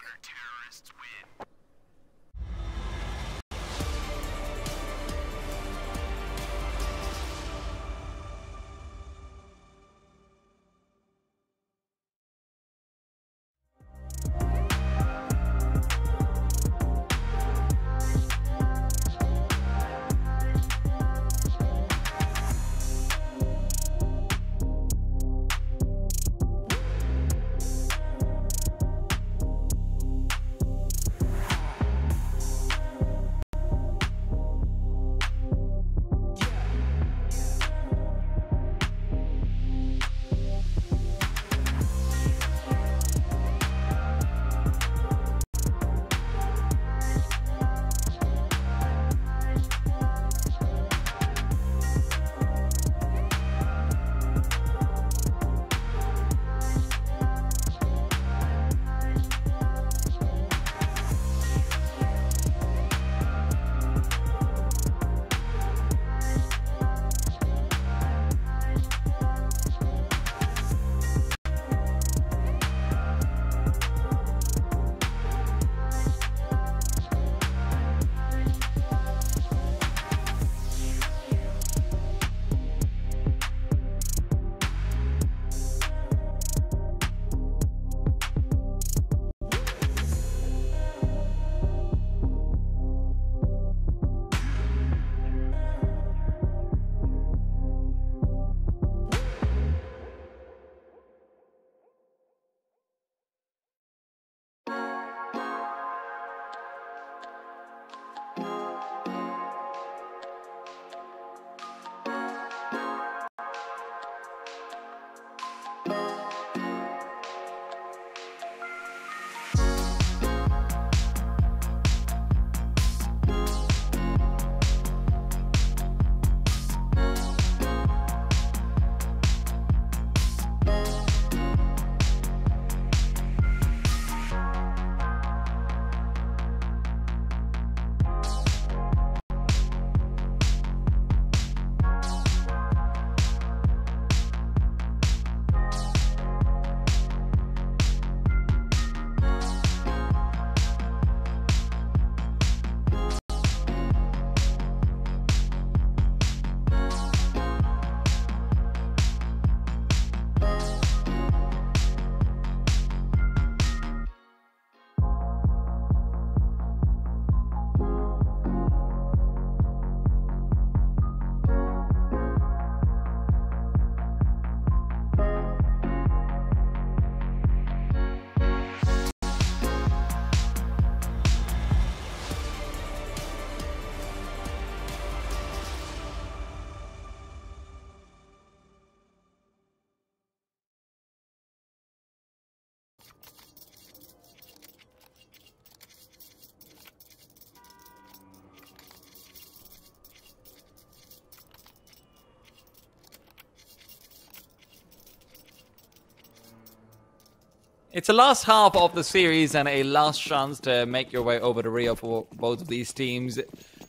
It's a last half of the series and a last chance to make your way over to Rio for both of these teams.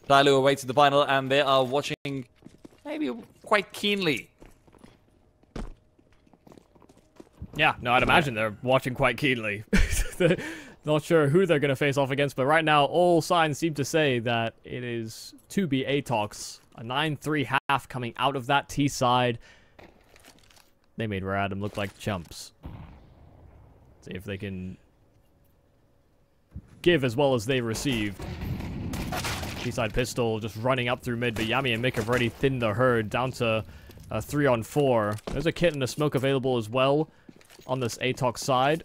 Tyloo awaits the final, and they are watching maybe quite keenly. Yeah, no, I'd imagine they're watching quite keenly. Not sure who they're going to face off against, but right now all signs seem to say that it is to be ATOX. A 9-3 half coming out of that T side. They made Radom look like chumps. See if they can give as well as they received. T-side pistol just running up through mid, but Yami and Mick have already thinned the herd down to 3-on-4. There's a kit and a smoke available as well on this ATOX side,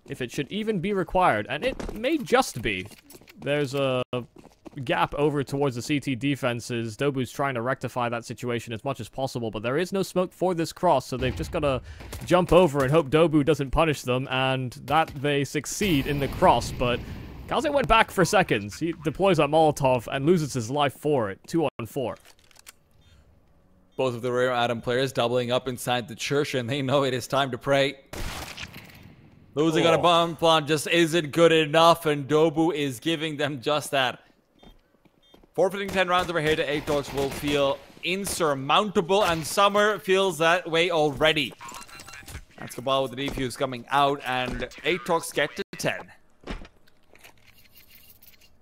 if it should even be required, and it may just be. There's a gap over towards the CT defenses. dobu's trying to rectify that situation as much as possible, but there is no smoke for this cross, so they've just got to jump over and hope dobu doesn't punish them, and that they succeed in the cross. But Kaze went back for seconds. He deploys that Molotov and loses his life for it. 2-on-4. Both of the rear Adam players doubling up inside the church, and they know it is time to pray. Losing on a bomb plant just isn't good enough, and dobu is giving them just that. Forfeiting 10 rounds over here to ATOX will feel insurmountable, and Summer feels that way already. That's Cabal with the defuse coming out, and ATOX get to 10.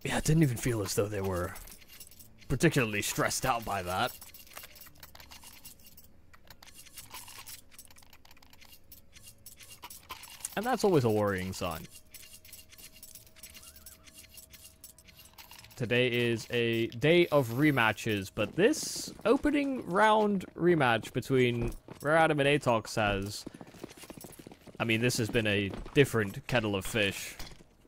Yeah, it didn't even feel as though they were particularly stressed out by that. And that's always a worrying sign. Today is a day of rematches, but this opening round rematch between Radom and ATOX has... I mean, this has been a different kettle of fish.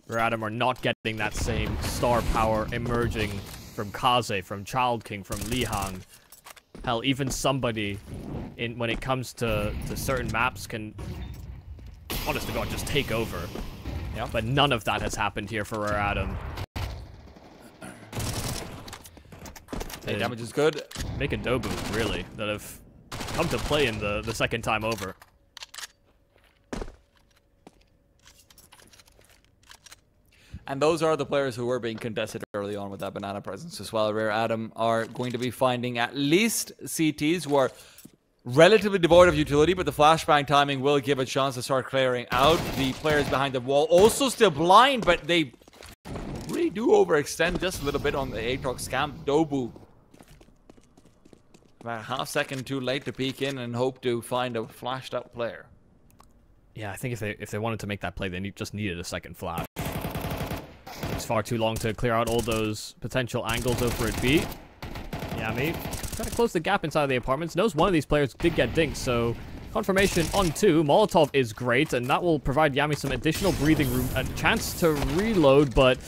Radom are not getting that same star power emerging from Kaze, from ChildKing, from Lihang. Hell, even somebody, when it comes to certain maps, can, honest to God, just take over. Yeah. But none of that has happened here for Radom. Hey, damage is good. Making dobu, really, that have come to play in the second time over. And those are the players who were being contested early on with that banana presence as well. Rear Adam are going to be finding at least CTs who are relatively devoid of utility, but the flashbang timing will give a chance to start clearing out. The players behind the wall also still blind, but they really do overextend just a little bit on the ATOX camp. dobu about a half second too late to peek in and hope to find a flashed up player. Yeah, I think if they wanted to make that play, they just needed a second flash. It's far too long to clear out all those potential angles over at B. Yami trying to close the gap inside of the apartments. Knows one of these players did get dinked, so confirmation on 2. Molotov is great, and that will provide Yami some additional breathing room, a chance to reload, but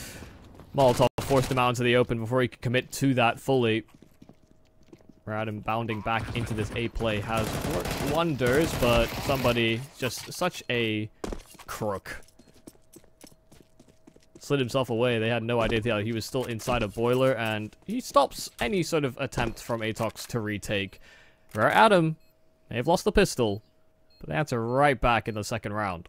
Molotov forced him out into the open before he could commit to that fully. Radom bounding back into this A play has worked wonders, but somebody, just such a crook, slid himself away. They had no idea that he was still inside a boiler, and he stops any sort of attempt from ATOX to retake. Rare Adam may have lost the pistol, but they answer right back in the second round.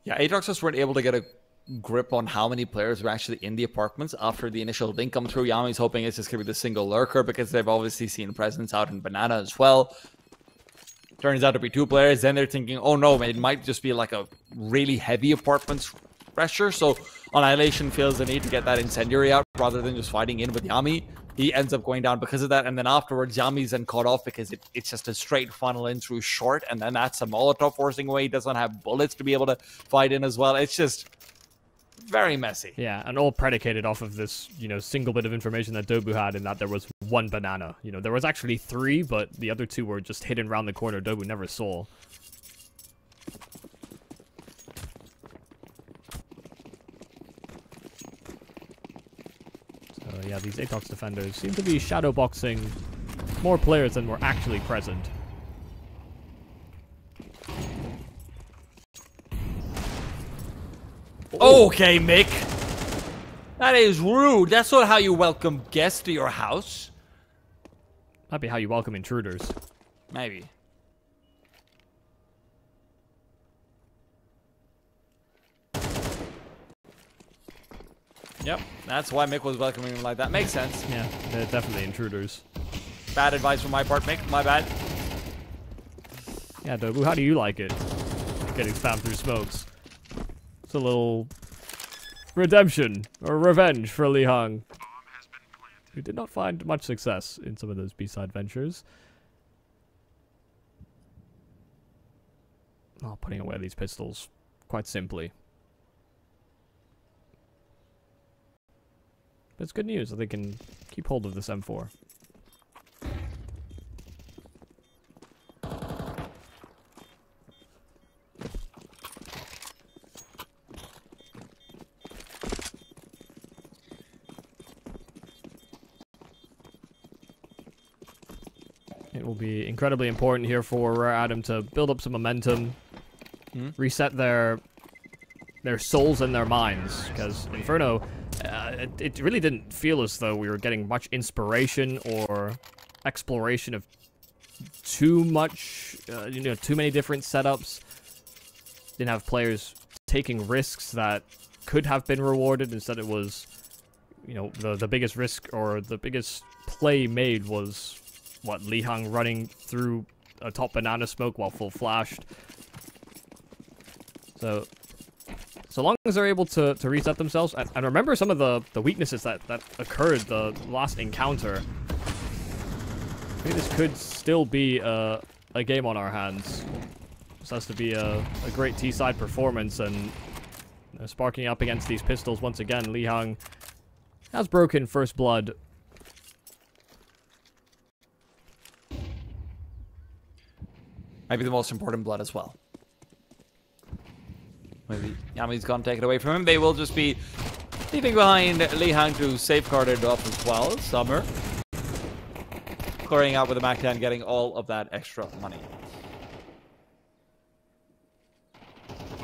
Yeah, ATOX just weren't able to get a grip on how many players were actually in the apartments after the initial dink come through. Yami's hoping it's just going to be the single lurker because they've obviously seen presence out in Banana as well. Turns out to be 2 players. Then they're thinking, oh no, it might just be like a really heavy apartments pressure. So Annihilation feels the need to get that incendiary out rather than just fighting in with Yami. He ends up going down because of that, and then afterwards Yami's then caught off because it's just a straight funnel in through short, and then that's a Molotov forcing away. He doesn't have bullets to be able to fight in as well. It's just very messy. Yeah, and all predicated off of this, single bit of information that dobu had, in that there was 1 banana. There was actually 3, but the other 2 were just hidden around the corner dobu never saw. So yeah, these ATOX defenders seem to be shadowboxing more players than were actually present. Okay, Mick. That is rude. That's not how you welcome guests to your house. Might be how you welcome intruders. Maybe. Yep, that's why Mick was welcoming him like that. Makes sense. Yeah, they're definitely intruders. Bad advice from my part, Mick. My bad. Yeah, Dobu, how do you like it? Getting spammed through smokes. It's a little redemption or revenge for Li Hang, who did not find much success in some of those B-side ventures. Oh, putting away these pistols quite simply. But it's good news that they can keep hold of this M4. It will be incredibly important here for Adam to build up some momentum, reset their souls and their minds, because Inferno, it really didn't feel as though we were getting much inspiration or exploration of too much, too many different setups. Didn't have players taking risks that could have been rewarded. Instead, it was, the biggest risk or the biggest play made was what, Li Hang running through a top banana smoke while full flashed. So long as they're able to reset themselves, and remember some of the weaknesses that occurred the last encounter, I think this could still be a game on our hands. This has to be a great T-side performance, and sparking up against these pistols once again. Li Hang has broken first blood. Might be the most important blood as well. Maybe Yami's gonna take it away from him. They will just be leaving behind Li Hang to safeguard it up as well. Summer clearing out with the Mac 10, getting all of that extra money.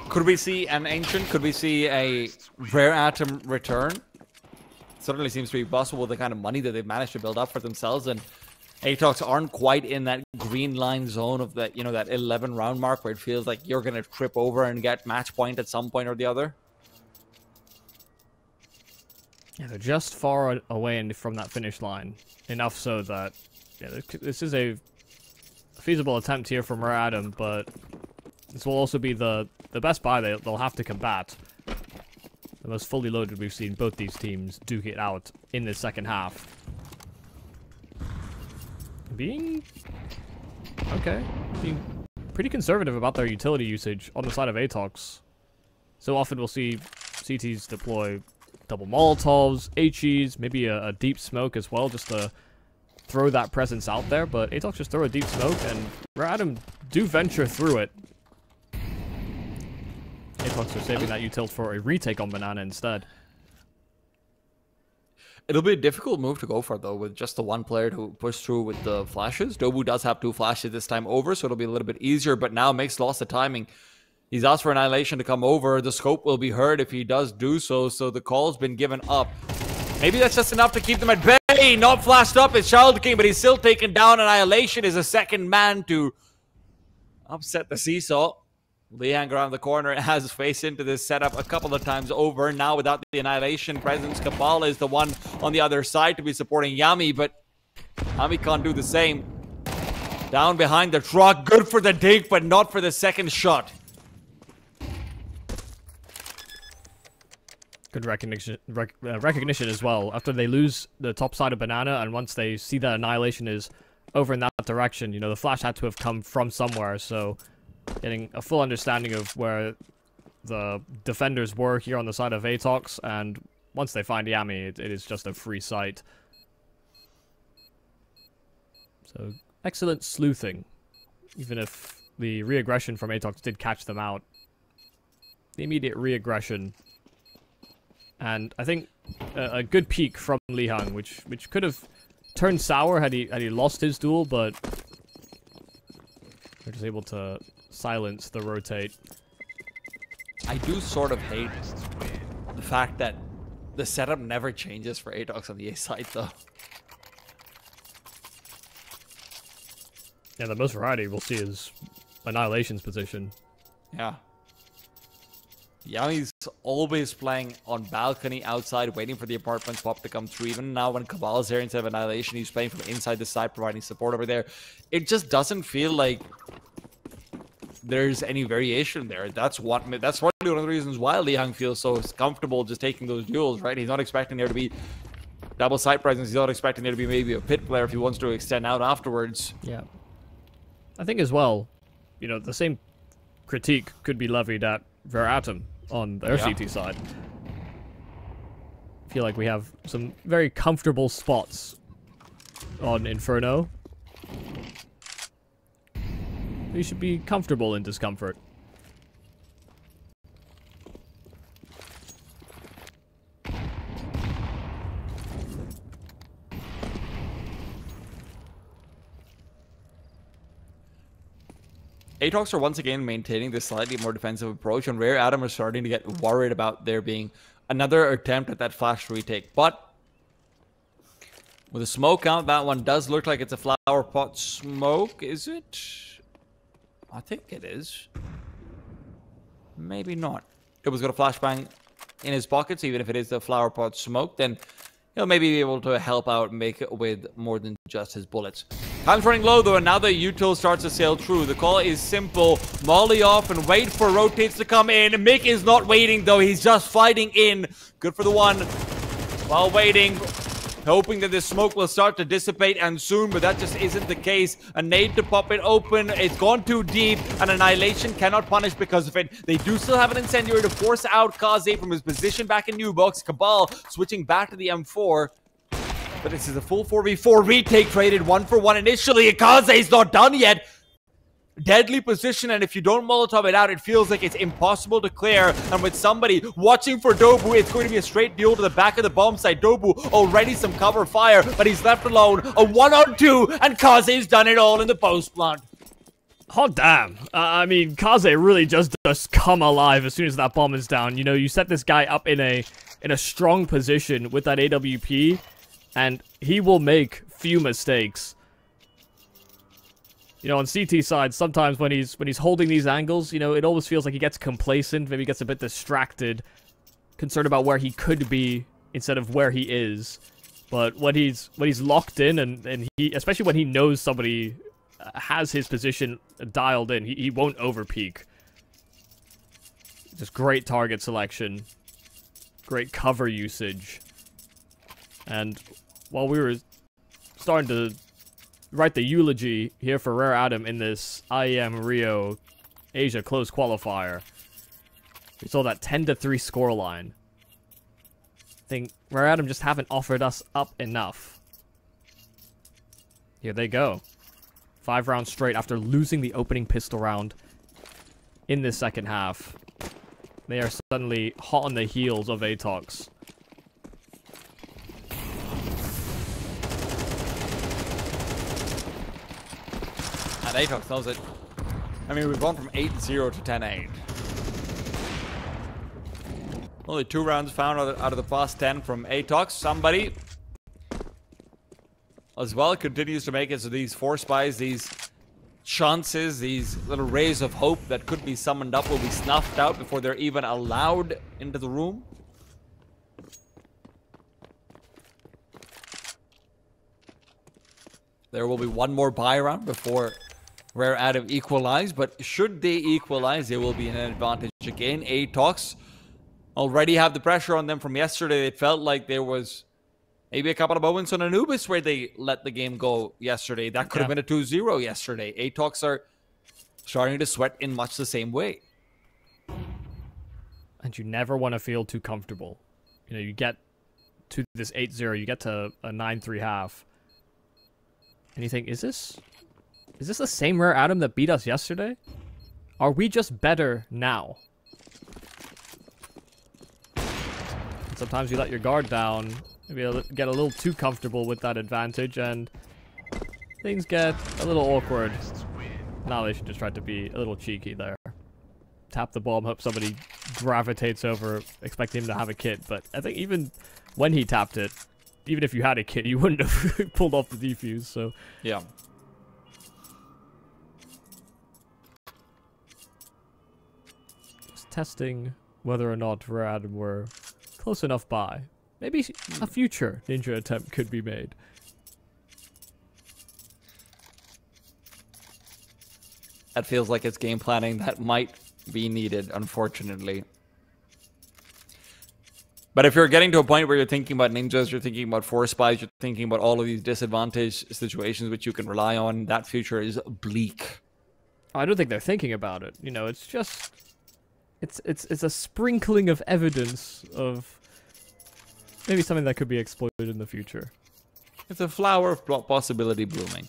Could we see an Ancient? Could we see a Rare Atom return? Certainly seems to be possible with the kind of money that they've managed to build up for themselves, and ATOX aren't quite in that green line zone of that, that 11 round mark where it feels like you're going to trip over and get match point at some point or the other. Yeah, they're just far away from that finish line. Enough so that, this is a feasible attempt here from Rare Adam, but this will also be the best buy they'll have to combat. The most fully loaded we've seen both these teams duke it out in the second half. Being pretty conservative about their utility usage on the side of ATOX. So often we'll see CTs deploy double Molotovs, HEs, maybe a deep smoke as well, just to throw that presence out there. But ATOX just throw a deep smoke, and Rare Adam do venture through it. ATOX are saving that util for a retake on Banana instead. It'll be a difficult move to go for, though, with just the one player to push through with the flashes. Dobu does have 2 flashes this time over, so it'll be a little bit easier, but now Mick's lost the timing. He's asked for Annihilation to come over. The scope will be heard if he does do so, so the call's been given up. Maybe that's just enough to keep them at bay. Not flashed up, it's ChildKing, but he's still taken down. Annihilation is a second man to upset the seesaw. Li Hang around the corner has faced into this setup a couple of times over. Now without the Annihilation presence, Kabbalah is the one on the other side to be supporting Yami, but Yami can't do the same. Down behind the truck, good for the dig, but not for the second shot. Good recognition as well. After they lose the top side of Banana, and once they see that Annihilation is over in that direction, the flash had to have come from somewhere, so getting a full understanding of where the defenders were here on the side of ATOX, and once they find Yami, it is just a free sight. So, excellent sleuthing. Even if the re-aggression from ATOX did catch them out. The immediate re-aggression. And I think a good peek from Li Hang, which could have turned sour had he lost his duel, but they're just able to silence the rotate. I do sort of hate the fact that the setup never changes for ATOX on the A side, though. Yeah, the most variety we'll see is Annihilation's position. Yeah. Yami's always playing on balcony outside, waiting for the apartment pop to come through. Even now when Cabal's there instead of Annihilation, he's playing from inside the side, providing support over there. It just doesn't feel like there's any variation there. That's probably one of the reasons why Liang feels so comfortable just taking those duels, right? He's not expecting there to be double side presence. He's not expecting there to be maybe a pit player if he wants to extend out afterwards. Yeah. I think as well, you know, the same critique could be levied at Veratum on their CT side. I feel like we have some very comfortable spots on Inferno. We should be comfortable in discomfort. ATOX are once again maintaining this slightly more defensive approach, and Rare Adam are starting to get worried about there being another attempt at that flash retake. But with a smoke out, that one does look like it's a flower pot smoke, is it? I think it is. Maybe not. It was got a flashbang in his pockets, even if it is the flower pot smoke, then he'll maybe be able to help out and make it with more than just his bullets. Time's running low though, and now the util starts to sail through. The call is simple. Molly off and wait for rotates to come in. Mick is not waiting though, he's just fighting in. Good for the one. While waiting, hoping that this smoke will start to dissipate and soon, but that just isn't the case. A nade to pop it open. It's gone too deep, and Annihilation cannot punish because of it. They do still have an incendiary to force out Kaze from his position back in New Box. Cabal switching back to the M4. But this is a full 4v4 retake, traded 1-for-1 initially. Kaze's not done yet. Deadly position, and if you don't Molotov it out, it feels like it's impossible to clear. And with somebody watching for dobu, it's going to be a straight duel to the back of the bomb site. Dobu already some cover fire, but he's left alone. A 1-on-2, and Kaze's done it all in the post plant. Oh, damn. I mean, Kaze really just does come alive as soon as that bomb is down. You know, you set this guy up in a strong position with that AWP, and he will make few mistakes. You know, on CT side, sometimes when he's holding these angles, you know, it always feels like he gets complacent, maybe gets a bit distracted, concerned about where he could be instead of where he is. But when he's locked in, and he, especially when he knows somebody has his position dialed in, he won't overpeak. Just great target selection, great cover usage. And while we were starting to write the eulogy here for Rare Adam in this IEM Rio Asia close qualifier, we saw that 10-3 scoreline. I think Rare Adam just haven't offered us up enough. Here they go. 5 rounds straight after losing the opening pistol round in this second half. They are suddenly hot on the heels of ATOX. And ATOX knows it. I mean, we've gone from 8-0 to 10-8. Only 2 rounds found out of the past 10 from ATOX. Somebody as well continues to make it so these force buys, these chances, these little rays of hope that could be summoned up will be snuffed out before they're even allowed into the room. There will be one more buy round before Rare Adam equalize, but should they equalize, they will be in an advantage again. ATOX already have the pressure on them from yesterday. It felt like there was maybe a couple of moments on Anubis where they let the game go yesterday. That could have been a 2-0 yesterday. ATOX are starting to sweat in much the same way. And you never want to feel too comfortable. You know, you get to this 8-0, you get to a 9-3 half, and you think, is this the same Rare Adam that beat us yesterday? Are we just better now? And sometimes you let your guard down, maybe get a little too comfortable with that advantage, and things get a little awkward. Now they should just try to be a little cheeky there. Tap the bomb, hope somebody gravitates over, expecting him to have a kit. But I think even when he tapped it, even if you had a kit, you wouldn't have pulled off the defuse, so... Yeah. Just testing whether or not Rare Adam were close enough by. Maybe a future ninja attempt could be made. That feels like it's game planning that might be needed, unfortunately. But if you're getting to a point where you're thinking about ninjas, you're thinking about force spies, you're thinking about all of these disadvantaged situations which you can rely on, that future is bleak. I don't think they're thinking about it. You know, it's just... It's a sprinkling of evidence of maybe something that could be exploited in the future. It's a flower of possibility blooming.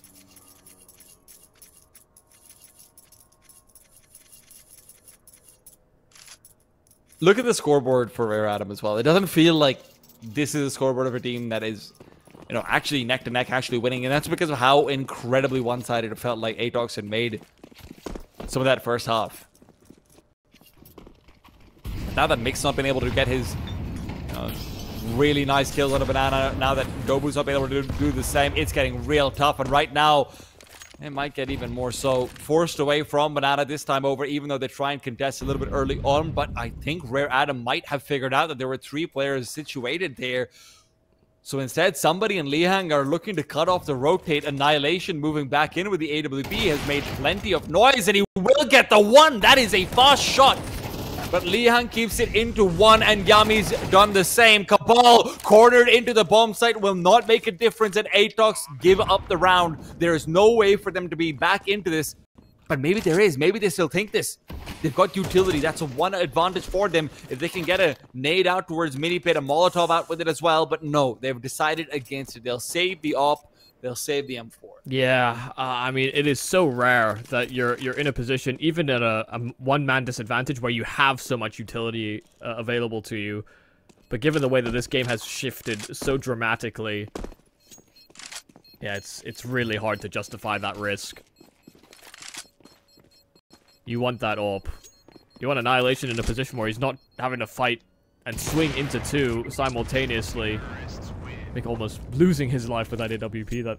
Look at the scoreboard for Rare Adam as well. It doesn't feel like this is a scoreboard of a team that is, you know, actually neck to neck, actually winning. And that's because of how incredibly one-sided it felt like ATOX had made some of that first half. Now that Mick's not been able to get his really nice kills on a banana, now that Dobu's not been able to do the same, it's getting real tough. And right now, it might get even more so. Forced away from banana this time over, even though they try and contest a little bit early on. But I think Rare Adam might have figured out that there were 3 players situated there. So instead, somebody in Lihang are looking to cut off the rotate. Annihilation moving back in with the AWP has made plenty of noise, and he will get the 1. That is a fast shot. But Lihang keeps it into 1, and Yami's done the same. Cabal cornered into the bomb site will not make a difference, and ATOX give up the round. There is no way for them to be back into this. But maybe there is. Maybe they still think this. They've got utility. That's a 1 advantage for them. If they can get a nade out towards mini pit, a Molotov out with it as well. But no, they've decided against it. They'll save the op. They'll save the M4. Yeah, I mean, it is so rare that you're in a position, even at a one-man disadvantage, where you have so much utility available to you. But given the way that this game has shifted so dramatically, yeah, it's really hard to justify that risk. You want that AWP. You want Annihilation in a position where he's not having to fight and swing into 2 simultaneously. Mick almost losing his life with that AWP. That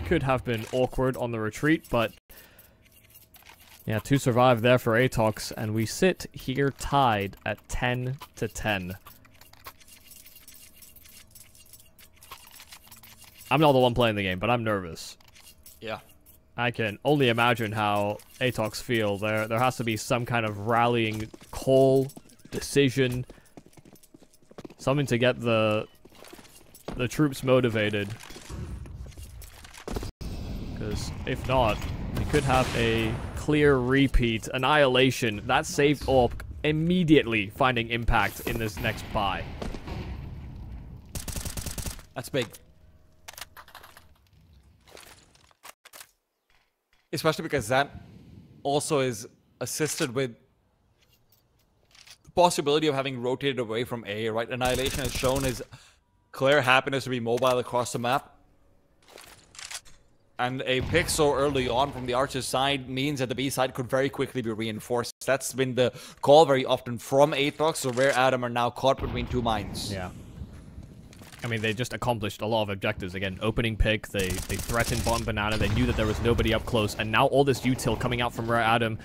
could have been awkward on the retreat, but yeah, 2 survive there for ATOX, and we sit here tied at 10-10. I'm not the one playing the game, but I'm nervous. Yeah. I can only imagine how ATOX feel. There has to be some kind of rallying call, decision, something to get the troops motivated. Because if not, we could have a clear repeat. Annihilation. That saved AWP immediately finding impact in this next buy. That's big. Especially because that also is assisted with the possibility of having rotated away from A, right? Annihilation has shown his clear happiness to be mobile across the map. And a pick so early on from the Archer's side means that the B side could very quickly be reinforced. That's been the call very often from ATOX, so Rare Adam are now caught between 2 mines. Yeah. I mean, they just accomplished a lot of objectives. Again, opening pick, they threatened bottom banana, they knew that there was nobody up close, and now all this util coming out from Rare Adam,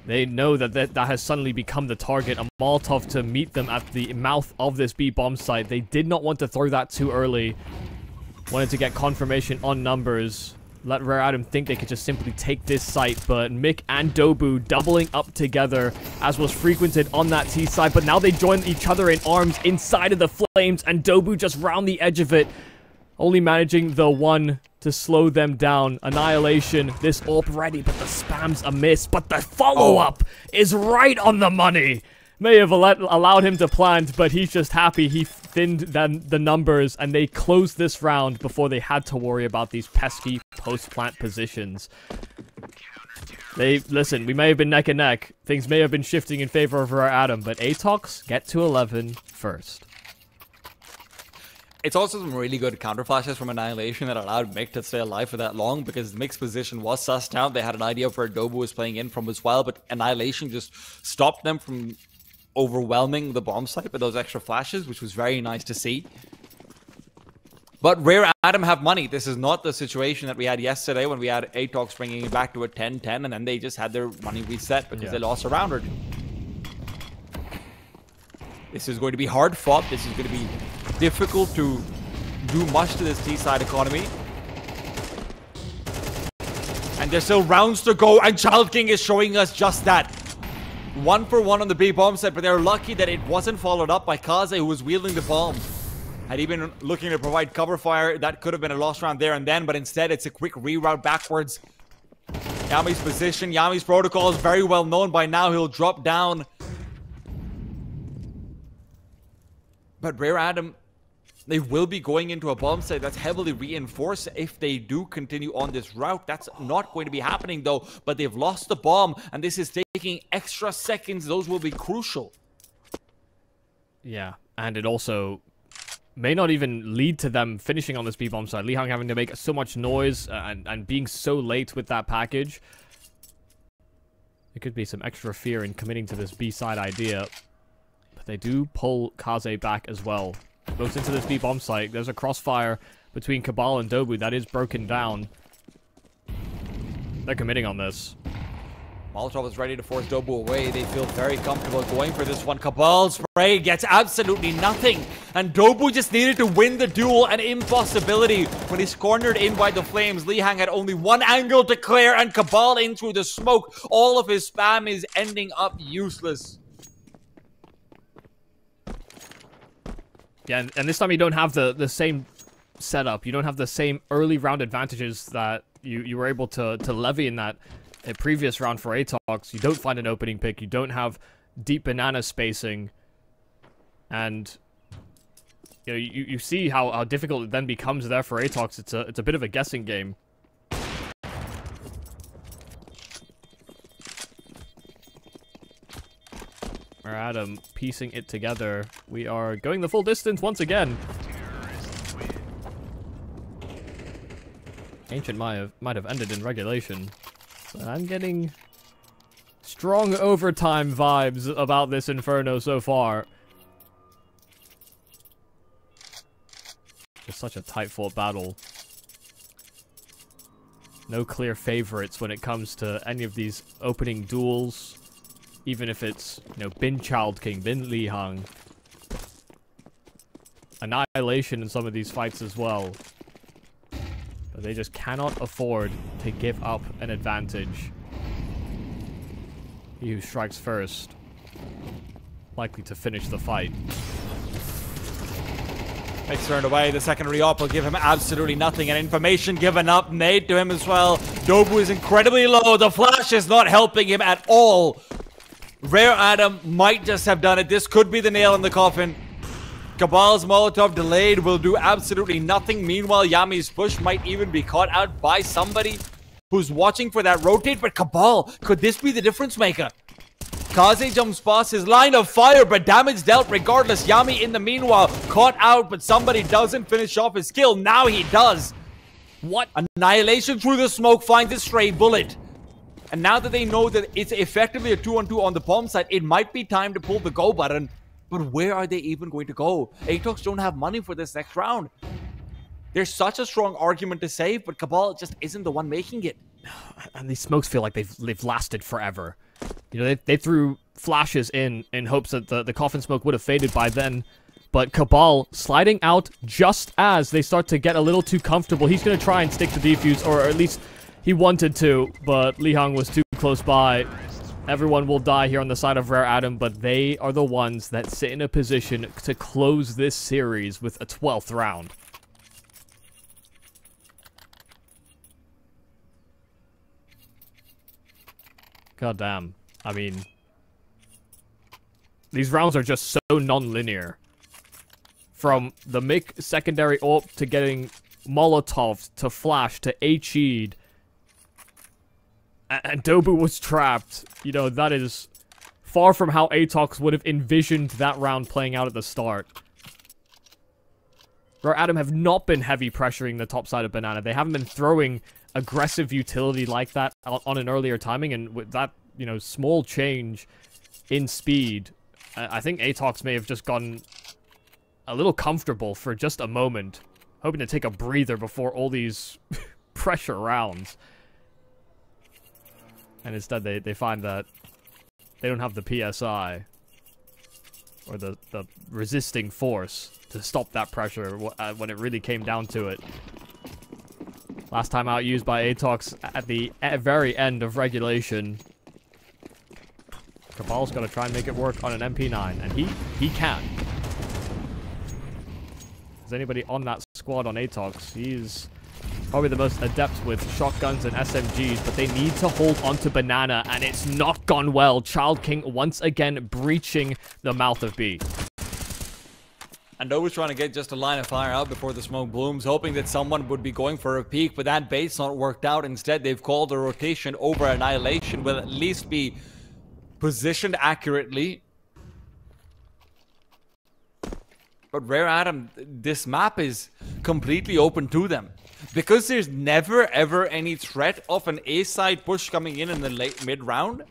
they know that that has suddenly become the target. A Molotov to meet them at the mouth of this B bomb site. They did not want to throw that too early. Wanted to get confirmation on numbers. Let Rare Adam think they could just simply take this site, but Mick and Dobu doubling up together, as was frequented on that T side, but now they join each other in arms inside of the flames, and Dobu just round the edge of it, only managing the 1 to slow them down. Annihilation, this AWP ready, but the spam's a miss, but the follow-up is right on the money. May have allowed him to plant, but he's just happy he thinned the numbers, and they closed this round before they had to worry about these pesky post-plant positions. Listen, we may have been neck and neck. Things may have been shifting in favor of Rare Adam, but ATOX get to 11 first. It's also some really good counter flashes from Annihilation that allowed Mick to stay alive for that long, because Mick's position was sussed out. They had an idea of where Dobu was playing in from as well, but Annihilation just stopped them from overwhelming the bomb site with those extra flashes, which was very nice to see. But Rare Adam have money. This is not the situation that we had yesterday when we had ATOX bringing it back to a 10-10, and then they just had their money reset because they lost a round or 2. This is going to be hard fought. This is going to be difficult to do much to this T-side economy. And there's still rounds to go, and ChildKing is showing us just that. 1 for 1 on the B bomb set, but they're lucky that it wasn't followed up by Kaze, who was wielding the bomb. Had he been looking to provide cover fire, that could have been a lost round there and then, but instead it's a quick reroute backwards. Yami's position, Yami's protocol is very well known by now. He'll drop down. But Rare Adam, they will be going into a bomb site that's heavily reinforced if they do continue on this route. That's not going to be happening though, but they've lost the bomb, and this is taking extra seconds. Those will be crucial. Yeah, and it also may not even lead to them finishing on this B-bomb side. Lihang having to make so much noise and being so late with that package. There could be some extra fear in committing to this B-side idea. But they do pull Kaze back as well. Goes into this B-bomb site. There's a crossfire between Cabal and Dobu that is broken down. They're committing on this. Molotov is ready to force Dobu away. They feel very comfortable going for this one. Cabal's spray gets absolutely nothing. And Dobu just needed to win the duel. An impossibility when he's cornered in by the flames. Lihang had only one angle to clear, and Cabal in through the smoke. All of his spam is ending up useless. Yeah, and this time you don't have the same setup. You don't have the same early round advantages that you were able to levy in that previous round for ATOX. You don't find an opening pick. You don't have deep banana spacing. And you know, you see how difficult it then becomes there for ATOX. It's a bit of a guessing game. Rare Adam piecing it together. We are going the full distance once again. Ancient might have ended in regulation. But I'm getting strong overtime vibes about this Inferno so far. Just such a tight-fought battle. No clear favorites when it comes to any of these opening duels. Even if it's, you know, bin ChildKing, bin Lihang. Annihilation in some of these fights as well. But they just cannot afford to give up an advantage. He who strikes first, likely to finish the fight. Makes turned away. The secondary op will give him absolutely nothing. And information given up. Nade to him as well. Dobu is incredibly low. The flash is not helping him at all. Rare Adam might just have done it. This could be the nail in the coffin. Cabal's Molotov delayed will do absolutely nothing. Meanwhile, Yami's push might even be caught out by somebody who's watching for that rotate. But Cabal, could this be the difference maker? Kaze jumps past his line of fire, but damage dealt regardless. Yami in the meanwhile caught out, but somebody doesn't finish off his kill. Now he does. What? Annihilation through the smoke finds a stray bullet. And now that they know that it's effectively a 2-on-2 on the bomb site, it might be time to pull the go button. But where are they even going to go? ATOX don't have money for this next round. There's such a strong argument to save, but Cabal just isn't the one making it. And these smokes feel like they've lasted forever. You know, they threw flashes in hopes that the coffin smoke would have faded by then. But Cabal sliding out just as they start to get a little too comfortable. He's going to try and stick to defuse, or at least he wanted to, but Lihang was too close by. Everyone will die here on the side of Rare Adam, but they are the ones that sit in a position to close this series with a 12th round. God damn. I mean, these rounds are just so non-linear. From the Mick secondary AWP to getting Molotovs to Flash to HE'd. And Dobu was trapped. You know, that is far from how ATOX would have envisioned that round playing out at the start. Rare Adam have not been heavy pressuring the top side of Banana. They haven't been throwing aggressive utility like that on an earlier timing. And with that, you know, small change in speed, I think ATOX may have just gotten a little comfortable for just a moment, hoping to take a breather before all these pressure rounds. And instead, they find that they don't have the PSI. or the resisting force to stop that pressure when it really came down to it. Last time out used by ATOX at the very end of regulation. Cabal's got to try and make it work on an MP9, and he can. Is anybody on that squad on ATOX? He's probably the most adept with shotguns and SMGs, but they need to hold onto Banana, and it's not gone well. ChildKing once again breaching the mouth of B. And Nova's trying to get just a line of fire out before the smoke blooms, hoping that someone would be going for a peek, but that bait's not worked out. Instead, they've called a rotation over Annihilation, will at least be positioned accurately. But Rare Atom, this map is completely open to them. Because there's never ever any threat of an A-side push coming in the late mid-round,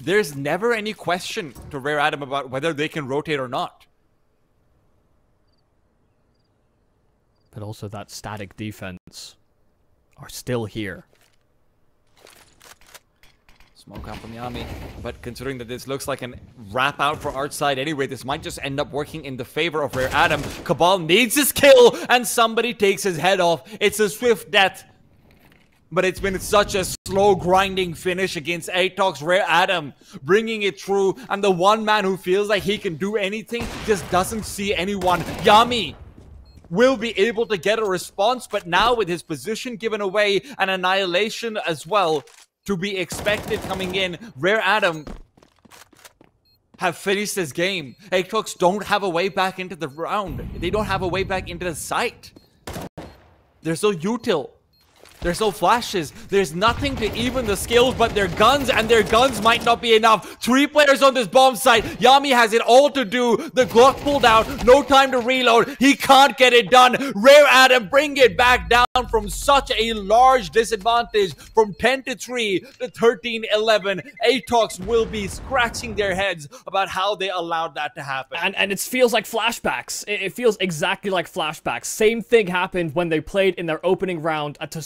there's never any question to Rare Atom about whether they can rotate or not. But also that static defense are still here. Smoke out from Yami, but considering that this looks like an wrap out for Artside anyway, this might just end up working in the favor of Rare Atom. Cabal needs his kill, and somebody takes his head off. It's a swift death, but it's been such a slow grinding finish against ATOX. Rare Atom bringing it through, and the one man who feels like he can do anything just doesn't see anyone. Yami will be able to get a response, but now with his position given away and Annihilation as well to be expected coming in, Rare Atom have finished this game. ATOX don't have a way back into the round. They don't have a way back into the site. There's no util. There's no flashes. There's nothing to even the skills but their guns, and their guns might not be enough. 3 players on this bomb site. Yami has it all to do. The Glock pulled out. No time to reload. He can't get it done. Rare Atom bring it back down from such a large disadvantage from 10 to 3 to 13-11. ATOX will be scratching their heads about how they allowed that to happen. And it feels like flashbacks. It feels exactly like flashbacks. Same thing happened when they played in their opening round to